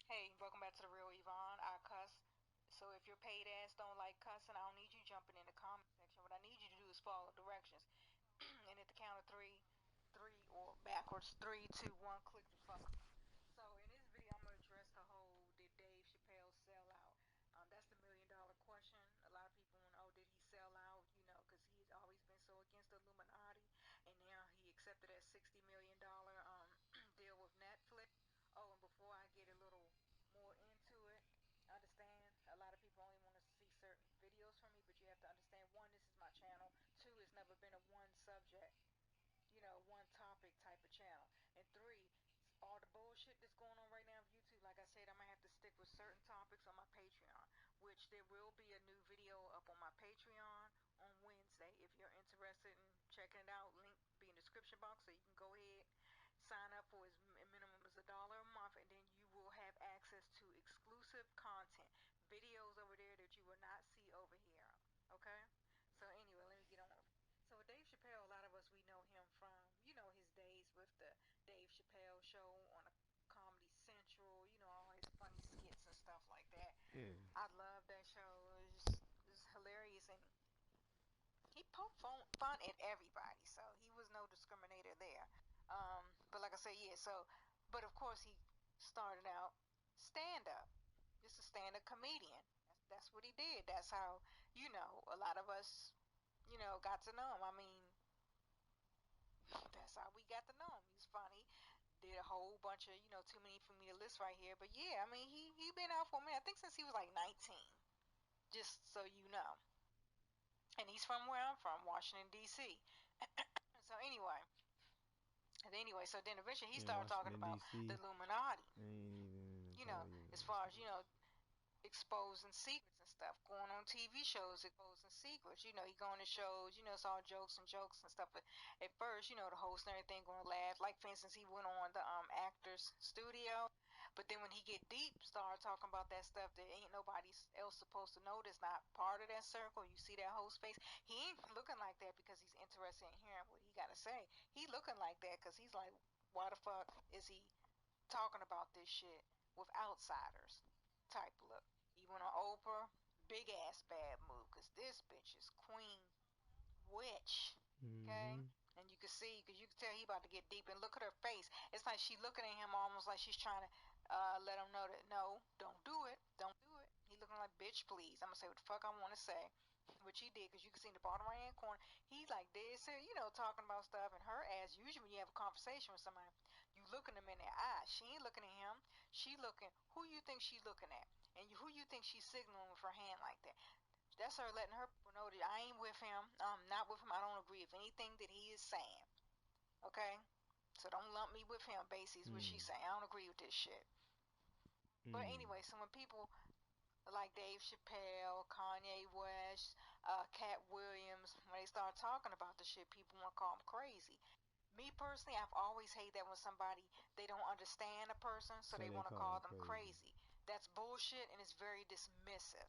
Hey, welcome back to The Real Yvonne. I cuss. So if your paid ass don't like cussing, I don't need you jumping in the comment section. What I need you to do is follow directions. And at the count of three, or backwards, 3, 2, 1, click the fuck. So in this video, I'm gonna address the whole did Dave Chappelle sell out? That's the $1,000,000 question. A lot of people want to know, did he sell out? You know, because he's always been so against the Illuminati, and now he accepted that $60 million deal with Netflix. Oh, and before I get a little more into it, understand a lot of people only want to see certain videos from me, but you have to understand, one, this is my channel. Two, it's never been a one subject, you know, one topic type of channel. And three, all the bullshit that's going on right now on YouTube, like I said, I'm gonna have to stick with certain topics on my Patreon, which there will be a new video up on my Patreon on Wednesday. If you're interested in checking it out, link be in the description box, so you can go ahead, sign up for as minimum as $1 a month, and then you will have access to exclusive content, videos over there that you will not see over here. Okay? So anyway, let me get on. So with Dave Chappelle, a lot of us, we know him from, you know, his days with the Dave Chappelle show on a Comedy Central, you know, all his funny skits and stuff like that. Yeah. I love that show. It was hilarious, and he poke fun at everybody, so he was no discriminator there. But like I said, yeah. So, but of course he started out stand up, just a stand up comedian. That's what he did. That's how a lot of us got to know him. I mean, that's how we got to know him. He was funny. Did a whole bunch of too many for me to list right here. But yeah, I mean he been out for me. I think since he was like 19. Just so you know. And he's from where I'm from, Washington D.C. So then eventually he In started talking Washington about D.C. the Illuminati. They ain't even You know, probably even as far as exposing secrets and stuff, going on TV shows, exposing secrets. He going to shows, it's all jokes and stuff. But at first, the host and everything going to laugh. Like for instance, he went on the actors studio. But then when he get deep, start talking about that stuff that ain't nobody else supposed to know. That's not part of that circle. You see that host face. He ain't looking like that because he's interested in hearing what he got to say. He looking like that because he's like, why the fuck is he talking about this shit with outsiders? Type look. He went on Oprah, big ass bad move, cause this bitch is Queen Witch. Okay? Mm-hmm. And you can see, cause you can tell he about to get deep. And look at her face. It's like she looking at him almost like she's trying to let him know that no, don't do it, don't do it. He looking like bitch, please. I'm gonna say what the fuck I want to say, which he did, cause you can see in the bottom right hand corner, he's like dead serious, talking about stuff. And her ass, usually when you have a conversation with somebody, you looking them in their eyes. She ain't looking at him. She looking. Who you think she looking at? And who you think she's signaling with her hand like that? That's her letting her people know that I ain't with him. I'm not with him. I don't agree with anything that he is saying. Okay? So don't lump me with him, basically, is what she's saying. I don't agree with this shit. But anyway, so when people like Dave Chappelle, Kanye West, Cat Williams, when they start talking about the shit, people want to call them crazy. Me personally, I've always hated that when somebody, they don't understand a person, so they want to call them crazy. That's bullshit, and it's very dismissive.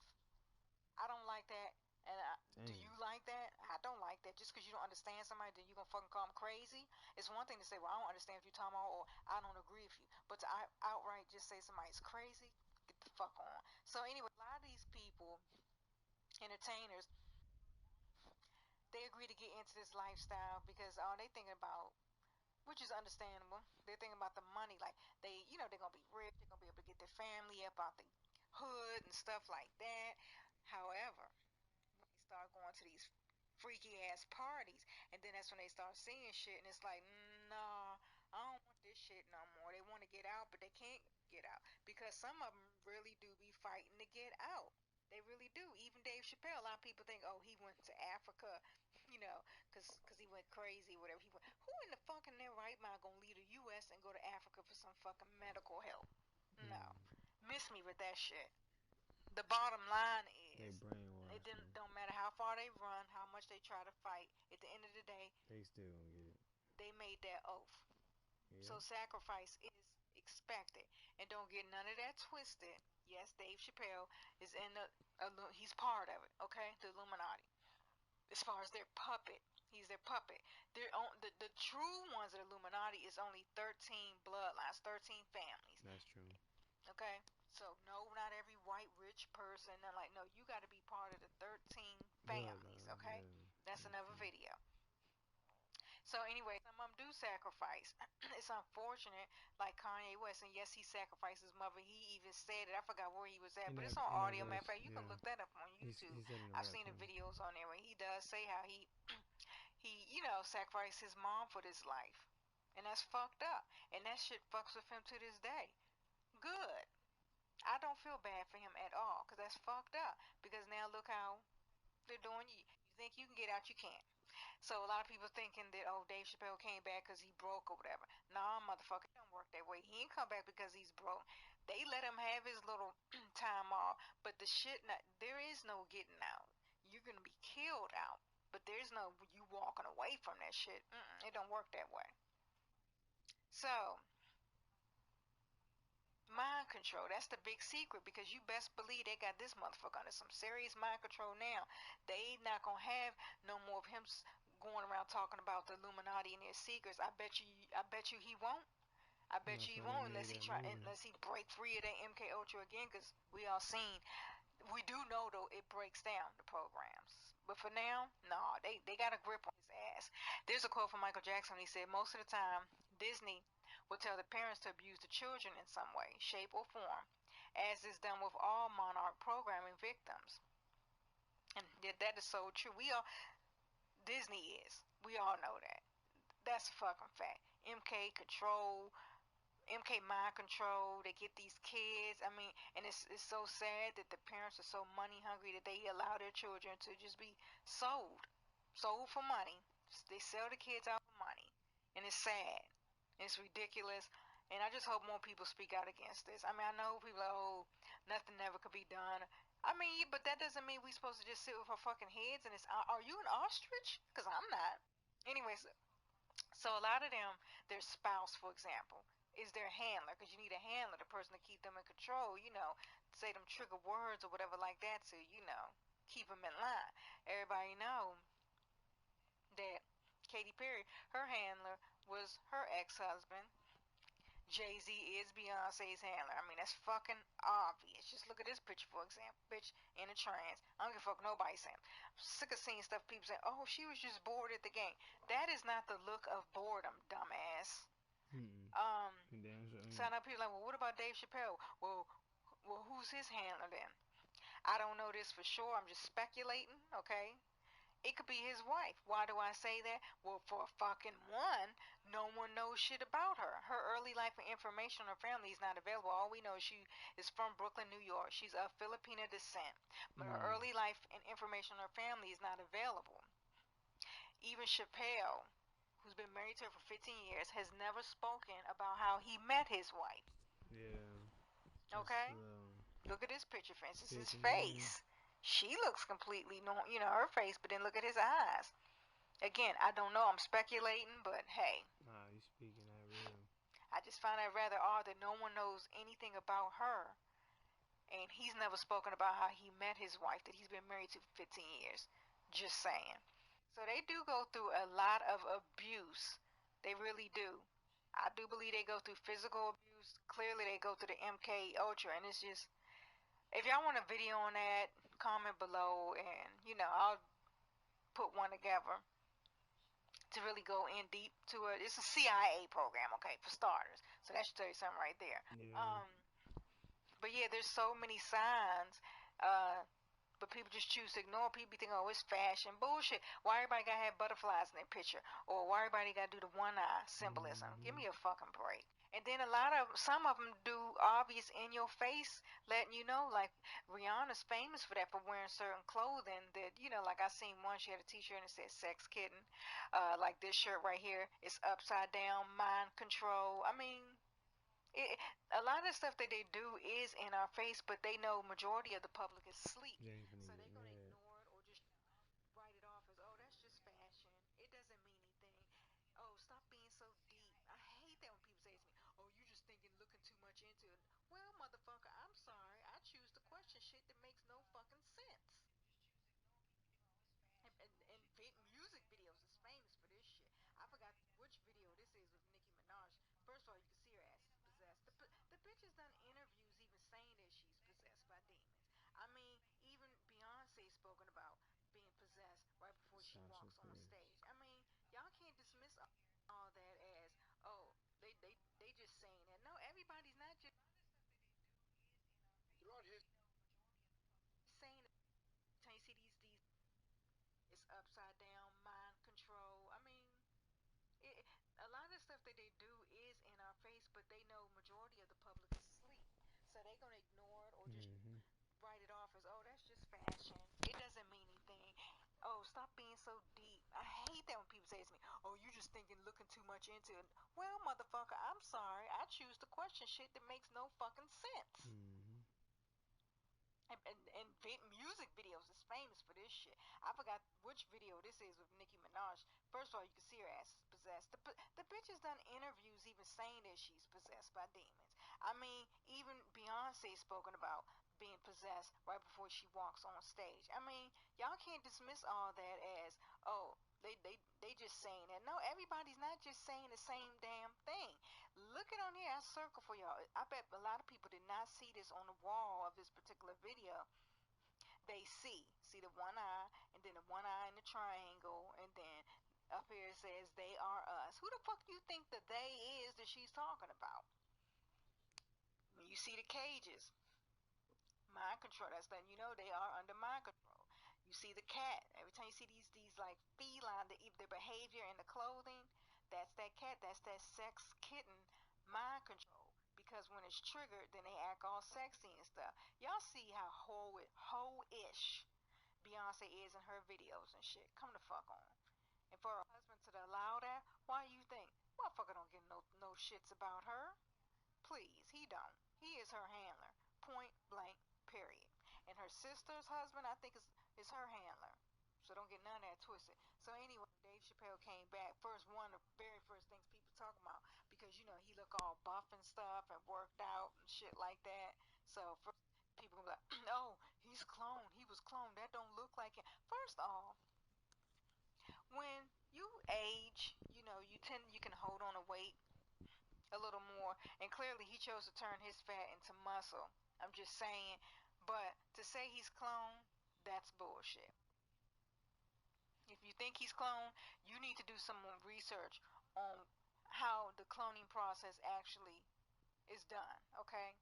I don't like that. And do you like that? I don't like that. Just because you don't understand somebody, then you gonna fucking call them crazy? It's one thing to say, well, I don't understand what you're talking about, or I don't agree with you. But to outright just say somebody's crazy, get the fuck on. So anyway, a lot of these people, entertainers, they agree to get into this lifestyle because all they thinking about, which is understandable, they're thinking about the money. Like they're gonna be rich, they're gonna be able to get their family up out the hood and stuff like that. However, when they start going to these freaky ass parties, and then that's when they start seeing shit, and it's like, nah, I don't want this shit no more. They want to get out, but they can't get out because some of them really do be fighting to get out. They really do. Even Dave Chappelle, a lot of people think, oh, he went to Africa, you know, cause he went crazy, whatever. Who in the fucking their right mind gonna leave the U.S. and go to Africa for some fucking medical help? No, miss me with that shit. The bottom line They is, it brainwashed, don't matter how far they run, how much they try to fight. At the end of the day, they still gonna get it. they made that oath. Yeah. So sacrifice is expected, and don't get none of that twisted. Yes, Dave Chappelle is in he's part of it. Okay, the Illuminati. As far as their puppet, he's their puppet. The true ones of the Illuminati is only 13 bloodlines, 13 families. That's true. Okay, so no, not every white rich person. They're like, no, you got to be part of the 13 families. Okay, that's another video. So anyway, some of them do sacrifice. It's unfortunate, like Kanye West, and yes, he sacrificed his mother. He even said it. I forgot where he was at, but it's on audio. Matter of fact, you can look that up on YouTube. He said it in I've seen the videos on there where he does say how he sacrificed his mom for this life, and that's fucked up. And that shit fucks with him to this day. Good. I don't feel bad for him at all, cause that's fucked up. Because now look how they're doing you. You think you can get out, you can't. So a lot of people thinking that, oh, Dave Chappelle came back because he broke or whatever. Nah, motherfucker, it don't work that way. He ain't come back because he's broke. They let him have his little time off, but the shit, there is no getting out. You're gonna be killed out, but there's no you walking away from that shit. It don't work that way. So mind control, that's the big secret because you best believe they got this motherfucker under some serious mind control now. They not gonna have no more of him going around talking about the Illuminati and their secrets. I bet you he won't. I bet you he won't unless he break free of that MK Ultra again, because we all seen. We do know though it breaks down the programs. But for now, no, they got a grip on his ass. There's a quote from Michael Jackson. He said, most of the time, Disney will tell the parents to abuse the children in some way, shape, or form, as is done with all Monarch programming victims. And that is so true. Disney is. We all know that. That's a fucking fact. MK control, MK mind control. They get these kids. I mean, and it's so sad that the parents are so money hungry that they allow their children to just be sold for money. They sell the kids out for money, and it's sad. It's ridiculous. And I just hope more people speak out against this. I mean, I know people are, oh, nothing never could be done. I mean, but that doesn't mean we supposed to just sit with our fucking heads and it's, are you an ostrich? Because I'm not. Anyways, so a lot of them, their spouse, for example, is their handler because you need a handler, the person to keep them in control, say them trigger words or whatever like that to, keep them in line. Everybody know that Katy Perry, her handler was her ex-husband. Jay-Z is Beyonce's handler. I mean, that's fucking obvious. Just look at this picture, for example. Bitch in a trance. I don't give a fuck nobody saying. I'm sick of seeing stuff people say, oh, she was just bored at the game. That is not the look of boredom, dumbass. So I know people are like, well, what about Dave Chappelle? Well, who's his handler then? I don't know this for sure. I'm just speculating, okay? It could be his wife. Why do I say that? Well, for fucking one, no one knows shit about her. Her early life and information on her family is not available. All we know is she is from Brooklyn, New York. She's of Filipino descent. But her early life and information on her family is not available. Even Chappelle, who's been married to her for 15 years, has never spoken about how he met his wife. Yeah. Okay? Look at this picture, for instance, his face. She looks completely normal, her face, but then look at his eyes. Again, I don't know. I'm speculating, but hey. Nah, you speaking that real. I just find that rather odd that no one knows anything about her, and he's never spoken about how he met his wife that he's been married to for 15 years. Just saying. So they do go through a lot of abuse. They really do. I do believe they go through physical abuse. Clearly, they go through the MK Ultra, and it's just. If y'all want a video on that, comment below, and I'll put one together to really go in deep to it. It's a CIA program, okay, for starters. So that should tell you something right there. Yeah. But yeah, there's so many signs. But people just choose to ignore. People think, oh, it's fashion. Bullshit. Why everybody gotta have butterflies in their picture? Or why everybody gotta do the one eye symbolism? Give me a fucking break. And then some of them do obvious in your face, letting you know, like Rihanna's famous for that, for wearing certain clothing that, like I seen one, she had a t-shirt and it said sex kitten. Like this shirt right here, it's upside down, mind control. I mean, a lot of the stuff that they do is in our face, but they know majority of the public is asleep. So they're going to ignore it or just write it off as, oh, that's just fashion. It doesn't mean anything. Oh, stop being so deep. I hate that when people say to me, oh, you just thinking, looking too much into it. Well, motherfucker, I'm sorry. I choose to question shit that makes no fucking sense. And music videos is famous for this shit. I forgot which video this is with Nicki Minaj. First of all, you can see her ass is possessed. The bitch has done interviews even saying that she's possessed by demons. I mean, even Beyonce spoken about being possessed right before she walks on stage. I mean, y'all can't dismiss all that as, oh, they just saying that. No, everybody's not just Throughout history. saying it. You see these it's upside down mind control. I mean, a lot of stuff that they do is in our face, but they know majority of the public is asleep, so they're gonna ignore it or just write it off as, oh, that's just fashion. It doesn't mean anything. Oh, stop being so deep. I hate that when people say to me, oh, you just thinking, looking too much into it. Well, motherfucker, I'm sorry. I choose to question shit that makes no fucking sense. And music videos is famous for this shit. I forgot which video this is with Nicki Minaj. First of all, you can see her ass is possessed. The bitch has done interviews even saying that she's possessed by demons. I mean, even Beyonce spoken about being possessed right before she walks on stage. I mean, y'all can't dismiss all that as, oh, they just saying that. No, everybody's not just saying the same damn thing. Look it on here. I circle for y'all. I bet a lot of people did not see this on the wall of this particular video. they see the one eye, and then the one eye in the triangle, and then up here it says they are us. Who the fuck you think the they is that she's talking about? When you see the cages, mind control, that's letting you know they are under mind control. You see the cat. Every time you see these like feline, their behavior and the clothing, that's that cat. That's that sex kitten mind control. Because when it's triggered, then they act all sexy and stuff. Y'all see how hoe-ish Beyonce is in her videos and shit. Come the fuck on. And for her husband to allow that, why you think? Motherfucker don't give no shits about her. Please, he don't. He is her handler. Point blank, period. And her sister's husband, I think, is her handler. So don't get none of that twisted. So anyway, Dave Chappelle came back. One of the very first things people talking about, because you know he look all buff and stuff and worked out and shit like that. So first people gonna be like, oh, he's cloned. He was cloned. That don't look like him. First off, when you age, you know you can hold on to weight a little more, and clearly he chose to turn his fat into muscle. I'm just saying, but to say he's cloned, that's bullshit. If you think he's cloned, you need to do some more research on how the cloning process actually is done, okay?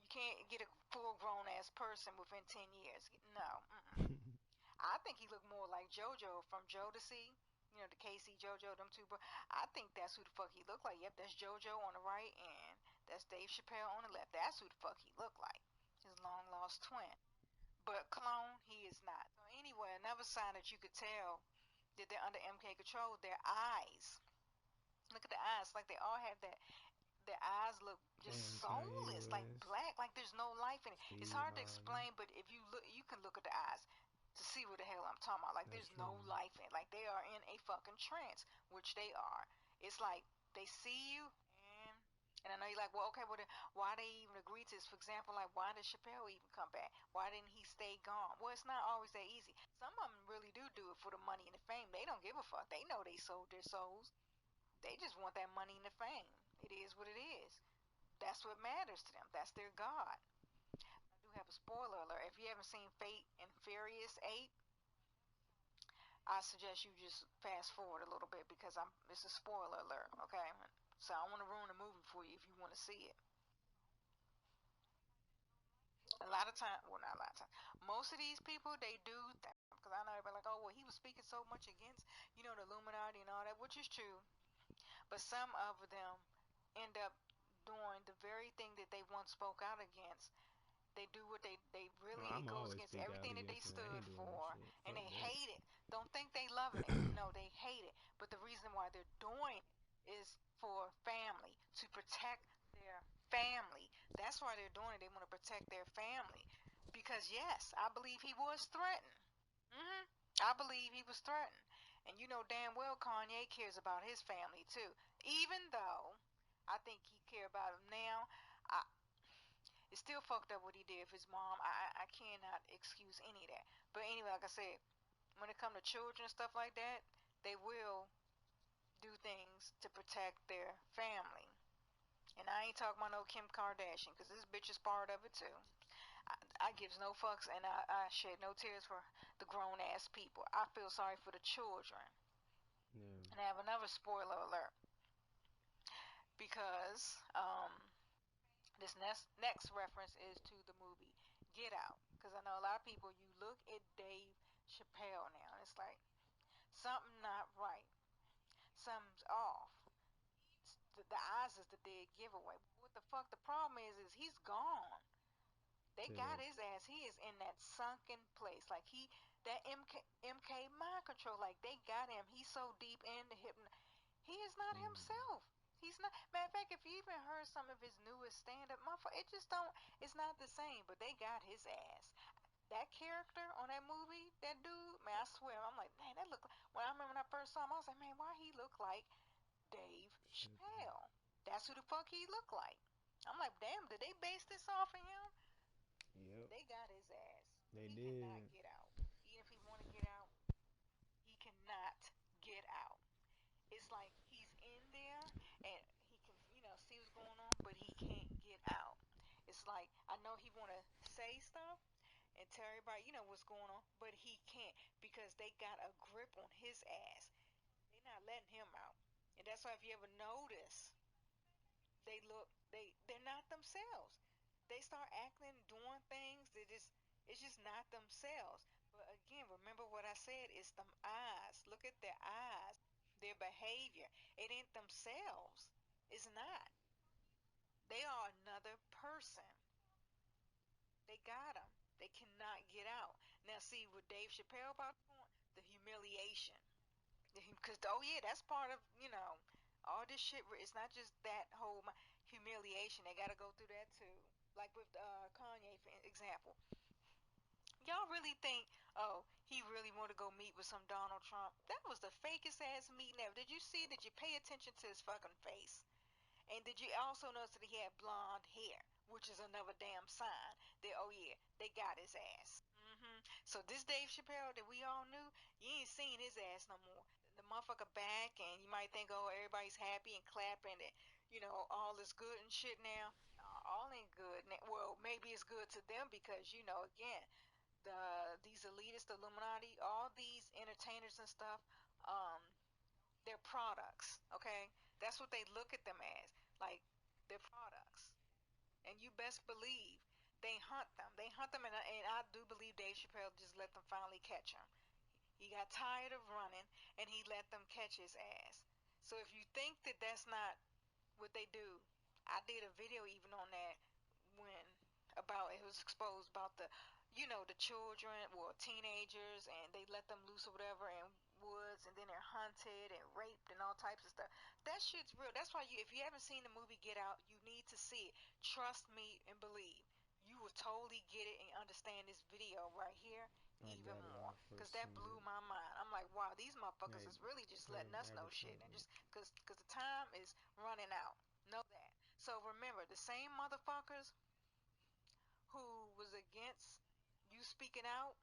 You can't get a full grown ass person within 10 years. No. I think he looked more like JoJo from Jodeci. You know, the KC JoJo, them two. But I think that's who the fuck he looked like. Yep, that's JoJo on the right, and that's Dave Chappelle on the left. That's who the fuck he looked like. His long lost twin. But clone, he is not. So anyway, another sign that you could tell that they're under MK control, their eyes. Look at the eyes, like they all have that. Their eyes look just Damn Kanye soulless, like West, black, like there's no life in it. It's Steve hard to Harvey. explain, but if you look, you can look at the eyes to see what the hell I'm talking about. Like That's there's no true. life in it. Like they are in a fucking trance, which they are. It's like they see you, and I know you're like, well, okay, well, then why they even agree to this? For example, like why did Chappelle even come back? Why didn't he stay gone? Well, it's not always that easy. Some of them really do it for the money and the fame. They don't give a fuck. They know they sold their souls. They just want that money and the fame. It is what it is. That's what matters to them. That's their God. I do have a spoiler alert. If you haven't seen Fate and Furious 8, I suggest you just fast forward a little bit because it's a spoiler alert, okay? So I don't want to ruin the movie for you if you want to see it. A lot of time, well, not a lot of time. Most of these people, they do that because I know everybody like, oh, well, he was speaking so much against, the Illuminati and all that, which is true. But some of them end up doing the very thing that they once spoke out against. They do what they Oh, really, it I'ma goes always against speak out everything that they against it. I stood ain't doing that for, shit. and Fuck they that. hate it. Don't think they loving it. No, they hate it. But the reason why they're doing it is for family, to protect their family. That's why they're doing it. They want to protect their family. Because yes, I believe he was threatened. hmm I believe he was threatened. And you know damn well Kanye cares about his family too. Even though I think he care about him now, I, it's still fucked up what he did with his mom. I cannot excuse any of that. But anyway, like I said, when it comes to children and stuff like that, they will do things to protect their family. And I ain't talking about no Kim Kardashian, because this bitch is part of it too. I gives no fucks, and I shed no tears for the grown ass people. I feel sorry for the children. Yeah. And I have another spoiler alert because this next reference is to the movie Get Out. Because I know a lot of people, you look at Dave Chappelle now, and it's like something not right, something's off. The eyes is the dead giveaway. What the fuck? The problem is he's gone. They To got that. his ass. He is in that sunken place. Like that MK mind control. Like they got him. He's so deep into hypno. He is not himself. He's not. Matter of fact, if you even heard some of his newest stand up, motherfucker, it just don't. It's not the same. But they got his ass. That character on that movie, that dude, man, I swear, I'm like, man, that look. When I remember when I first saw him, I was like, man, why he look like Dave Chappelle? That's who the fuck he look like. I'm like, damn, did they base this off of him? Yep. They got his ass. They He cannot did. get out. Even if he want to get out, he cannot get out. It's like he's in there and he can, see what's going on, but he can't get out. It's like I know he want to say stuff and tell everybody, you know what's going on, but he can't because they got a grip on his ass. They're not letting him out. And that's why if you ever notice, they're not themselves. They start acting, doing things, it's just not themselves. But again, remember what I said, it's them eyes. Look at their eyes, their behavior. It ain't themselves. It's not. They are another person. They got them. They cannot get out. Now, see what Dave Chappelle about doing? The humiliation. Because, oh, yeah, that's part of, all this shit. It's not just that whole humiliation. They got to go through that, too. Like with Kanye, for example. Y'all really think, oh, he really want to go meet with some Donald Trump? That was the fakest ass meeting ever. Did you see? Did you pay attention to his fucking face? And did you also notice that he had blonde hair, which is another damn sign that, oh yeah, they got his ass. So this Dave Chappelle that we all knew, you ain't seen his ass no more. The motherfucker back, and you might think, oh, everybody's happy and clapping, and all is good and shit now. All ain't good. Well, maybe it's good to them because again, these elitists, the Illuminati, all these entertainers and stuff, um, they're products. Okay, that's what they look at them as. Like, they're products. And you best believe they hunt them. They hunt them, and I do believe Dave Chappelle just let them finally catch him. He got tired of running, and he let them catch his ass. So if you think that that's not what they do, I did a video even on that when about it was exposed about the children or teenagers, and they let them loose or whatever in woods, and then they're hunted and raped and all types of stuff. That shit's real. That's why if you haven't seen the movie Get Out, you need to see it. Trust me and believe. You will totally get it and understand this video right here even more, because that blew my mind. I'm like, wow, these motherfuckers is really just letting us know shit, and just because the time is running out. Know that. So remember, the same motherfuckers who was against you speaking out,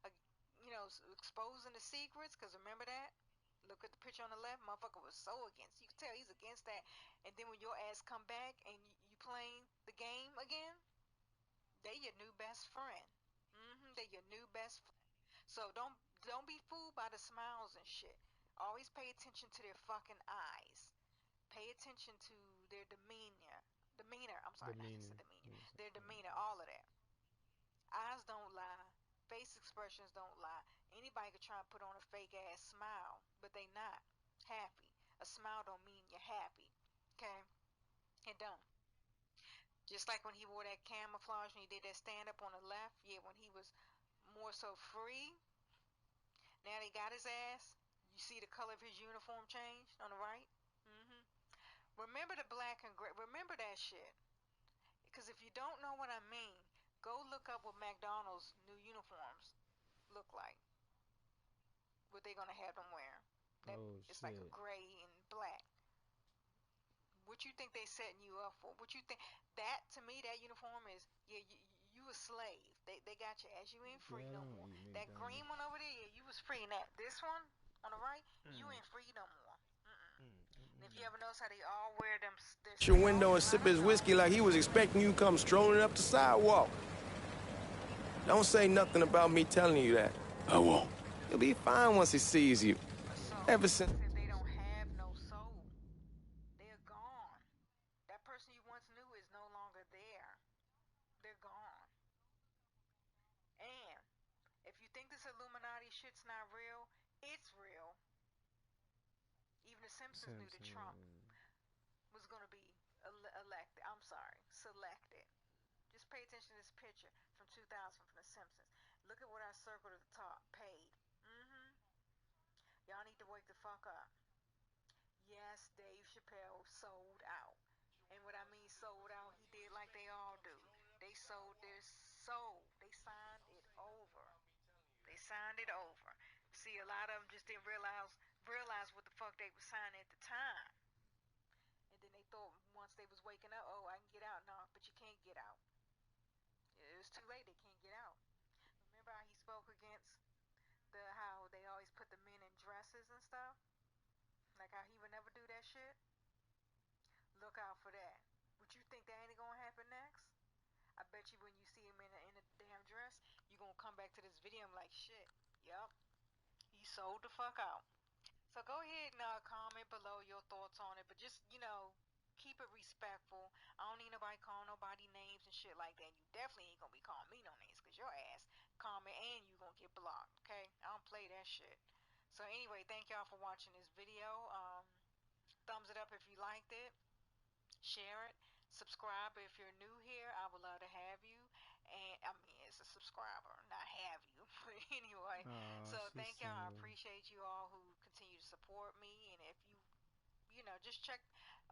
uh, exposing the secrets, because remember that? Look at the picture on the left. Motherfucker was so against. You can tell he's against that. And then when your ass come back and you playing the game again, they your new best friend. They your new best friend. So don't be fooled by the smiles and shit. Always pay attention to their fucking eyes. Pay attention to their demeanor. Demeanor. I'm sorry, not just demeanor. Their demeanor. All of that. Eyes don't lie. Face expressions don't lie. Anybody could try and put on a fake ass smile, but they not happy. A smile don't mean you're happy. Okay? It don't. Just like when he wore that camouflage, when he did that stand up on the left, yeah, when he was more so free, now they got his ass. You see the color of his uniform change on the right? Remember the black and gray. Remember that shit. Because if you don't know what I mean, go look up what McDonald's new uniforms look like. What they're gonna have them wear. It's like a gray and black. What you think they setting you up for? What you think that to me that uniform is? Yeah, you a slave. They got you as you ain't free no more. That green one over there, yeah, you was free. Now this one on the right, you ain't free no more. And if you ever notice how they all wear them, your window and sip his whiskey like he was expecting you to come strolling up the sidewalk. Don't say nothing about me telling you that. I won't. He'll be fine once he sees you. Ever since. They don't have no soul. They're gone. That person you once knew is no longer there. They're gone. And if you think this Illuminati shit's not real, it's real. Even the Simpsons knew that Trump was going to be elected. I'm sorry, selected. Just pay attention to this picture from 2000 from the Simpsons. Look at what I circled at the top. Paid. Y'all need to wake the fuck up. Yes, Dave Chappelle sold out. And what I mean sold out, he did like they all do. They sold their soul. They signed it over. They signed it over. See, a lot of them just didn't realize what the fuck they were signing at the time. And then they thought once they was waking up, oh, I can get out. No, but you can't get out. It was too late. They can't get out. Remember how he spoke against how they always put the men in dresses and stuff? Like how he would never do that shit? Look out for that. What you think that ain't gonna happen next? I bet you when you see him in a damn dress, you you're gonna come back to this video and be like, shit, yep, he sold the fuck out. So go ahead and comment below your thoughts on it, but just, keep it respectful. I don't need nobody calling nobody names and shit like that. You definitely ain't gonna be calling me no names, because your ass comment and you gonna get blocked, okay? I don't play that shit. So anyway, thank y'all for watching this video. Thumbs it up if you liked it. Share it. Subscribe if you're new here. I would love to have you. And I mean, it's a subscriber, not have you. But anyway, so thank y'all. I appreciate you all who continue to support me. And if just check.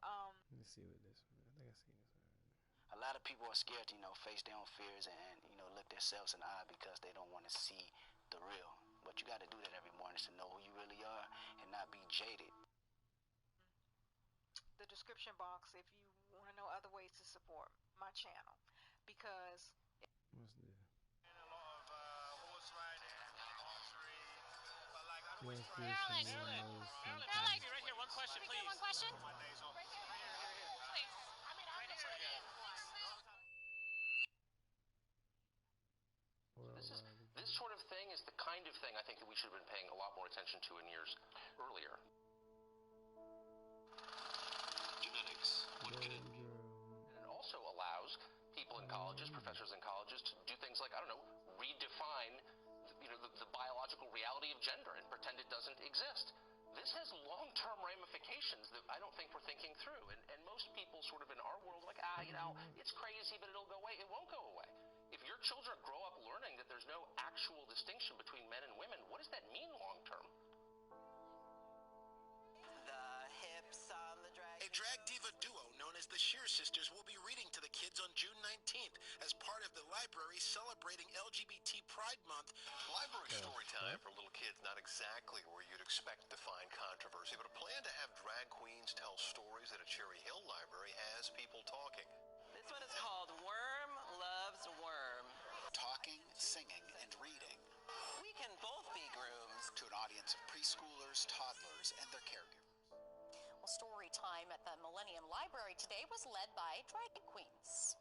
Let me see what this one. I think I seen this one. A lot of people are scared to, face their own fears and, look themselves in the eye because they don't want to see the real. But you got to do that every morning to know who you really are and not be jaded. The description box if you want to know other ways to support my channel, because what's this? Horse riding, archery, but like I Caroline, right here. One question, please. One question. My days off. Please. I mean, I'm right here. This sort of thing is the kind of thing I think that we should have been paying a lot more attention to in years earlier. Genetics. What could it be? And it also allows people in colleges, professors in colleges, to do things like, I don't know, redefine the biological reality of gender and pretend it doesn't exist. This has long-term ramifications that I don't think we're thinking through. And most people sort of in our world are like, it's crazy, but it'll go away. It won't go away. If your children grow up learning that there's no actual distinction between men and women, what does that mean long-term? The hips on the drag. A drag diva duo known as the Shear Sisters will be reading to the kids on June 19th as part of the library celebrating LGBT Pride Month. Library story time for little kids, not exactly where you'd expect to find controversy, but a plan to have drag queens tell stories at a Cherry Hill library has people talking. This one is called Worm Loves Worm. Talking, singing, and reading. We can both be grooms. To an audience of preschoolers, toddlers, and their caregivers. Well, story time at the Millennium Library today was led by drag queens.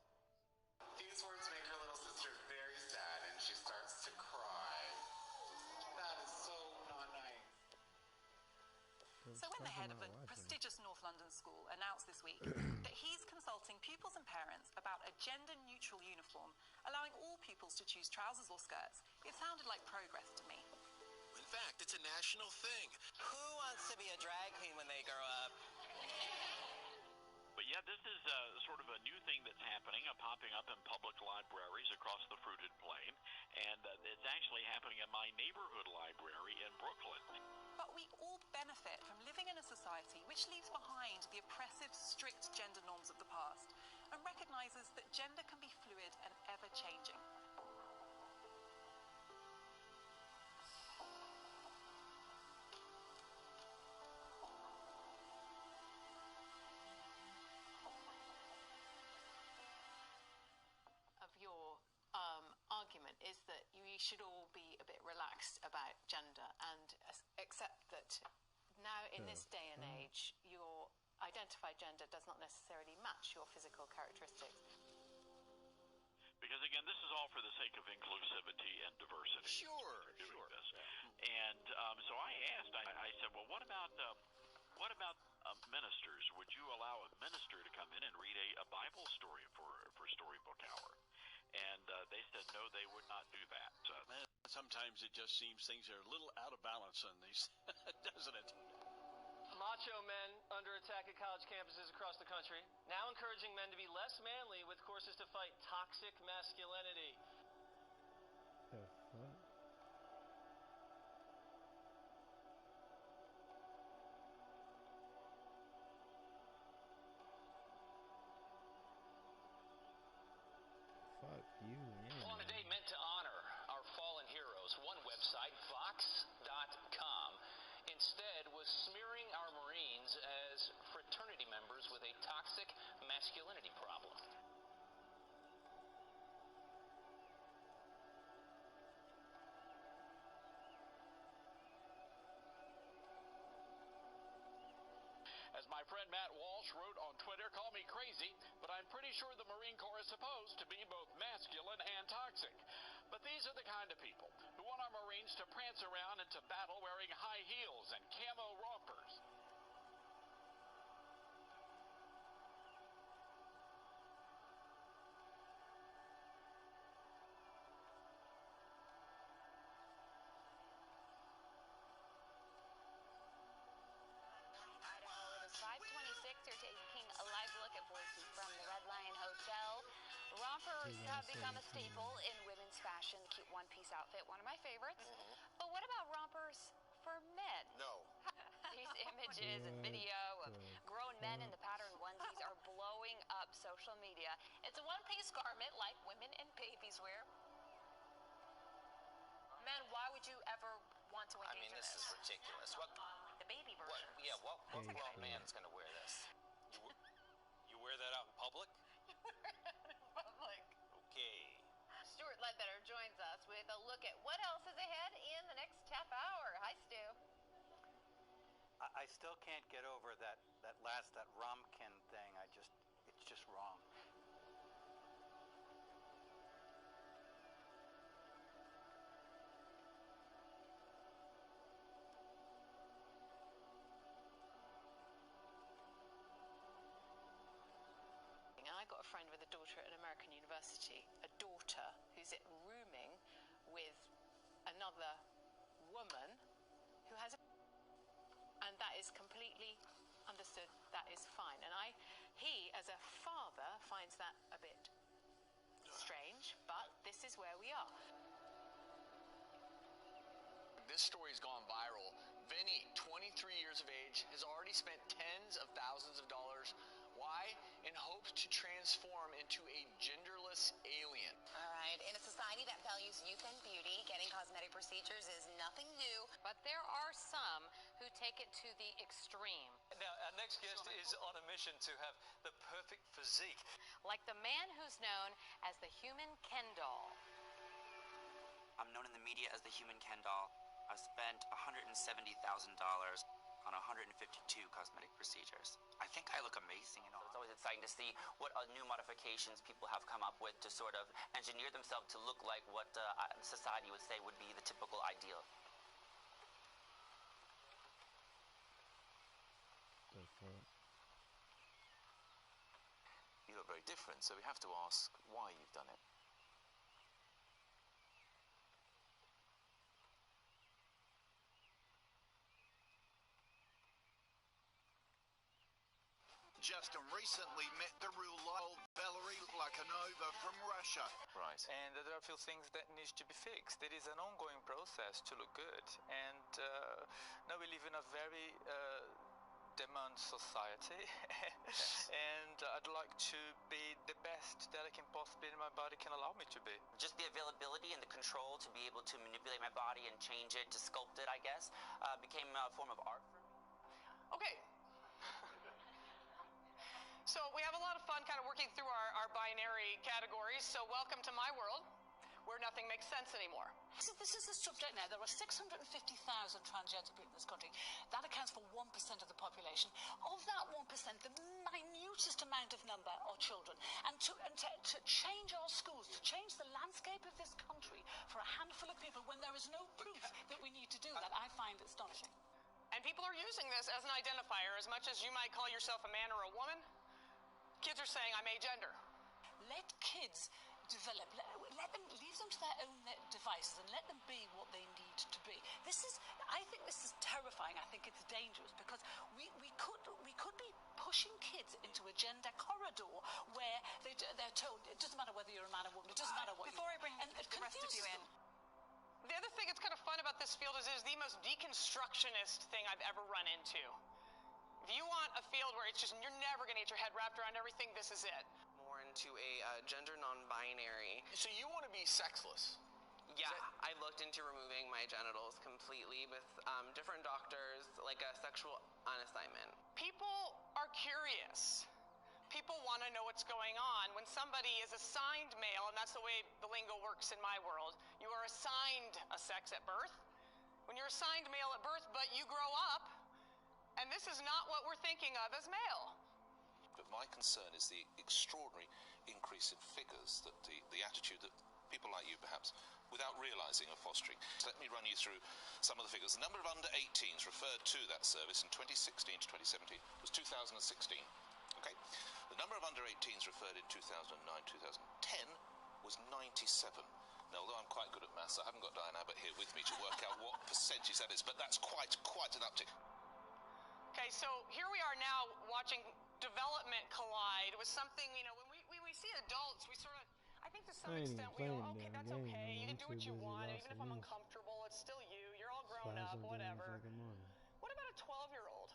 These words make her little sister very sad, and she starts to cry. That is so not nice. So when the head of a prestigious North London school announced this week that he's consulting pupils and parents about a gender-neutral uniform, allowing all pupils to choose trousers or skirts, it sounded like progress to me. In fact, it's a national thing. Who wants to be a drag queen when they grow up? But yeah, this is sort of a new thing that's happening, popping up in public libraries across the Fruited Plain, and it's actually happening in my neighborhood library in Brooklyn. But we all benefit from living in a society which leaves behind the oppressive, strict gender norms of the past and recognizes that gender can be fluid and ever-changing. Argument is that we should all be a bit relaxed about gender and accept that now in this day and age your identified gender does not necessarily match your physical characteristics. Because again, this is all for the sake of inclusivity and diversity. Sure. This. And so I asked, I said, well, what about ministers? Would you allow a minister to come in and read a Bible story for Storybook Hour? And they said no, they would not do that. Sometimes it just seems things are a little out of balance on these, doesn't it? Macho men under attack at college campuses across the country, now encouraging men to be less manly with courses to fight toxic masculinity. The fuck? Fuck you, man. On a day meant to honor our fallen heroes, one website, Vox.com, instead was smearing our Marines as fraternity members with a toxic masculinity problem. friend Matt Walsh wrote on Twitter, "Call me crazy, but I'm pretty sure the Marine Corps is supposed to be both masculine and toxic. But these are the kind of people who want our Marines to prance around into battle wearing high heels and camo rompers." Idaho, it is 5:26. You're taking a live look at Boise from the Red Lion Hotel. Rompers have become a staple in women's fashion. The cute one-piece outfit, one of my favorites. But what about rompers for men? No. These images and video of grown men in the patterned onesies are blowing up social media. It's a one-piece garment like women and babies wear. Men, why would you ever want to engage in this is ridiculous. What? The baby version. What grown man's gonna wear this? You wear that out in public? Public. Okay. Stuart Ledbetter joins us with a look at what else is ahead in the next half hour. Hi, Stu. I still can't get over that Romkin thing. It's just wrong. I got a friend with a daughter at an American university, a daughter who's rooming with another woman who has and that is completely understood. That is fine. And he, as a father, finds that a bit strange, but this is where we are. This story's gone viral. Vinny, 23 years of age, has already spent tens of thousands of dollars. Why? In hopes to transform into a genderless alien. All right. In a society that values youth and beauty, getting cosmetic procedures is nothing new. But there are some who take it to the extreme. Now, our next guest is on a mission to have the perfect physique. Like the man who's known as the human Ken doll. I'm known in the media as the human Ken doll. I've spent $170,000 on 152 cosmetic procedures. I think I look amazing and all. It's always exciting to see what new modifications people have come up with to sort of engineer themselves to look like what society would say would be the typical ideal. You look very different, so we have to ask why you've done it. Justin recently met the real life Valerie Lakanova from Russia. Right. And there are a few things that need to be fixed. It is an ongoing process to look good. And now we live in a very demand society. And I'd like to be the best that I can possibly, my body can allow me to be. Just the availability and the control to be able to manipulate my body and change it, to sculpt it, I guess, became a form of art for me. Okay. So we have a lot of fun kind of working through our binary categories. So welcome to my world, where nothing makes sense anymore. So this is the subject now. There are 650,000 transgender people in this country. That accounts for 1% of the population. Of that 1%, the minutest amount of number are children. And to change our schools, to change the landscape of this country for a handful of people when there is no proof that we need to do that, I find astonishing. And people are using this as an identifier. As much as you might call yourself a man or a woman, kids are saying I'm agender. Let kids develop. Let them leave them to their own devices and let them be what they need to be. I think this is terrifying. I think it's dangerous because we could be pushing kids into a gender corridor where they're told it doesn't matter whether you're a man or woman. It doesn't matter what. Before I bring the rest of you in. The other thing that's kind of fun about this field is it is the most deconstructionist thing I've ever run into. If you want a field where it's just, you're never going to get your head wrapped around everything, this is it. More into a gender non-binary. So you want to be sexless? Yeah, I looked into removing my genitals completely with different doctors, like a sexual on assignment. People are curious. People want to know what's going on. When somebody is assigned male, and that's the way the lingo works in my world, you are assigned a sex at birth. When you're assigned male at birth, but you grow up, And this is not what we're thinking of as male. But my concern is the extraordinary increase in figures that the attitude that people like you perhaps, without realising, are fostering. So let me run you through some of the figures. The number of under 18s referred to that service in 2016 to 2017 was 2016. Okay? The number of under 18s referred in 2009-2010 was 97. Now, although I'm quite good at maths, I haven't got Diane Abbott here with me to work out what percentage that is, but that's quite an uptick. Okay, so here we are now watching development collide with something, you know, when we see adults, we sort of, I think to some extent we go, okay, that's okay, you can do what you want, even if I'm uncomfortable, it's still you, you're all grown up, whatever. What about a 12-year-old?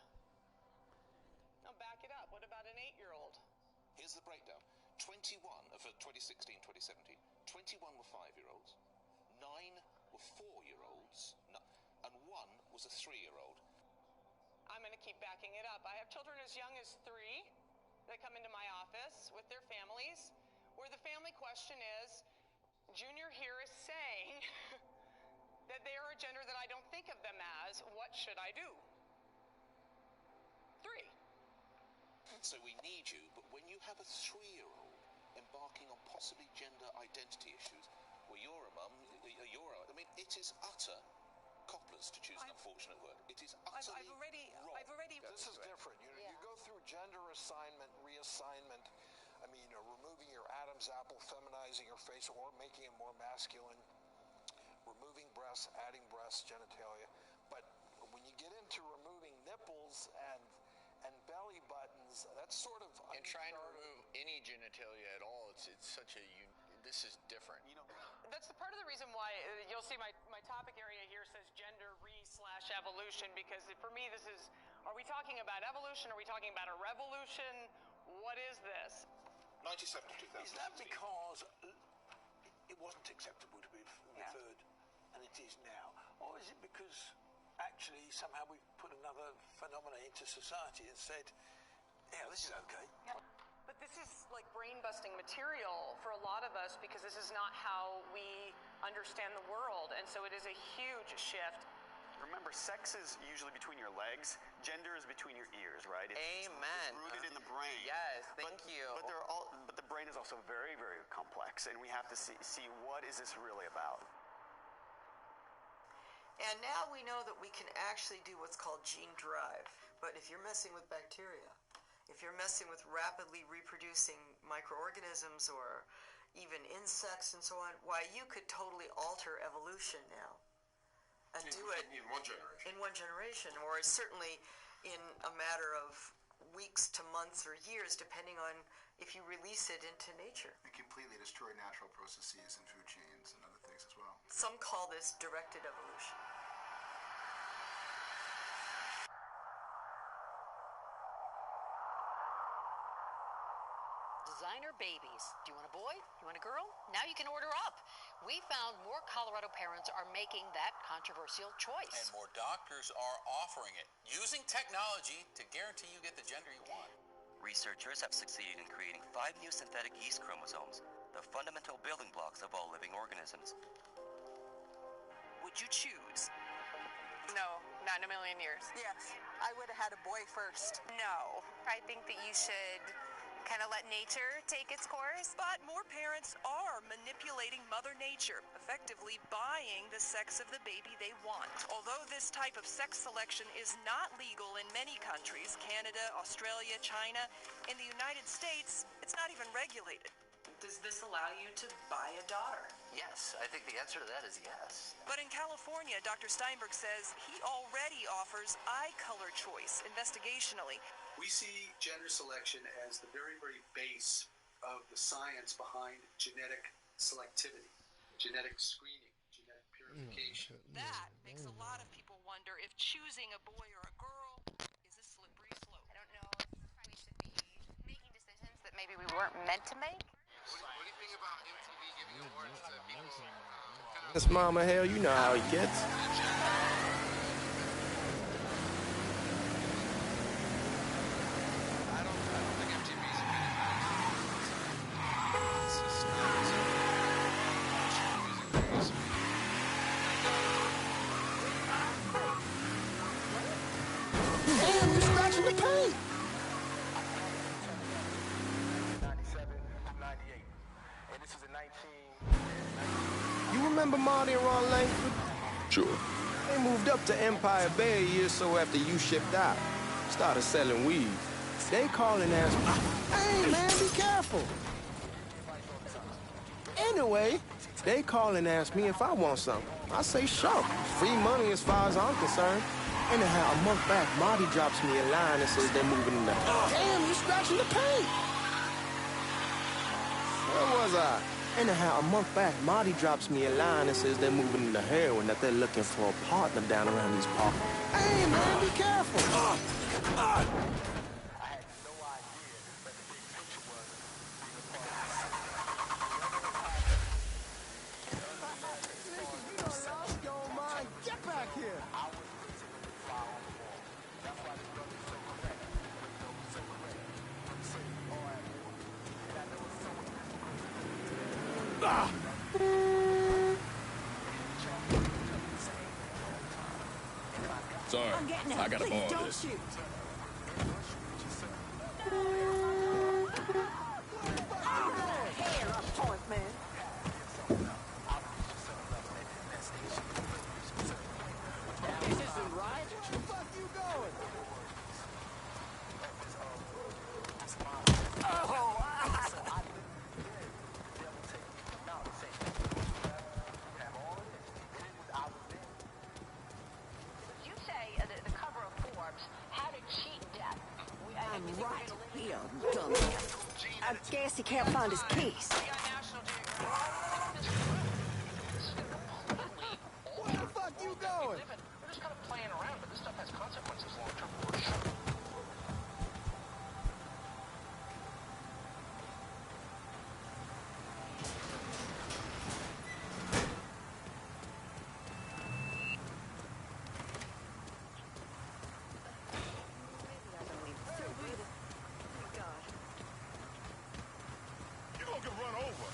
Now back it up, what about an 8-year-old? Here's the breakdown. 21 for 2016-2017, 21 were 5-year-olds, 9 were 4-year-olds, and 1 was a 3-year-old. I'm going to keep backing it up. I have children as young as 3 that come into my office with their families, where the family question is, Junior here is saying that they are a gender that I don't think of them as. What should I do? 3. So we need you, but when you have a 3-year-old embarking on possibly gender identity issues, well, you're a mum, I mean, it is utter coppers, to choose an unfortunate word. It is utterly wrong. I've already. This is different. You go through gender assignment, reassignment. I mean, removing your Adam's apple, feminizing your face, or making it more masculine. Removing breasts, adding breasts, genitalia. But when you get into removing nipples and belly buttons, that's sort of. And trying to remove any genitalia at all, it's such a. This is different. You know, that's the part of the reason why you'll see my topic area here says gender re/evolution, because for me this is, are we talking about evolution? Are we talking about a revolution? What is this? 97 to 2000. Is that because it wasn't acceptable to be referred, and it is now? Or is it because actually somehow we've put another phenomenon into society and said, yeah, this is okay? Yeah. But this is like brain-busting material for a lot of us, because this is not how we understand the world, and so it is a huge shift. Remember, sex is usually between your legs. Gender is between your ears, right? Amen. It's rooted in the brain. Yes, thank you. But the brain is also very, very complex, and we have to see what is this really about. And now we know that we can actually do what's called gene drive. But if you're messing with bacteria, if you're messing with rapidly reproducing microorganisms or even insects and so on, why, you could totally alter evolution now and do it in one generation. In one generation, or certainly in a matter of weeks to months or years, depending on if you release it into nature. And completely destroy natural processes and food chains and other things as well. Some call this directed evolution. Designer babies. Do you want a boy? You want a girl? Now you can order up. We found more Colorado parents are making that controversial choice. And more doctors are offering it, using technology to guarantee you get the gender you want. Researchers have succeeded in creating 5 new synthetic yeast chromosomes, the fundamental building blocks of all living organisms. Would you choose? No, not in a million years. Yes, I would have had a boy first. No, I think that you should kind of let nature take its course. But more parents are manipulating Mother Nature, effectively buying the sex of the baby they want. Although this type of sex selection is not legal in many countries, Canada, Australia, China, in the United States, it's not even regulated. Does this allow you to buy a daughter? Yes, I think the answer to that is yes. But in California, Dr. Steinberg says he already offers eye color choice investigationally. We see gender selection as the very, very base of the science behind genetic selectivity, genetic screening, genetic purification. That makes a lot of people wonder if choosing a boy or a girl is a slippery slope. I don't know if we should be making decisions that maybe we weren't meant to make. What do you think about MTV giving awards to people? That's Mama Hell, you know how he gets. remember Marty and Ron Langford? Sure. They moved up to Empire Bay a year or so after you shipped out. Started selling weed. They call and ask me, hey, man, be careful. Anyway, they call and ask me if I want something. I say, sure. Free money as far as I'm concerned. Anyhow, a month back, Marty drops me a line that says they're moving in the... Damn, you scratching the paint. Where was I? Anyhow, a month back, Marty drops me a line that says they're moving into heroin, that they're looking for a partner down around these parks. Hey, man, be careful. Get back here. Sorry, I gotta borrow this. Shoot. Hair up point, man. This isn't right. Where the fuck you going? You say the cover of Forbes had a cheat death. I'm right. He dumb. I guess he can't find his keys. Where the fuck you going? We're just kind of playing around, but this stuff has consequences long term for sure. You're gonna get run over.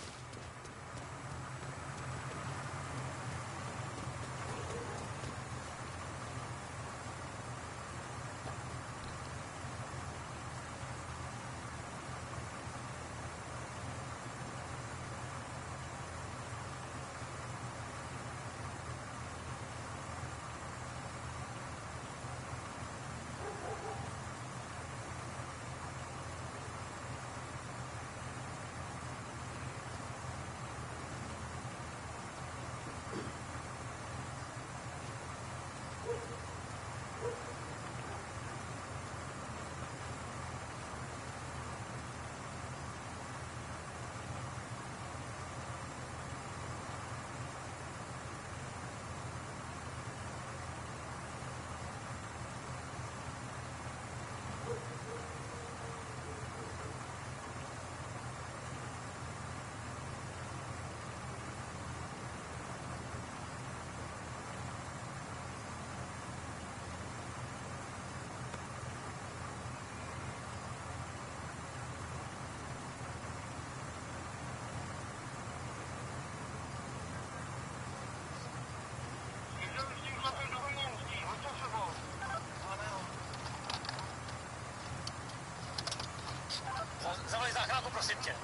Zavolej záchranu, prosím tě.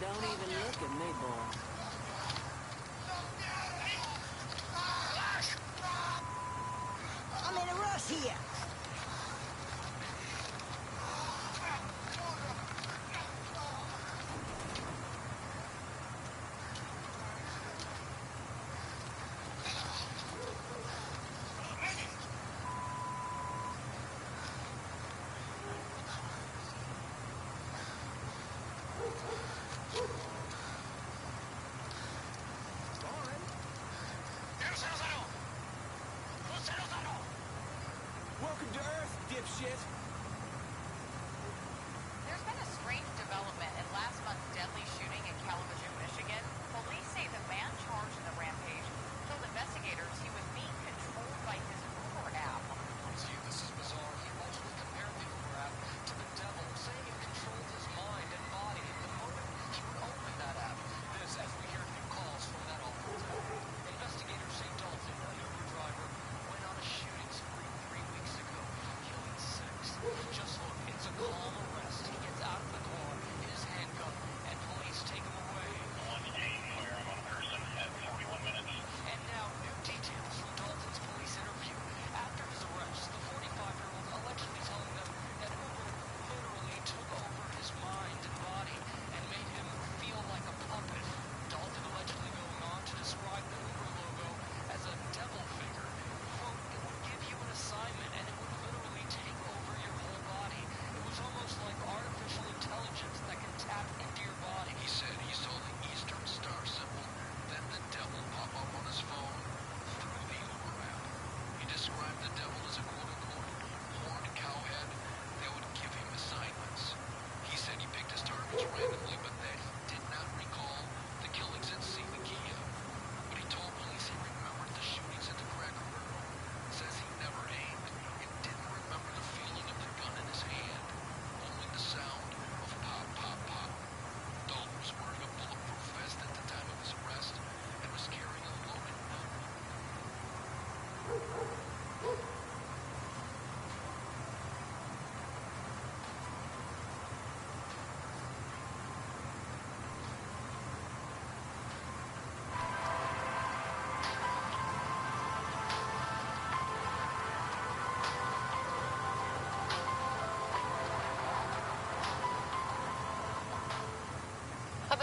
Don't even look at me, boy. I'm in a rush here. Welcome to Earth, dipshit. There's been a strange development in last month's deadly shooting in Kalamazoo, Michigan. Police say the man charged in the rampage told investigators he was being controlled by his Uber app. See, this is bizarre. He multiple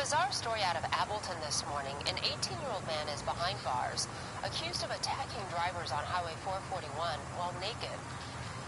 bizarre story out of Appleton this morning. An 18-year-old man is behind bars, accused of attacking drivers on Highway 441 while naked.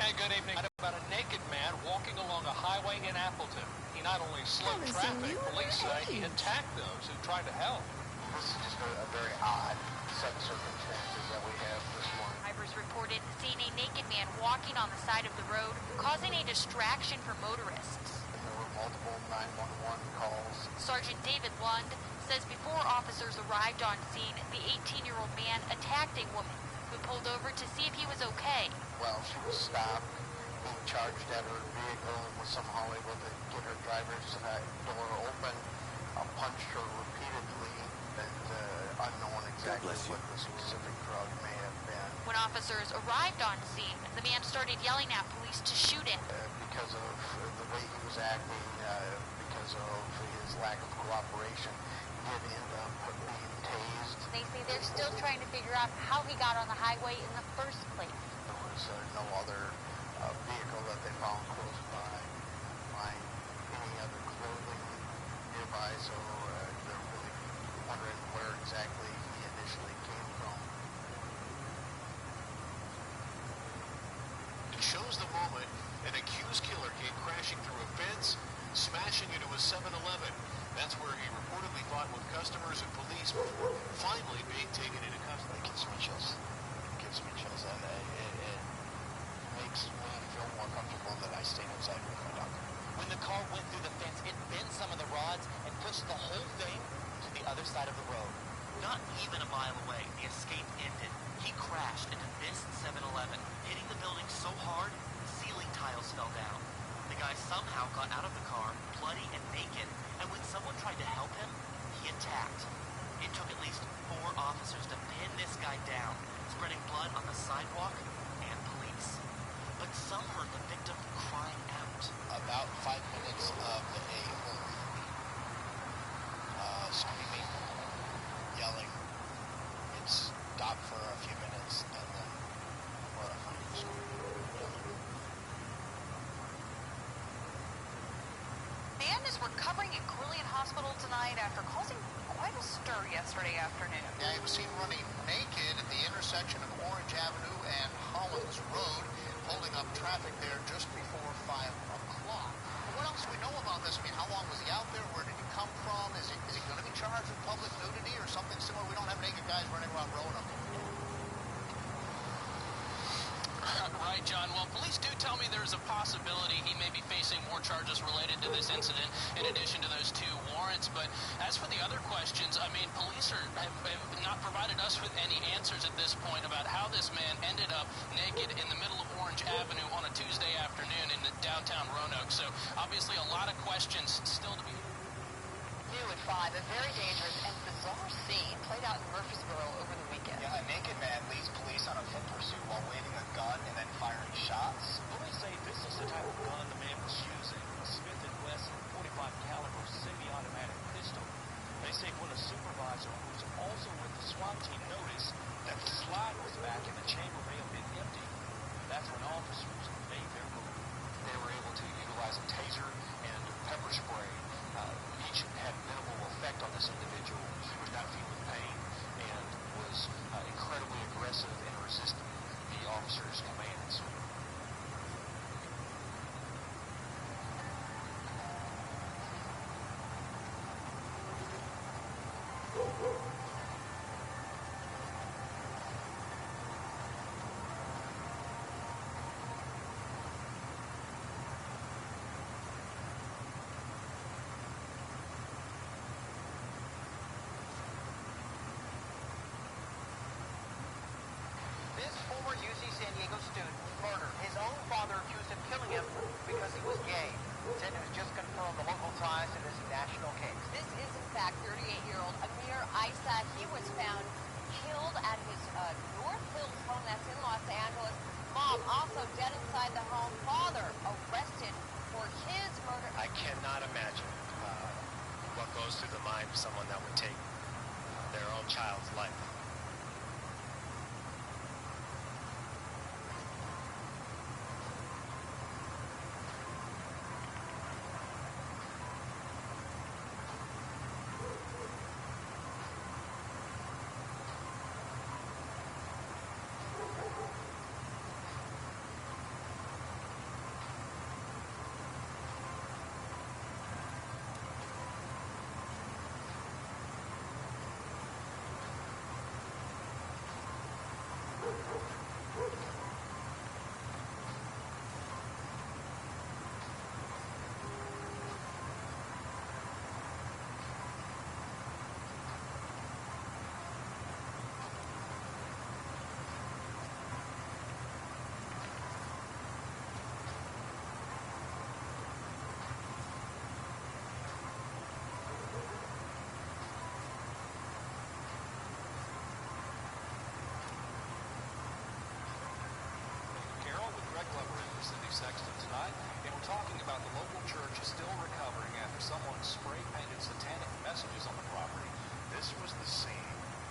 Hey, good evening. About a naked man walking along a highway in Appleton. He not only slowed traffic, police say he attacked those who tried to help. This is just a very odd set of circumstances that we have this morning. Drivers reported seeing a naked man walking on the side of the road, causing a distraction for motorists. There were multiple 911 calls. Sergeant David Lund says before officers arrived on scene, the 18-year-old man attacked a woman who pulled over to see if he was okay. Well, she was stopped, being charged at her vehicle, and was somehow able to get her driver's door open, punched her repeatedly, and unknown exactly what the specific drug may have been. When officers arrived on scene, the man started yelling at police to shoot him. Because of the way he was acting, because of his lack of cooperation, he did end up being tased. They say they're still trying to figure out how he got on the highway in the first place. There was no other vehicle that they found close by, any other clothing nearby, so they're really wondering where exactly he initially came from. It shows the moment an accused killer came crashing through a fence, smashing into a 7-Eleven. That's where he reportedly fought with customers and police before finally being taken into custody. It gives me chills. It gives me chills, and it makes me feel more comfortable that I stayed inside with my dog. When the car went through the fence, it bent some of the rods and pushed the whole thing to the other side of the road. Not even a mile away, the escape ended. He crashed into this 7-Eleven, hitting the building so hard, ceiling tiles fell down. The guy somehow got out of the car, bloody and naked, and when someone tried to help him, he attacked. It took at least 4 officers to pin this guy down, spreading blood on the sidewalk and police. But some heard the victim crying out. About 5 minutes of a screaming, yelling. It stopped for a few minutes, and then horrifying screaming. Man is recovering at Carilion Hospital tonight after causing quite a stir yesterday afternoon. Yeah, he was seen running naked at the intersection of Orange Avenue and Hollins Road, holding up traffic there just before 5 o'clock. What else do we know about this? I mean, how long was he out there? Where did he come from? Is he going to be charged with public nudity or something similar? We don't have naked guys running around Roanoke. Right, John. Well, police do tell me there's a possibility he may be facing more charges related to this incident in addition to those 2 warrants. But as for the other questions, I mean, police have not provided us with any answers at this point about how this man ended up naked in the middle of Orange Avenue on a Tuesday afternoon in the downtown Roanoke. So obviously a lot of questions still to be. New at 5, a very dangerous and bizarre scene played out in Murfreesboro over the weekend. Yeah, a naked man leads police on a foot pursuit while waving a gun and then firing shots. Police say this is the type of gun the man was using, a Smith & Wesson 45 caliber semi-automatic pistol. They say when a supervisor who's also with the SWAT team noticed that the slide was back and the chamber may have been empty, that's when officers made their move. They were able to utilize a taser and pepper spray. Each had minimal effect on this individual. He was not feeling pain and was incredibly aggressive in resisting the officer's commands. This former UC San Diego student was murdered. His own father accused of killing him because he was gay. Said News just confirmed the local ties to this national case. This is, in fact, 38-year-old Amir Isa. He was found killed at his North Hills home, that's in Los Angeles. Mom also dead inside the home. Father arrested for his murder. I cannot imagine what goes through the mind of someone that would take their own child's life.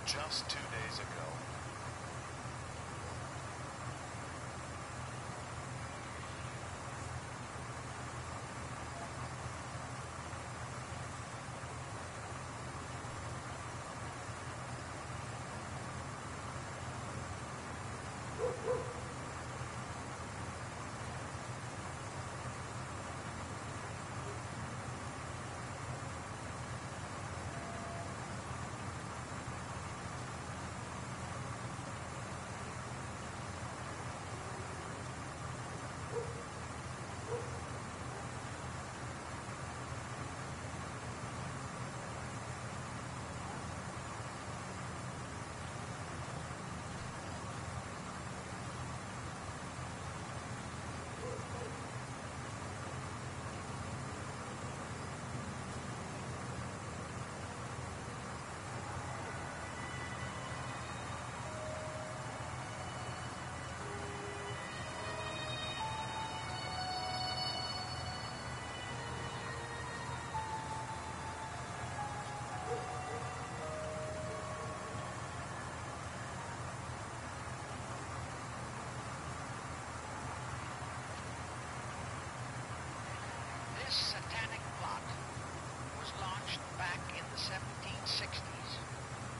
just 2 days ago. This satanic plot was launched back in the 1760s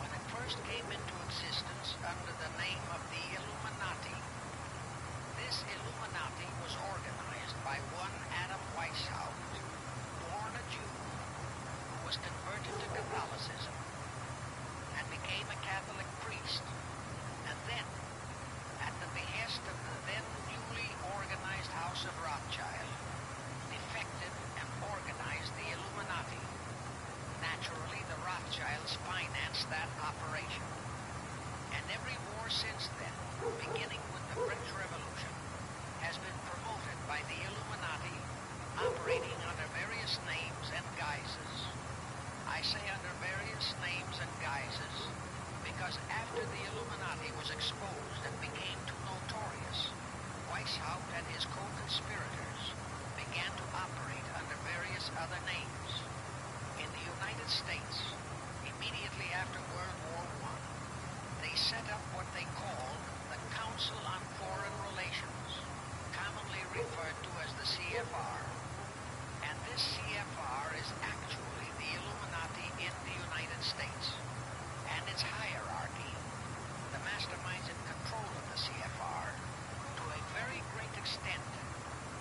when it first came into existence under the name of the Illuminati. This Illuminati was organized by one Adam Weishaupt, born a Jew, who was converted to Catholicism and became a Catholic priest, and then, at the behest of the then newly organized House of Rothschild, defected and organized the Illuminati. Naturally, the Rothschilds financed that operation. And every war since then, beginning with the French Revolution, has been promoted by the Illuminati, operating under various names and guises. I say under various names and guises because after the Illuminati was exposed and became too notorious, Weishaupt and his co-conspirators began to operate under various other names. In the United States, immediately after World War I, they set up what they called the Council on Foreign Relations, commonly referred to as the CFR. And this CFR is actually the Illuminati in the United States. And its hierarchy, the masterminds in control of the CFR, to a very great extent,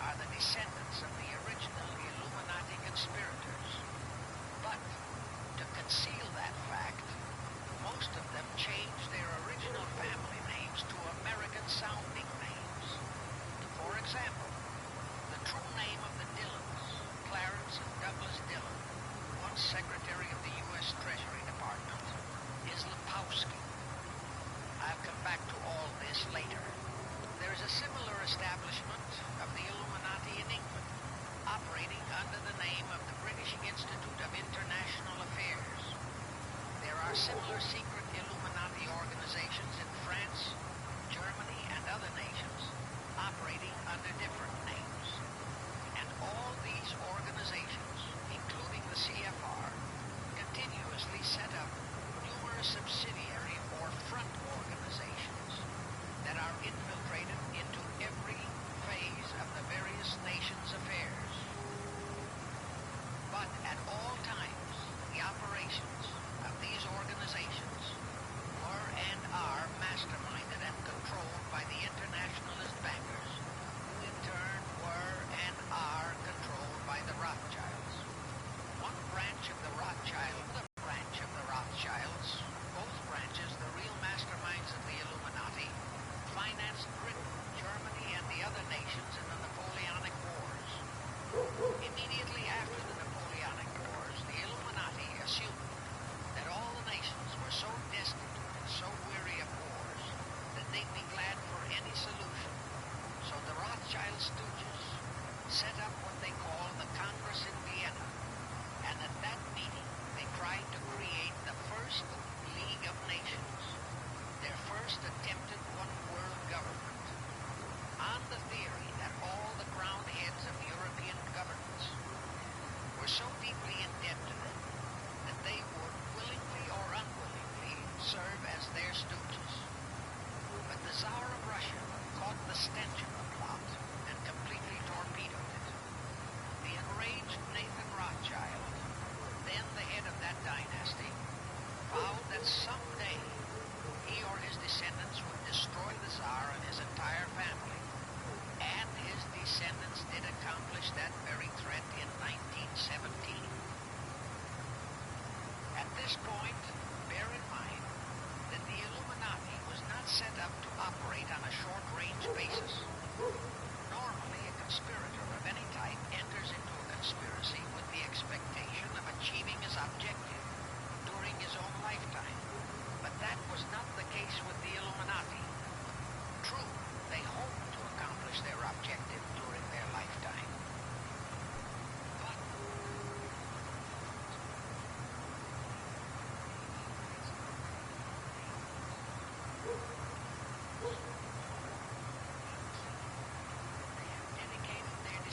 are the descendants of the original Illuminati conspirators. But, to conceal that fact, most of them changed their original family names to American-sounding names. For example, the true name of the Dillons, Clarence and Douglas Dillon, once Secretary of the U.S. Treasury Department, is Lepowski. I'll come back to all this later. There is a similar establishment of the Illuminati in England, operating under the name of the British Institute of International Affairs. There are similar secret Illuminati organizations in France, Germany, and other nations, operating under different names. And all these organizations, including the CFR, continuously set up numerous subsidiary or front organizations that are infiltrated into every phase of the various nations' affairs. But at all times, the operations of these organizations were and are masterminded and controlled by the internationalist bankers, who in turn were and are controlled by the Rothschilds. One branch of the Rothschilds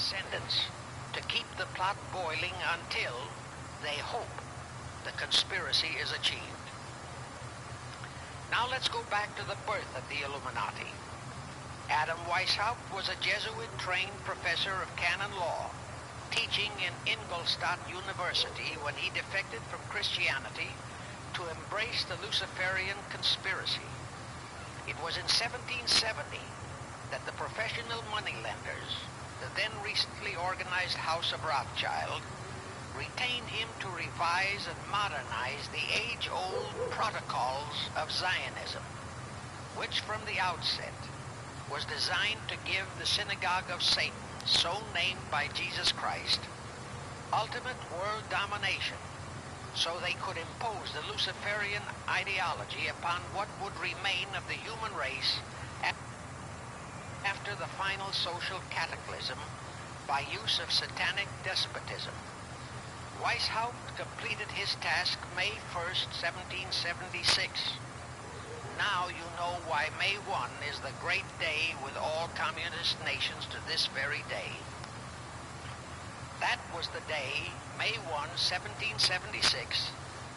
descendants to keep the plot boiling until they hope the conspiracy is achieved. Now let's go back to the birth of the Illuminati. Adam Weishaupt was a Jesuit-trained professor of canon law, teaching in Ingolstadt University when he defected from Christianity to embrace the Luciferian conspiracy. It was in 1770 that the professional moneylenders, the then recently organized House of Rothschild, retained him to revise and modernize the age-old protocols of Zionism, which from the outset was designed to give the synagogue of Satan, so named by Jesus Christ, ultimate world domination, so they could impose the Luciferian ideology upon what would remain of the human race after the final social cataclysm by use of satanic despotism. Weishaupt completed his task May 1st, 1776. Now you know why May 1 is the great day with all communist nations to this very day. That was the day, May 1, 1776,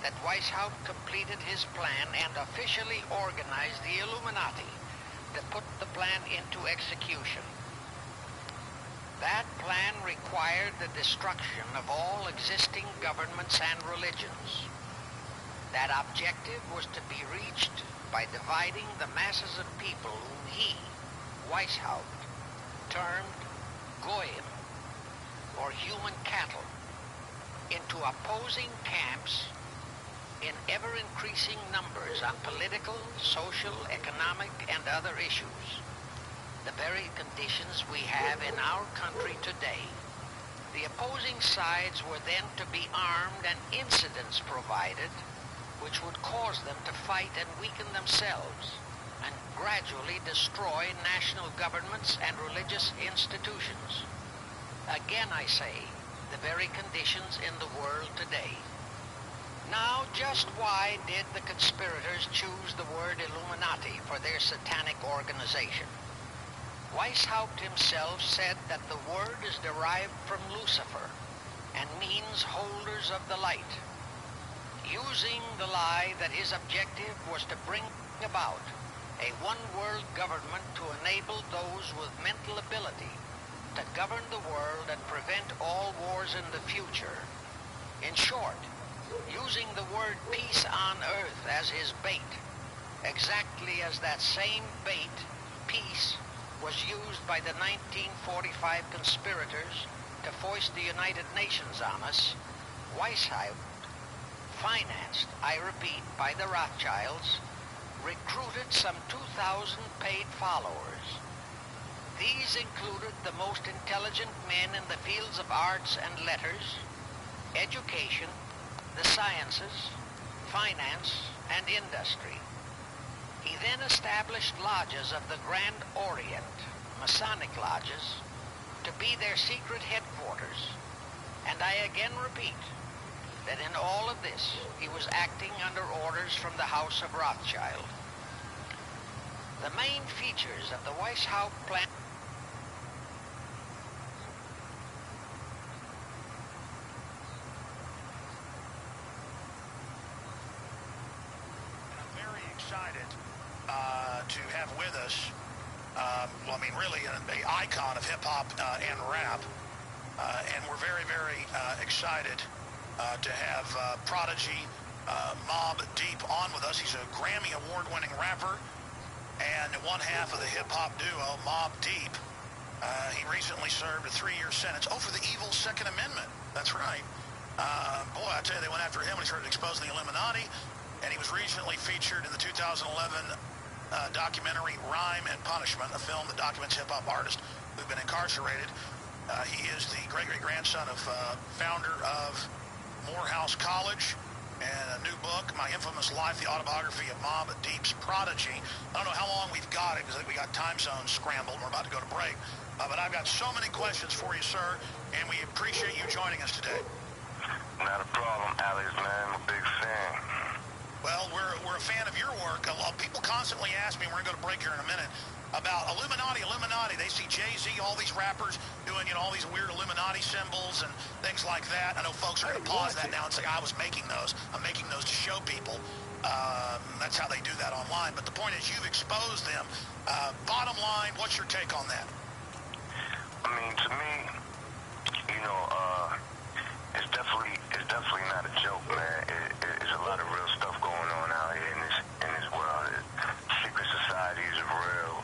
that Weishaupt completed his plan and officially organized the Illuminati to put the plan into execution. That plan required the destruction of all existing governments and religions. That objective was to be reached by dividing the masses of people whom he, Weishaupt, termed Goyim, or human cattle, into opposing camps in ever-increasing numbers on political, social, economic, and other issues. The very conditions we have in our country today. The opposing sides were then to be armed and incidents provided which would cause them to fight and weaken themselves and gradually destroy national governments and religious institutions. Again I say, the very conditions in the world today. Now, just why did the conspirators choose the word Illuminati for their satanic organization? Weishaupt himself said that the word is derived from Lucifer and means holders of the light, using the lie that his objective was to bring about a one-world government to enable those with mental ability to govern the world and prevent all wars in the future. In short, using the word peace on earth as his bait, exactly as that same bait, peace, was used by the 1945 conspirators to foist the United Nations on us. Weishaupt, financed, I repeat, by the Rothschilds, recruited some 2,000 paid followers. These included the most intelligent men in the fields of arts and letters, education, the sciences, finance, and industry. He then established lodges of the Grand Orient, Masonic lodges, to be their secret headquarters. And I again repeat that in all of this, he was acting under orders from the House of Rothschild. The main features of the Weishaupt plan excited to have with us, really the icon of hip-hop and rap, and we're very, very excited to have Prodigy Mobb Deep on with us. He's a Grammy Award-winning rapper and one half of the hip-hop duo Mobb Deep. He recently served a 3-year sentence. Oh, for the evil Second Amendment. That's right. Boy, I tell you, they went after him when he started exposing the Illuminati. And he was recently featured in the 2011 documentary Rhyme and Punishment, a film that documents hip-hop artists who've been incarcerated. He is the great-great-grandson of founder of Morehouse College, and a new book, My Infamous Life, the autobiography of Mobb Deep's Prodigy. I don't know how long we've got it, because we got time zones scrambled, and we're about to go to break. But I've got so many questions for you, sir, and we appreciate you joining us today. Not a problem, Alex, man. I'm a big fan. Well, we're a fan of your work. People constantly ask me, we're going to go to break here in a minute, about Illuminati. They see Jay-Z, all these rappers doing, all these weird Illuminati symbols and things like that. I know folks are going to pause that now and say, I was making those. I'm making those to show people. That's how they do that online. But the point is, you've exposed them. Bottom line, what's your take on that? I mean, to me, it's definitely not a joke, man. It's a lot of real stuff going on out here in this world. Secret societies are real,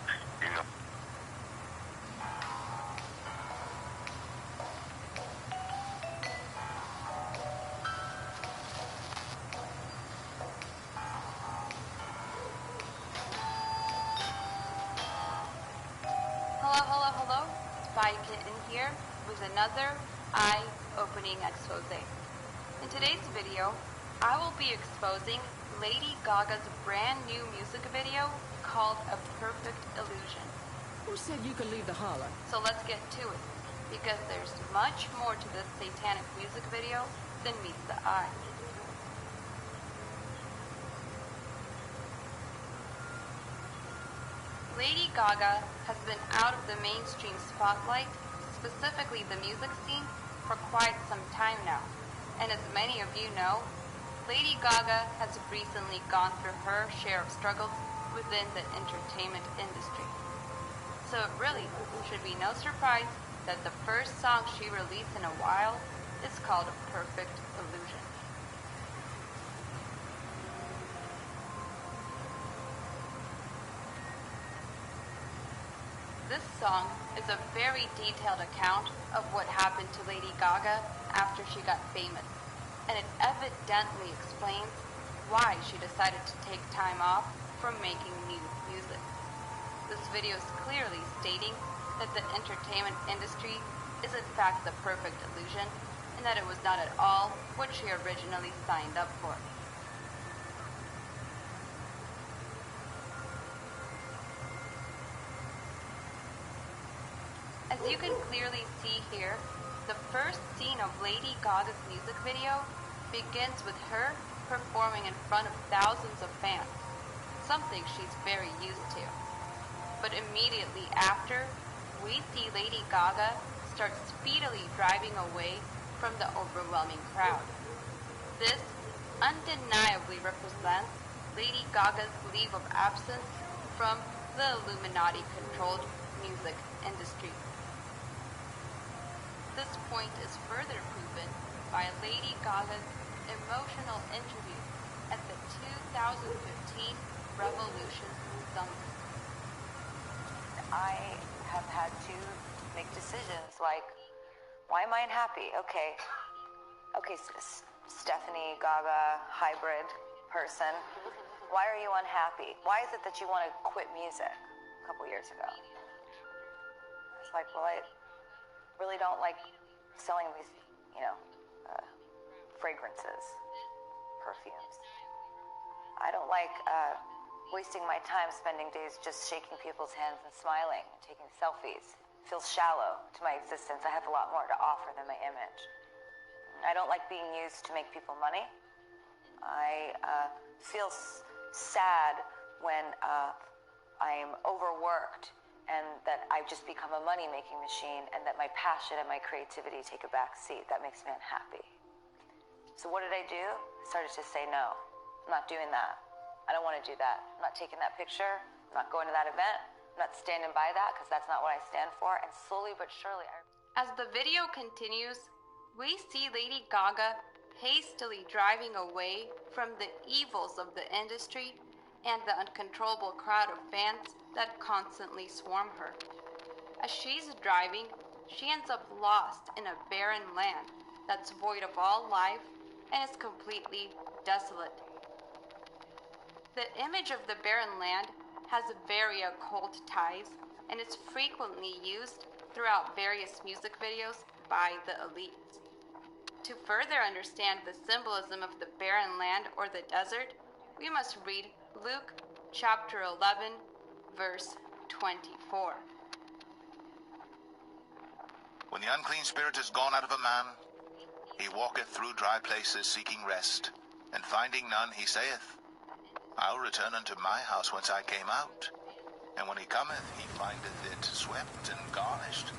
Hello, Spy Kitten here with another eye-opening expose. In today's video, I will be exposing Lady Gaga's brand new music video called A Perfect Illusion. Who said you could leave the holler? So let's get to it, because there's much more to this satanic music video than meets the eye. Lady Gaga has been out of the mainstream spotlight, specifically the music scene, for quite some time now. And as many of you know, Lady Gaga has recently gone through her share of struggles within the entertainment industry. So it really should be no surprise that the first song she released in a while is called A Perfect Illusion. This song is a very detailed account of what happened to Lady Gaga after she got famous, and it evidently explains why she decided to take time off from making new music. This video is clearly stating that the entertainment industry is in fact the perfect illusion, and that it was not at all what she originally signed up for. As you can clearly see here, the first scene of Lady Gaga's music video begins with her performing in front of thousands of fans, something she's very used to. But immediately after, we see Lady Gaga start speedily driving away from the overwhelming crowd. This undeniably represents Lady Gaga's leave of absence from the Illuminati-controlled music industry. This point is further proven by Lady Gaga's emotional interview at the 2015 Revolution Summit. I have had to make decisions like, why am I unhappy? Okay, Stephanie Gaga, hybrid person, why are you unhappy? Why is it that you want to quit music a couple years ago? It's like, well, I really don't like selling these, fragrances, perfumes. I don't like wasting my time spending days just shaking people's hands and smiling and taking selfies. It feels shallow to my existence. I have a lot more to offer than my image. I don't like being used to make people money. I feel sad when I'm overworked and that I've just become a money-making machine and that my passion and my creativity take a back seat. That makes me unhappy. So what did I do? I started to say, no, I'm not doing that. I don't want to do that. I'm not taking that picture. I'm not going to that event. I'm not standing by that because that's not what I stand for. And slowly but surely, As the video continues, we see Lady Gaga hastily driving away from the evils of the industry and the uncontrollable crowd of fans that constantly swarm her. As she's driving, she ends up lost in a barren land that's void of all life and is completely desolate. The image of the barren land has very occult ties and is frequently used throughout various music videos by the elites. To further understand the symbolism of the barren land or the desert, we must read Luke chapter 11, verse 24. When the unclean spirit is gone out of a man, he walketh through dry places seeking rest, and finding none, he saith, I'll return unto my house whence I came out. And when he cometh, he findeth it swept and garnished.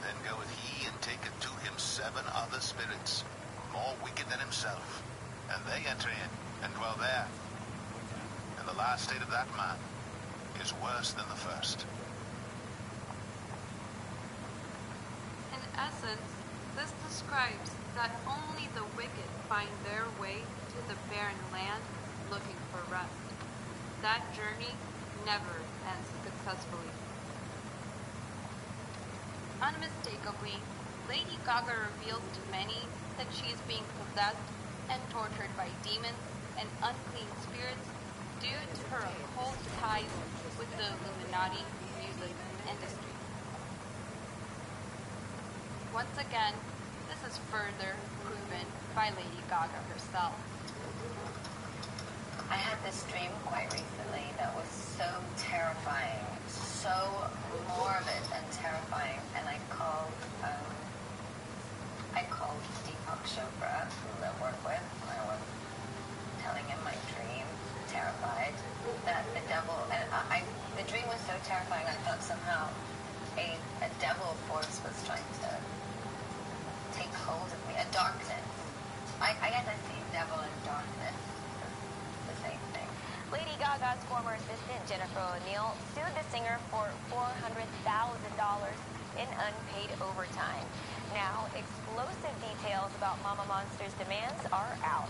Then goeth he and taketh to him 7 other spirits, more wicked than himself. And they enter in, and dwell there. And the last state of that man is worse than the first. In essence, this describes that only the wicked find their way to the barren land looking for rest. That journey never ends successfully. Unmistakably, Lady Gaga reveals to many that she is being possessed and tortured by demons and unclean spirits due to her occult ties with the Illuminati music industry. Once again, this is further proven by Lady Gaga herself. I had this dream quite recently that was so terrifying, so morbid and terrifying, and I called Deepak Chopra, who I work with, and I was telling him my dream, terrified, that the devil, and the dream was so terrifying, I thought somehow a devil force was trying to take hold of me, a darkness. I guess I see devil and darkness. Same thing. Lady Gaga's former assistant, Jennifer O'Neill, sued the singer for $400,000 in unpaid overtime. Now, explosive details about Mama Monster's demands are out.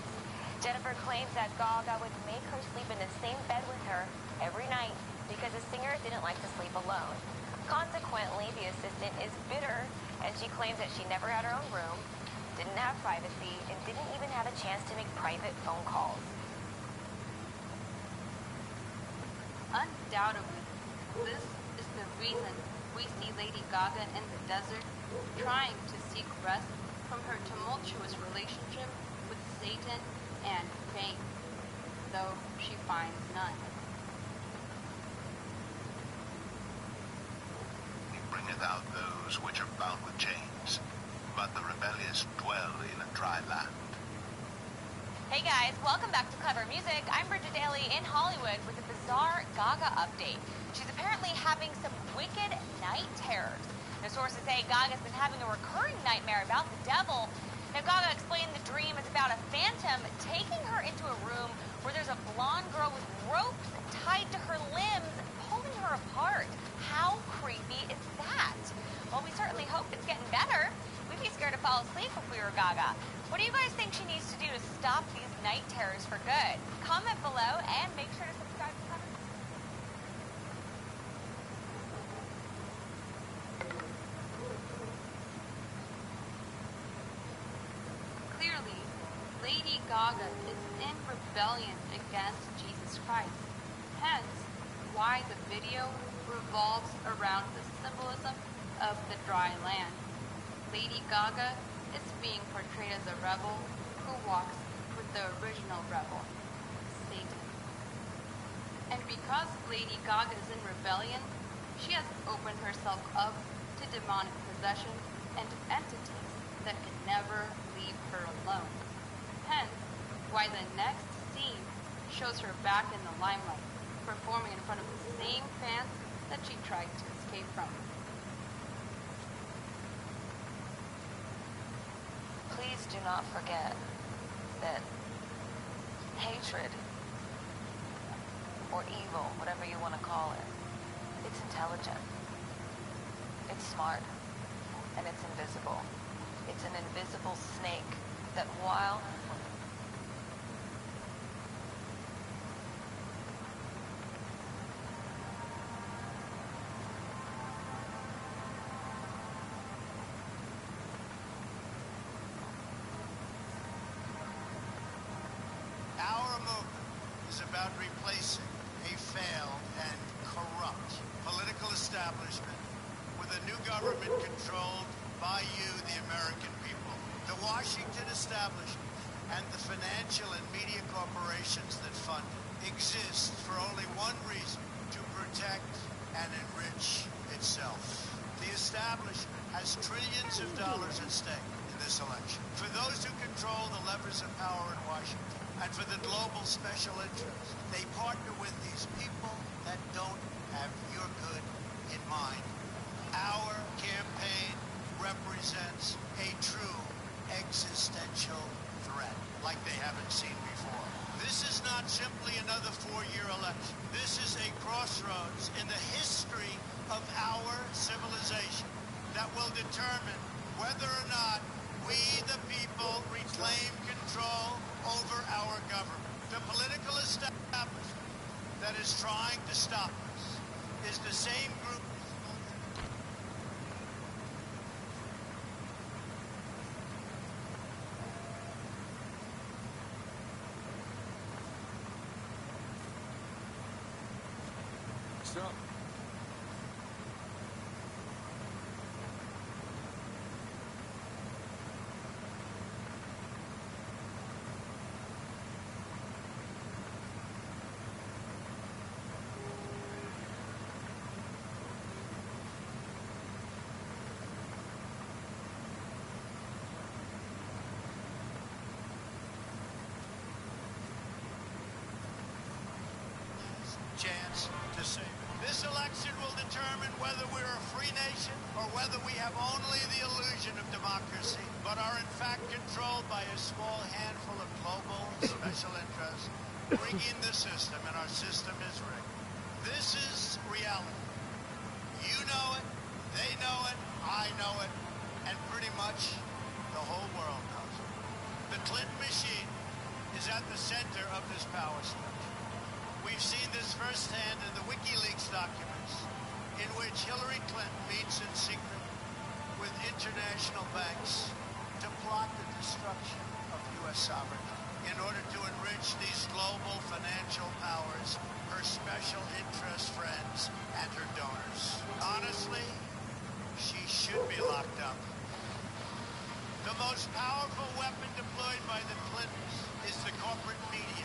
Jennifer claims that Gaga would make her sleep in the same bed with her every night because the singer didn't like to sleep alone. Consequently, the assistant is bitter, and she claims that she never had her own room, didn't have privacy, and didn't even have a chance to make private phone calls. Undoubtedly, this is the reason we see Lady Gaga in the desert trying to seek rest from her tumultuous relationship with Satan and fame, though she finds none. He bringeth out those which are bound with chains, but the rebellious dwell in a dry land. Hey guys, welcome back to Clever Music. I'm Bridget Daly in Hollywood with a bizarre Gaga update. She's apparently having some wicked night terrors. Now, sources say Gaga's been having a recurring nightmare about the devil. Now, Gaga explained the dream is about a phantom taking her into a room where there's a blonde girl with ropes tied to her limbs, pulling her apart. How creepy is that? Well, we certainly hope it's getting better. We'd be scared to fall asleep if we were Gaga. What do you guys think she needs to do to stop these night terrors for good? Comment below and make sure to subscribe to Clever. Clearly, Lady Gaga is in rebellion against Jesus Christ. Hence, why the video revolves around the symbolism of the dry land. Lady Gaga is being portrayed as a rebel who walks with the original rebel, Satan. And because Lady Gaga is in rebellion, she has opened herself up to demonic possession and entities that can never leave her alone. Hence, why the next scene shows her back in the limelight, performing in front of the same fans that she tried to escape from. Please do not forget that hatred, or evil, whatever you want to call it, it's intelligent, it's smart, and it's invisible. It's an invisible snake that while our movement is about replacing a failed and corrupt political establishment with a new government controlled by you, the American people. The Washington establishment and the financial and media corporations that fund it exist for only one reason: to protect and enrich itself. The establishment has trillions of dollars at stake in this election. For those who control the levers of power in Washington, and for the global special interest. They partner with these people that don't have your good in mind. Our campaign represents a true existential threat like they haven't seen before. This is not simply another four-year election. This is a crossroads in the history of our civilization that will determine whether or not we, the people, reclaim control over our government. The political establishment that is trying to stop us is the same group. Stop. Chance to save it. This election will determine whether we're a free nation or whether we have only the illusion of democracy, but are in fact controlled by a small handful of global special interests rigging the system, and our system is rigged. This is reality. You know it, they know it, I know it, and pretty much the whole world knows it. The Clinton machine is at the center of this power structure. We've seen this firsthand in the WikiLeaks documents, in which Hillary Clinton meets in secret with international banks to plot the destruction of U.S. sovereignty in order to enrich these global financial powers, her special interest friends, and her donors. Honestly, she should be locked up. The most powerful weapon deployed by the Clintons is the corporate media.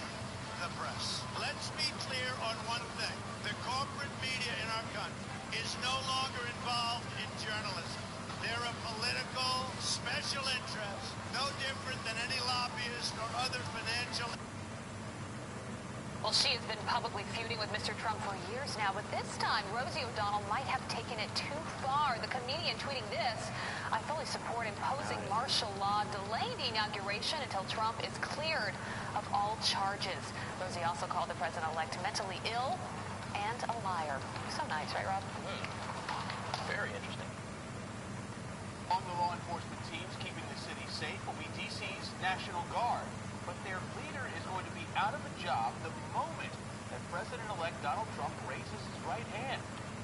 The press. Let's be clear on one thing. The corporate media in our country is no longer involved in journalism. They're a political special interest, no different than any lobbyist or other financial. Well, she has been publicly feuding with Mr. Trump for years now, but this time, Rosie O'Donnell might have taken it too far. The comedian tweeting this: "I fully support imposing martial law, delaying the inauguration until Trump is cleared of all charges." Rosie also called the president-elect mentally ill and a liar. So nice, right, Rob? Very interesting. Among the law enforcement teams keeping the city safe will be D.C.'s National Guard. But their leader is going to be out of a job the moment that President-elect Donald Trump raises his right hand.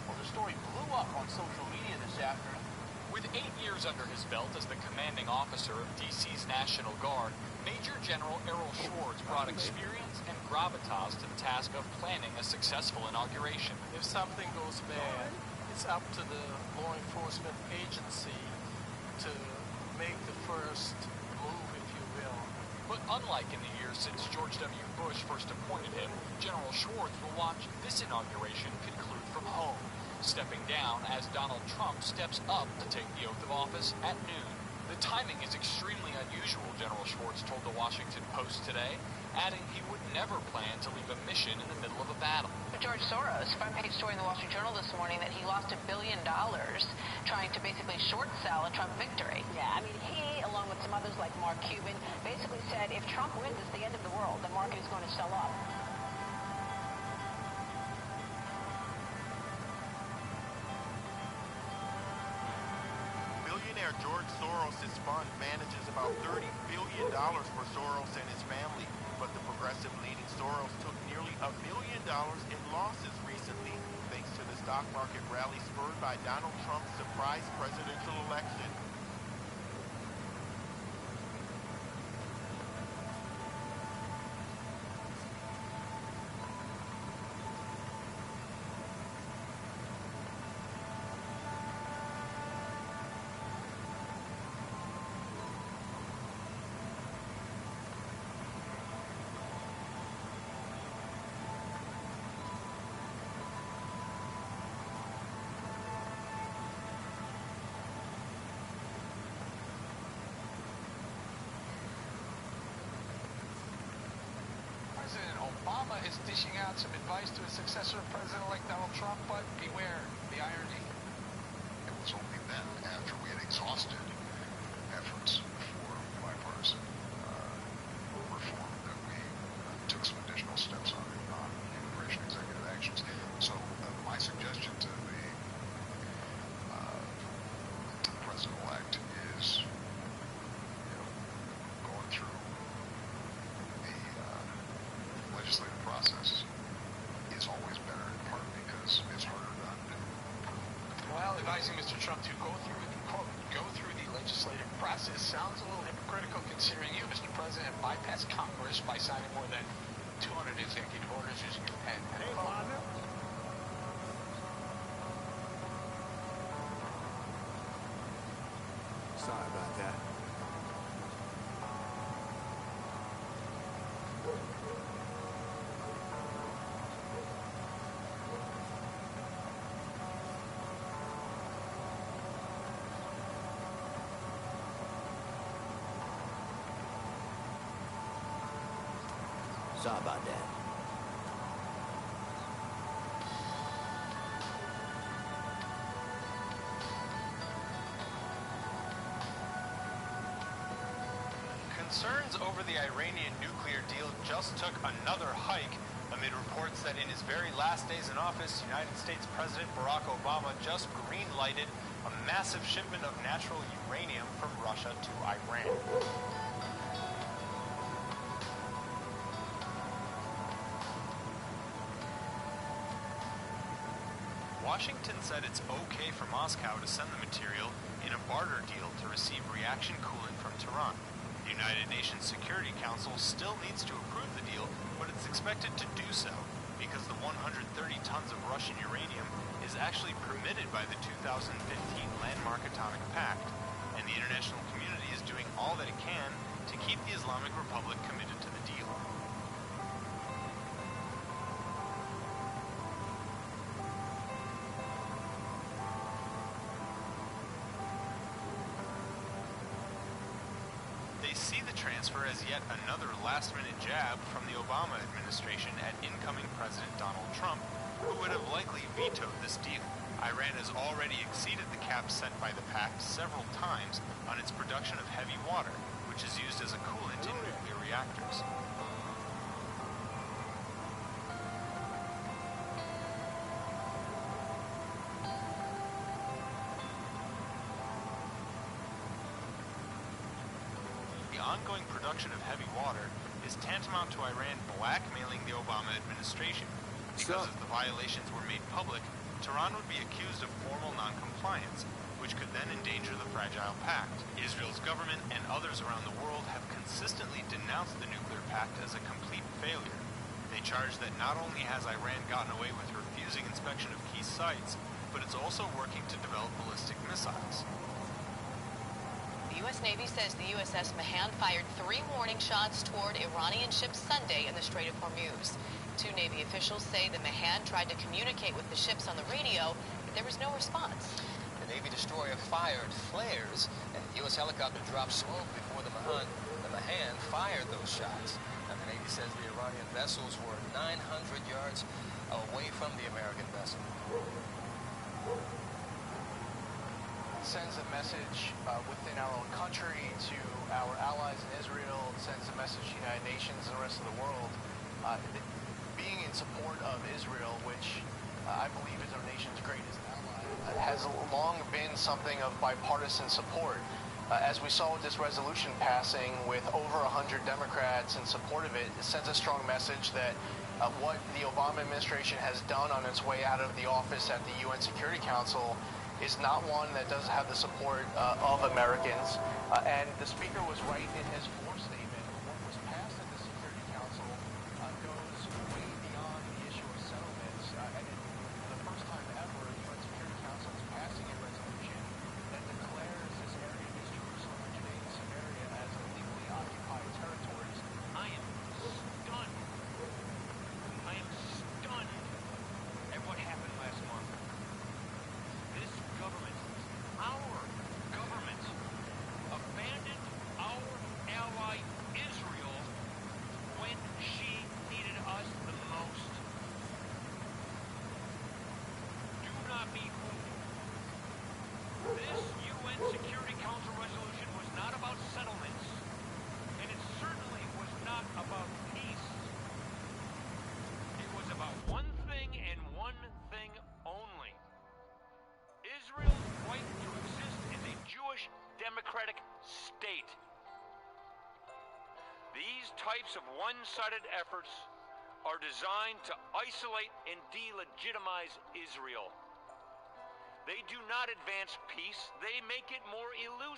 Well, the story blew up on social media this afternoon. With 8 years under his belt as the commanding officer of D.C.'s National Guard, Major General Errol Schwartz brought experience and gravitas to the task of planning a successful inauguration. If something goes bad, it's up to the law enforcement agency to make the first move, if you will. But unlike in the years since George W. Bush first appointed him, General Schwartz will watch this inauguration conclude from home, stepping down as Donald Trump steps up to take the oath of office at noon. The timing is extremely unusual, General Schwartz told the Washington Post today, adding he would never plan to leave a mission in the middle of a battle. George Soros, front-page story in the Wall Street Journal this morning that he lost $1 billion trying to basically short-sell a Trump victory. Yeah, I mean, he, along with some others like Mark Cuban, basically said if Trump wins, it's the end of the world. The market is going to sell off. Billionaire George Soros' fund manages about $30 billion for Soros and his family, but the progressive leading Soros took nearly $1 billion in losses recently, thanks to the stock market rally spurred by Donald Trump's surprise presidential election. Obama is dishing out some advice to his successor, President-elect Donald Trump, but beware the irony. It was only then, after we had exhausted efforts for bipartisan reform, that we took some additional steps on immigration executive actions. So my suggestion to the president-elect is, going through the legislative process is always better, in part because it's harder to undo. Well, advising Mr. Trump to go through the legislative process sounds a little hypocritical, considering you, Mr. President, bypassed Congress by signing more than 200 executive orders using your pen. Hey, Father. Sorry about that. Sorry about that. Concerns over the Iranian nuclear deal just took another hike amid reports that in his very last days in office, United States President Barack Obama just green-lighted a massive shipment of natural uranium from Russia to Iran. Washington said it's okay for Moscow to send the material in a barter deal to receive reaction coolant from Tehran. The United Nations Security Council still needs to approve the deal, but it's expected to do so because the 130 tons of Russian uranium is actually permitted by the 2015 landmark Atomic Pact, and the international community is doing all that it can to keep the Islamic Republic committed to the deal. They see the transfer as yet another last-minute jab from the Obama administration at incoming President Donald Trump, who would have likely vetoed this deal. Iran has already exceeded the cap set by the pact several times on its production of heavy water, which is used as a coolant in nuclear reactors. The ongoing production of heavy water is tantamount to Iran blackmailing the Obama administration, because if the violations were made public, Tehran would be accused of formal non-compliance, which could then endanger the fragile pact. Israel's government and others around the world have consistently denounced the nuclear pact as a complete failure. They charge that not only has Iran gotten away with refusing inspection of key sites, but it's also working to develop ballistic missiles. The U.S. Navy says the USS Mahan fired 3 warning shots toward Iranian ships Sunday in the Strait of Hormuz. 2 Navy officials say the Mahan tried to communicate with the ships on the radio, but there was no response. The Navy destroyer fired flares, and the U.S. helicopter dropped smoke before the Mahan fired those shots. And the Navy says the Iranian vessels were 900 yards away from the American vessel. Sends a message within our own country to our allies in Israel. It sends a message to the United Nations and the rest of the world. Being in support of Israel, which I believe is our nation's greatest ally, has long been something of bipartisan support. As we saw with this resolution passing with over 100 Democrats in support of it, it sends a strong message that what the Obama administration has done on its way out of the office at the UN Security Council is not one that does have the support of Americans. And the Speaker was right in his floor statement. What was passed at the Security Council goes way beyond the issue of settlements. And for the first time ever, the UN Security Council is passing a resolution that declares this area of East Jerusalem and Judea and Samaria as illegally occupied territories. I am stunned. I am stunned at what happened last month. This government, our government, abandoned our allies. state. These types of one-sided efforts are designed to isolate and delegitimize Israel. They do not advance peace, they make it more elusive.